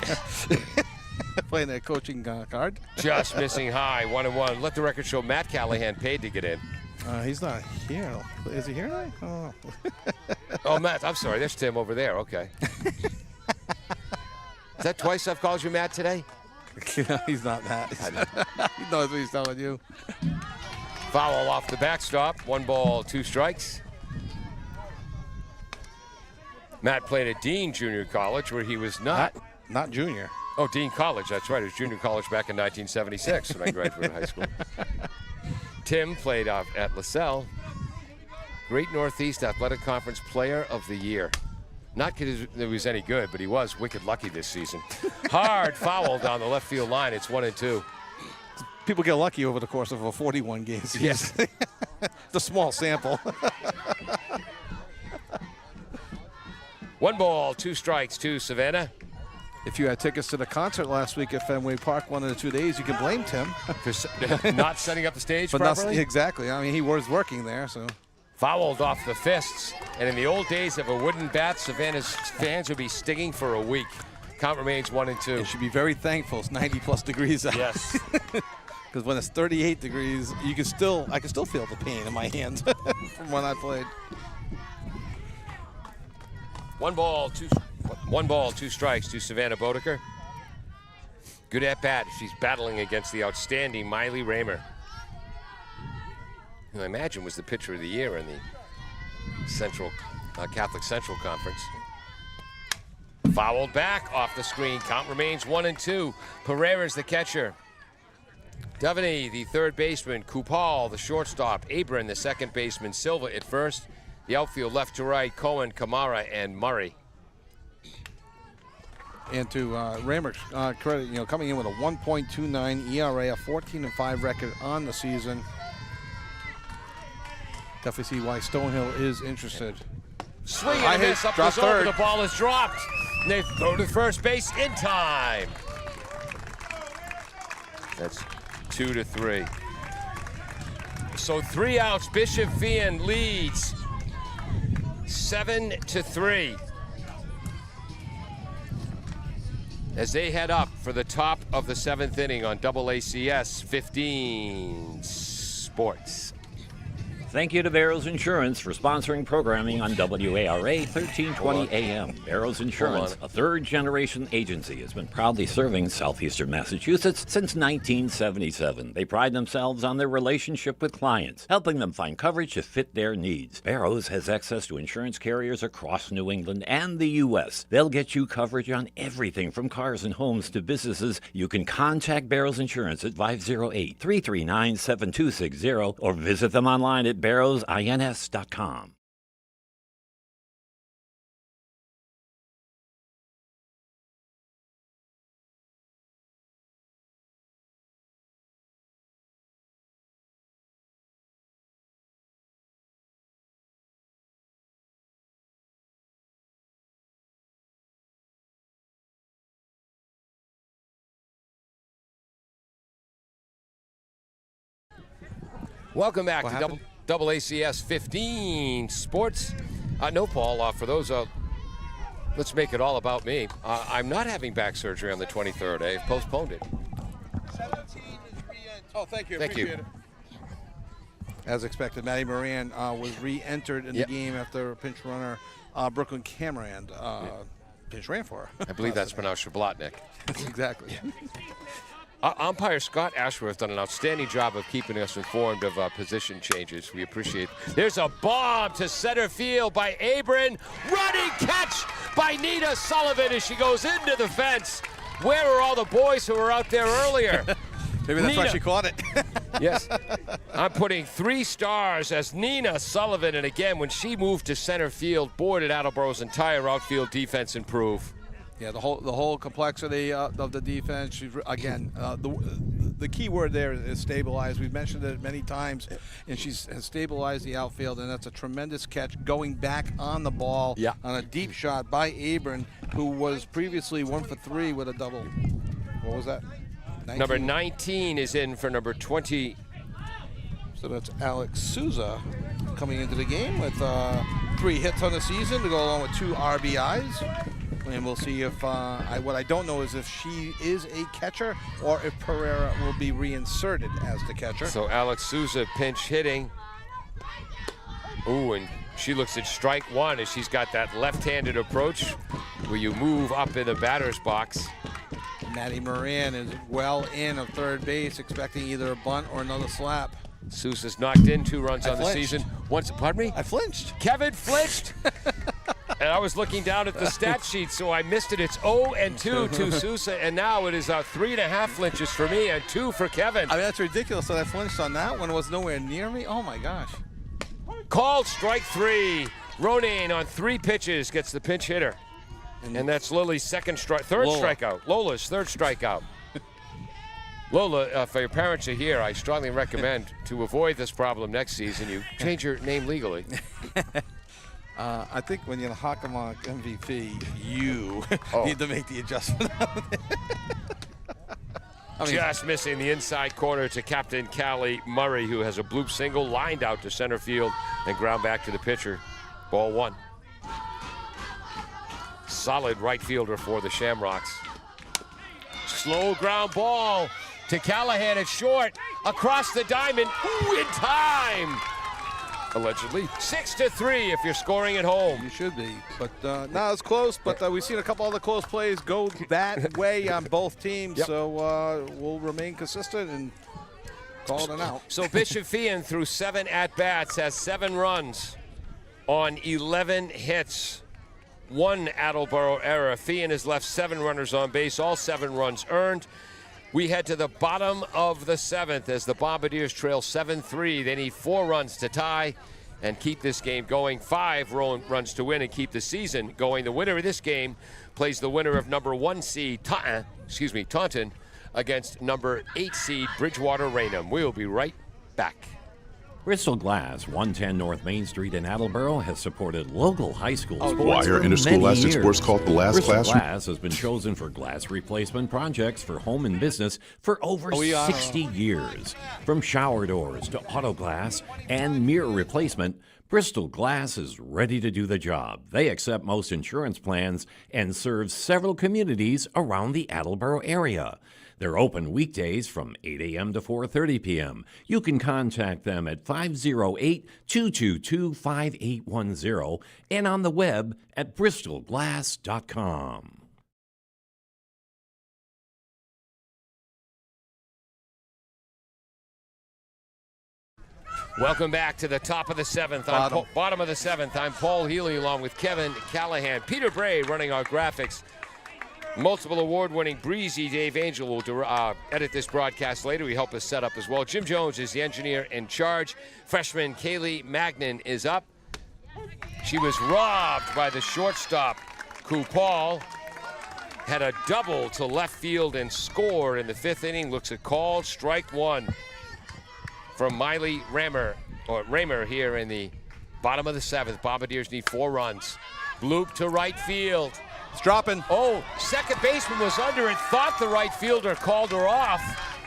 Playing that coaching card. Just missing high, 1-1. Let the record show Matt Callahan paid to get in. He's not here. Is he here now? Oh. Oh, Matt, I'm sorry. There's Tim over there. Okay. Is that twice I've called you Matt today? He's not Matt. He knows what he's telling you. Foul off the backstop. 1 ball, 2 strikes. Matt played at Dean Junior College, where he was not junior. Oh, Dean College. That's right. It was junior college back in 1976 when I graduated high school. Tim played at LaSalle. Great Northeast Athletic Conference Player of the Year. Not because he was any good, but he was wicked lucky this season. Hard foul down the left field line. It's 1-2. People get lucky over the course of a 41-game season. Yes. It's a small sample. 1 ball, 2 strikes to Savannah. If you had tickets to the concert last week at Fenway Park, 1 of the 2 days, you can blame Tim. For not setting up the stage but properly? Exactly. I mean, he was working there, so. Fouled off the fists. And in the old days of a wooden bat, Savannah's fans would be stinging for a week. Count remains 1-2. You should be very thankful it's 90-plus degrees out. Yes. Because when it's 38 degrees, I can still feel the pain in my hands from when I played. 1 ball, 2 strikes to Savannah Bodecker. Good at bat. She's battling against the outstanding Miley Raymer, who I imagine was the pitcher of the year in the Central Catholic Central Conference. Fouled back off the screen. Count remains 1-2. Pereira's the catcher. Devaney, the third baseman. Kupal, the shortstop. Abram, the second baseman. Silva at first. The outfield left to right. Cohen, Kamara, and Murray. And to Raymer's credit, coming in with a 1.29 ERA, a 14-5 record on the season. Definitely see why Stonehill is interested. Swing and a miss up the zone. The ball is dropped. And they throw to first base in time. That's 2-3. So 3 outs. Bishop Feehan leads 7-3. As they head up for the top of the 7th inning on AACS 15 Sports. Thank you to Barrows Insurance for sponsoring programming on WARA 1320 AM. Barrows Insurance, a third-generation agency, has been proudly serving southeastern Massachusetts since 1977. They pride themselves on their relationship with clients, helping them find coverage to fit their needs. Barrows has access to insurance carriers across New England and the U.S. They'll get you coverage on everything from cars and homes to businesses. You can contact Barrows Insurance at 508-339-7260 or visit them online at barrowsins.com. Welcome back to AACS 15 Sports. No, Paul, for those, let's make it all about me. I'm not having back surgery on the 23rd. I've postponed it. 17 is re-entered. Oh, thank you. Thank you. Appreciate it. As expected, Maddie Moran was re-entered in the game after pinch runner Brooklyn Cameron pinch ran for her. I believe that's pronounced Shablotnik. Exactly. Umpire Scott Ashworth done an outstanding job of keeping us informed of position changes. We appreciate it. There's a bomb to center field by Abram. Running catch by Nina Sullivan as she goes into the fence. Where are all the boys who were out there earlier? Maybe that's why she caught it. Yes. I'm putting 3 stars as Nina Sullivan. And again, when she moved to center field, boy, did Attleboro's entire outfield defense improve. Yeah, the whole complexity of the defense. She's again the key word there is stabilized. We've mentioned it many times, and has stabilized the outfield, and that's a tremendous catch going back on the ball on a deep shot by Abram, who was previously 1 for 3 with a double. What was that? 19? Number 19 is in for number 20. So that's Alex Souza coming into the game with 3 hits on the season to go along with 2 RBIs. And we'll see if, what I don't know is if she is a catcher or if Pereira will be reinserted as the catcher. So Alex Souza pinch hitting. Ooh, and she looks at strike 1 as she's got that left-handed approach where you move up in the batter's box. Maddie Moran is well in of third base, expecting either a bunt or another slap. Sousa's knocked in 2 runs on the flinched. season. Pardon me? I flinched. Kevin flinched. And I was looking down at the stat sheet, so I missed it. It's 0-2 to Sousa, and now it is 3.5 flinches for me and 2 for Kevin. I mean, that's ridiculous that I flinched on that one. It was nowhere near me. Oh, my gosh. Called strike 3. Ronan on 3 pitches gets the pinch hitter. And that's Lily's third strikeout. Lola's third strikeout. Lola, for your parents are here, I strongly recommend to avoid this problem next season, you change your name legally. I think when you're the Hockomock MVP, you need to make the adjustment. Just missing the inside corner to Captain Callie Murray, who has a bloop single lined out to center field and ground back to the pitcher. Ball 1. Solid right fielder for the Shamrocks. Slow ground ball to Callahan at short. Across the diamond. Ooh, in time. Allegedly. 6-3 if you're scoring at home. You should be. But not as close, but we've seen a couple other close plays go that way on both teams. So we'll remain consistent and call it an out. So Bishop Feehan through 7 at-bats has 7 runs on 11 hits. 1 Attleboro error. Feehan has left 7 runners on base, all 7 runs earned. We head to the bottom of the 7th as the Bombardiers trail 7-3. They need 4 runs to tie and keep this game going. 5 runs to win and keep the season going. The winner of this game plays the winner of number 1 seed Taunton against number 8 seed Bridgewater Raynham. We'll be right back. Bristol Glass, 110 North Main Street in Attleboro, has supported local high school sports Why are for interscholastic many years. sports called the last Bristol classroom? Glass has been chosen for glass replacement projects for home and business for over 60 years. From shower doors to auto glass and mirror replacement, Bristol Glass is ready to do the job. They accept most insurance plans and serve several communities around the Attleboro area. They're open weekdays from 8 a.m. to 4:30 p.m. You can contact them at 508-222-5810 and on the web at bristolglass.com. Welcome back to the top of the seventh. Bottom of the seventh. I'm Paul Healy along with Kevin Callahan. Peter Bray running our graphics. Multiple award-winning Breezy Dave Angel will edit this broadcast later. He helped us set up as well. Jim Jones is the engineer in charge. Freshman Kaylee Magnan is up. She was robbed by the shortstop, Kupal. Had a double to left field and scored in the fifth inning. Looks at called strike one from Miley Raymer here in the bottom of the seventh. Bombardiers need 4 runs. Bloop to right field. It's dropping. Oh, second baseman was under it. Thought the right fielder called her off.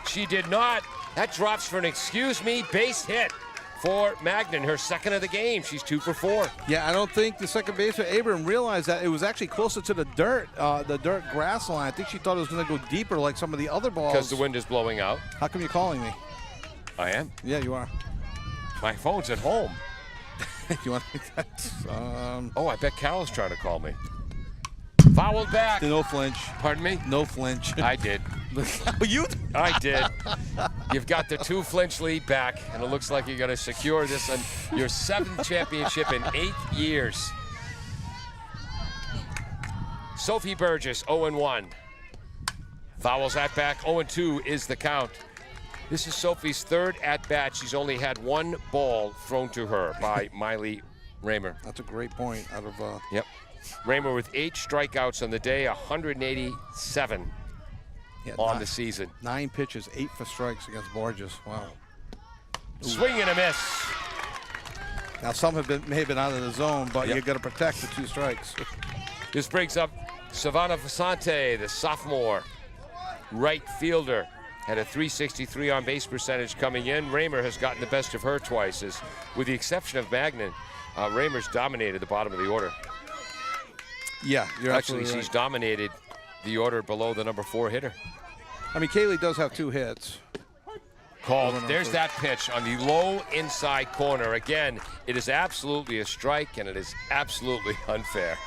She did not. That drops for an excuse me base hit for Magnan, her second of the game. She's 2 for 4. Yeah, I don't think the second baseman, Abram, realized that it was actually closer to the dirt grass line. I think she thought it was going to go deeper like some of the other balls. Because the wind is blowing out. How come you're calling me? I am. Yeah, you are. My phone's at home. You want that? Oh, I bet Carol's trying to call me. Fouled back. No flinch. Pardon me? No flinch. I did. You? I did. You've got the 2 flinch lead back, and it looks like you're going to secure this on your 7th championship in 8 years. Sophie Burgess, 0-1. Fouls at back, 0-2 is the count. This is Sophie's 3rd at-bat. She's only had 1 ball thrown to her by Miley Raymer. That's a great point out of... Yep. Raymer with 8 strikeouts on the day, 187 on the season. 9 pitches, 8 for strikes against Borges. Wow. Swing and a miss. Now some may have been out of the zone, but you got to protect the 2 strikes. This brings up Savannah Fasante, the sophomore right fielder. Had a .363 on base percentage coming in. Raymer has gotten the best of her twice. With the exception of Magnan, Raymer's dominated the bottom of the order. Yeah, you're actually right. She's dominated the order below the number 4 hitter. I mean, Kaylee does have 2 hits. Called. There's that pitch on the low inside corner. Again, it is absolutely a strike, and it is absolutely unfair.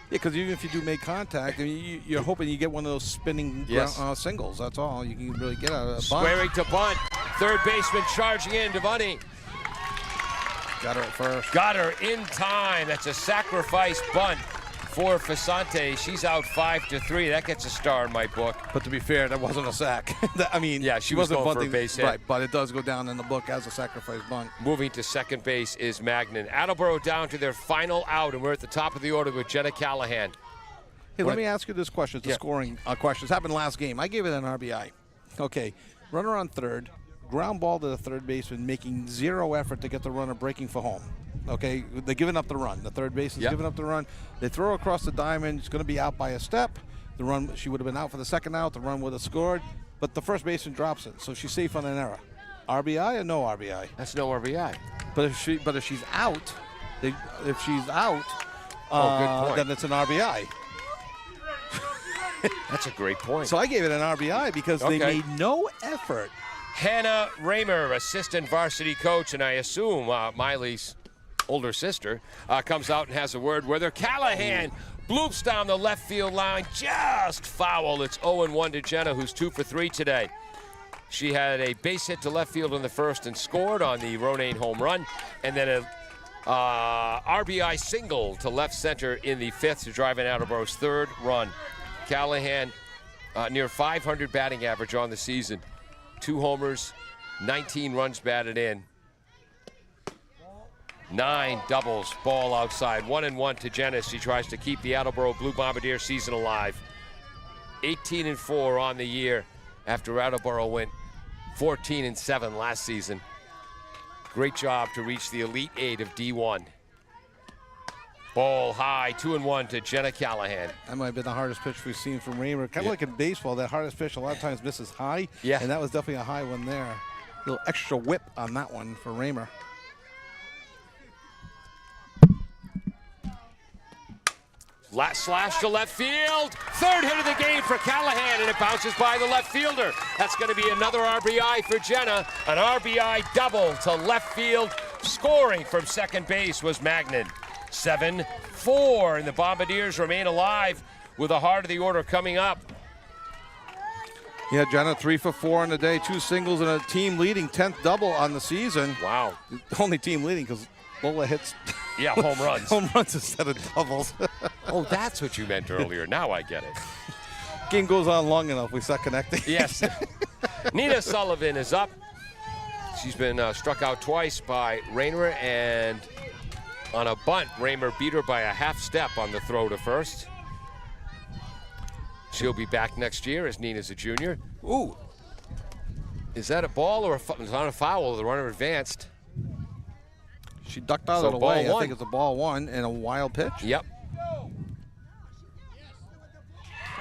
Yeah, because even if you do make contact, I mean, you're hoping you get one of those spinning singles. That's all you can really get out of a bunt. Squaring to bunt. Third baseman charging in. Devani. Got her at first. Got her in time. That's a sacrifice bunt for Fasante. She's out 5-3. That gets a star in my book. But to be fair, that wasn't a sack. I mean, yeah, she wasn't bunting, for a base hit. Right, but it does go down in the book as a sacrifice bunt. Moving to second base is Magnan. Attleboro down to their final out, and we're at the top of the order with Jenna Callahan. Hey, let me ask you this question. It's a scoring question. This happened last game. I gave it an RBI. Okay, runner on third, ground ball to the third baseman, making 0 effort to get the runner breaking for home. Okay, they're giving up the run. The third base is giving up the run. They throw across the diamond. It's going to be out by a step. The run, she would have been out for the second out. The run would have scored, but the first baseman drops it, so she's safe on an error. RBI or no RBI? That's no RBI. But if she's out, good point. Then it's an RBI. That's a great point. So I gave it an RBI because they made no effort. Hannah Raymer, assistant varsity coach, and I assume Miley's older sister, comes out and has a word with her. Callahan bloops down the left field line, just foul. It's 0-1 to Jenna, who's 2 for 3 today. She had a base hit to left field in the first and scored on the Ronayne home run, and then a RBI single to left center in the fifth to drive in Attleboro's 3rd run. Callahan near 500 batting average on the season. 2 homers, 19 runs batted in. 9 doubles, ball outside. 1-1 to Jenna. She tries to keep the Attleboro Blue Bombardier season alive. 18-4 on the year after Attleboro went 14-7 last season. Great job to reach the Elite 8 of D1. Ball high, 2-1 to Jenna Callahan. That might have been the hardest pitch we've seen from Raymer. Kind of like in baseball, that hardest pitch a lot of times misses high. Yeah. And that was definitely a high one there. A little extra whip on that one for Raymer. Slash to left field. Third hit of the game for Callahan, and it bounces by the left fielder. That's going to be another RBI for Jenna. An RBI double to left field. Scoring from second base was Magnan. 7-4, and the Bombardiers remain alive with the heart of the order coming up. Yeah, Jenna 3 for 4 on the day, 2 singles and a team leading 10th double on the season. Wow. The only team leading because Lola hits home runs. home runs instead of doubles. Oh, that's what you meant earlier. Now I get it. Game goes on long enough, we start connecting. Yes. Nina Sullivan is up. She's been struck out twice by Raymer, and on a bunt, Raymer beat her by a half step on the throw to first. She'll be back next year as Nina's a junior. Ooh. Is that a ball or it's not a foul? The runner advanced. She ducked out So of the ball way. I one. think it's a ball one and a wild pitch. Yep.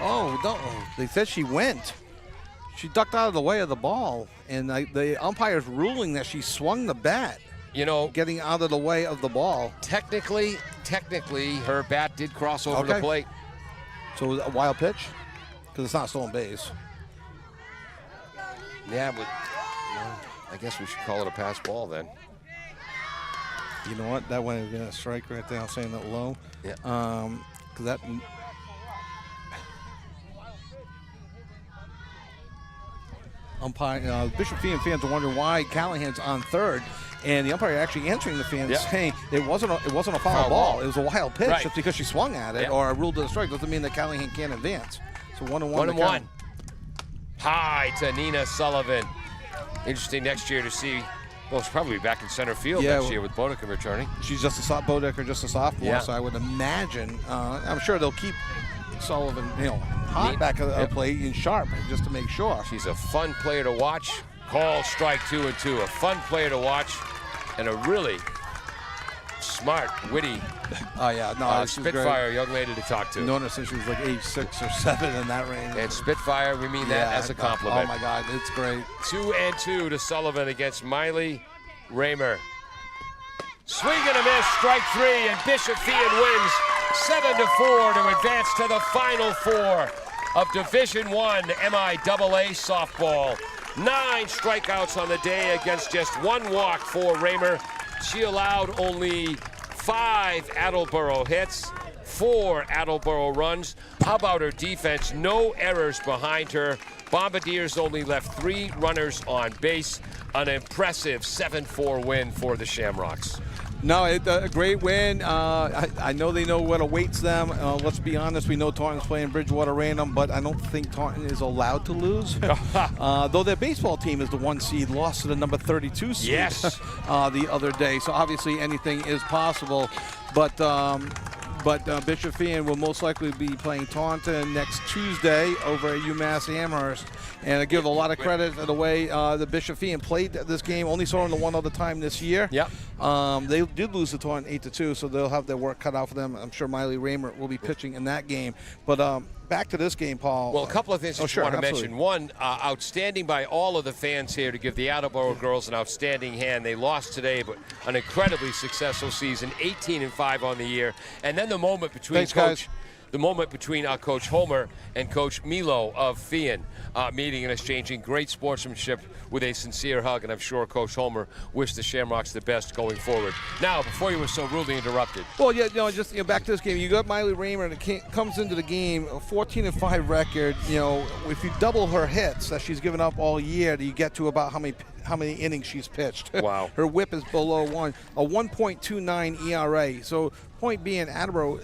Oh, no. They said she went. She ducked out of the way of the ball, and the umpire's ruling that she swung the bat, You know, getting out of the way of the ball. technically, her bat did cross over the Okay. plate. So it was a wild pitch? Because it's not stolen base. Yeah, but I guess we should call it a pass ball then. You know what? That went against a strike right there. I'm saying that low. Yeah. Because that. Umpire, Bishop Feehan fans are wondering why Callahan's on third, and the umpire actually answering the fans saying it wasn't a foul ball. It was a wild pitch. Right. Just because she swung at it or ruled it a strike doesn't mean that Callahan can't advance. So 1-1. 1-1. High to Nina Sullivan. Interesting next year to see. Well, she'll probably be back in center field next year with Bodeka returning. She's just a Bodecker, just a sophomore, Yeah. so I would imagine. I'm sure they'll keep Sullivan, hot back of the plate and sharp, just to make sure. She's a fun player to watch. Call strike 2-2. A fun player to watch, and a really smart, witty, Spitfire young lady to talk to. Known her since she was like age 6 or 7 in that range. And Spitfire, we mean that as a compliment. Oh my God, it's great. 2-2 to Sullivan against Miley Raymer. Swing and a miss, strike 3, and Bishop Feehan wins 7-4 to advance to the Final Four of Division I MIAA softball. 9 strikeouts on the day against just 1 walk for Raymer. She allowed only 5 Attleboro hits, 4 Attleboro runs. How about her defense? No errors behind her. Bombardiers only left 3 runners on base. An impressive 7-4 win for the Shamrocks. No, a great win. I know they know what awaits them. Let's be honest, we know Taunton's playing Bridgewater Random, but I don't think Taunton is allowed to lose. Though their baseball team is the 1 seed, lost to the number 32 seed the other day. So obviously anything is possible. But Bishop Feehan will most likely be playing Taunton next Tuesday over at UMass Amherst. And I give a lot of credit to the way the Bishop Feehan played this game. Only saw them the one other time this year. Yep. They did lose to Taunton 8-2, so they'll have their work cut out for them. I'm sure Miley Raymer will be pitching in that game. But back to this game, Paul. Well, a couple of things I want to mention. One, outstanding by all of the fans here to give the Attleboro girls an outstanding hand. They lost today, but an incredibly successful season, 18-5 on the year. And then the moment between Coach Homer and Coach Milo of Feehan meeting and exchanging great sportsmanship with a sincere hug, and I'm sure Coach Homer wished the Shamrocks the best going forward. Now, before you were so rudely interrupted. Well, just back to this game. You got Miley Raymer, and it comes into the game, a 14-5 record. If you double her hits that she's given up all year, you get to about how many innings she's pitched. Wow. Her whip is below 1, a 1.29 ERA. So, point being, Attleboro,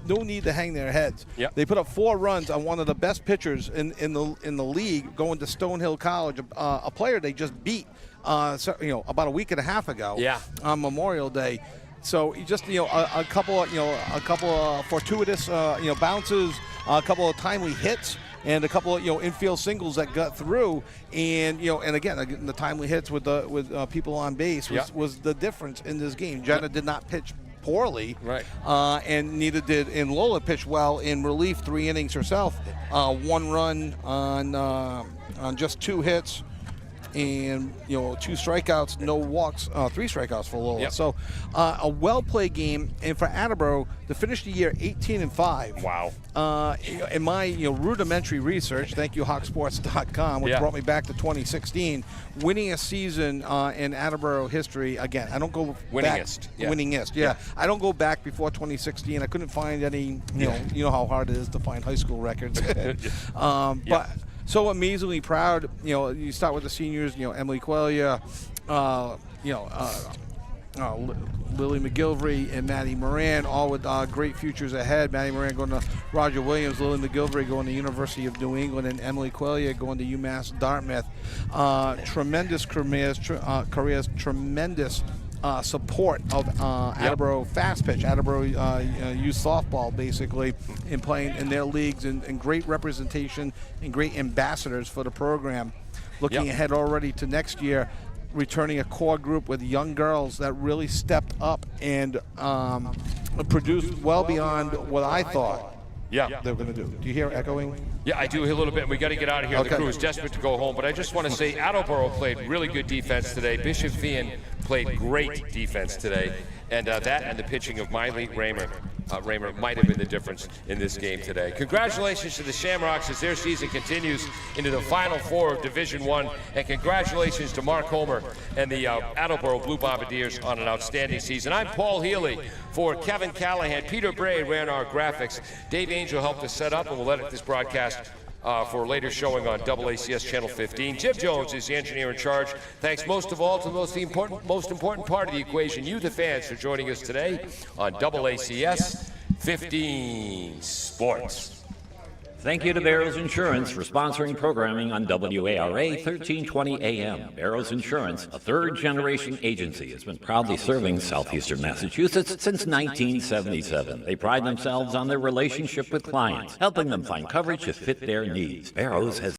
no need to hang their heads. Yep. They put up 4 runs on one of the best pitchers in the league, going to Stonehill College, a player they just beat about a week and a half ago on Memorial Day. So just a couple of fortuitous bounces, a couple of timely hits, and a couple of infield singles that got through, and again the timely hits with people on base was the difference in this game. Jenna did not pitch poorly, right? And neither did Lola pitch well in relief, 3 innings herself, 1 run on just 2 hits, and 2 strikeouts, no walks, 3 strikeouts for Lola. Yep. So a well-played game, and for Attleboro to finish the year 18-5. Wow. In my rudimentary research, thank you Hawksports.com, which brought me back to 2016, winning a season in Attleboro history. Again, I don't go Winningest. back. Yeah. Winningest, yeah. I don't go back before 2016. I couldn't find any. You know how hard it is to find high school records. But so amazingly proud. You start with the seniors. Emily Quellia, Lily McGilvery and Maddie Moran, all with great futures ahead. Maddie Moran going to Roger Williams, Lily McGilvery going to University of New England, and Emily Quellia going to UMass Dartmouth. Tremendous careers, tremendous support of Attleboro fast pitch, Attleboro youth softball, basically, in playing in their leagues, and great representation and great ambassadors for the program. Looking ahead already to next year, returning a core group with young girls that really stepped up and produced well beyond what I thought they were going to do. Do you hear echoing? Yeah, I do a little bit. We got to get out of here. Okay. The crew is desperate to go home, but I just want to say Attleboro played really good defense today. Bishop Feehan played great defense today, and that and the pitching of Miley Raymer might have been the difference in this game today. Congratulations to the Shamrocks as their season continues into the Final Four of Division I, and congratulations to Mark Homer and the Attleboro Blue Bombardiers on an outstanding season. I'm Paul Healy for Kevin Callahan. Peter Bray ran our graphics. Dave Angel helped us set up, and we'll edit this broadcast for later showing on AACS Channel 15. Jim Jones is the engineer in charge. Thanks most of all to the most important part of the equation, you the fans, for joining us today on AACS 15 Sports. Thank you to Barrows Insurance for sponsoring programming on WARA 1320 AM. Barrows Insurance, a third-generation agency, has been proudly serving southeastern Massachusetts since 1977. They pride themselves on their relationship with clients, helping them find coverage to fit their needs. Barrows has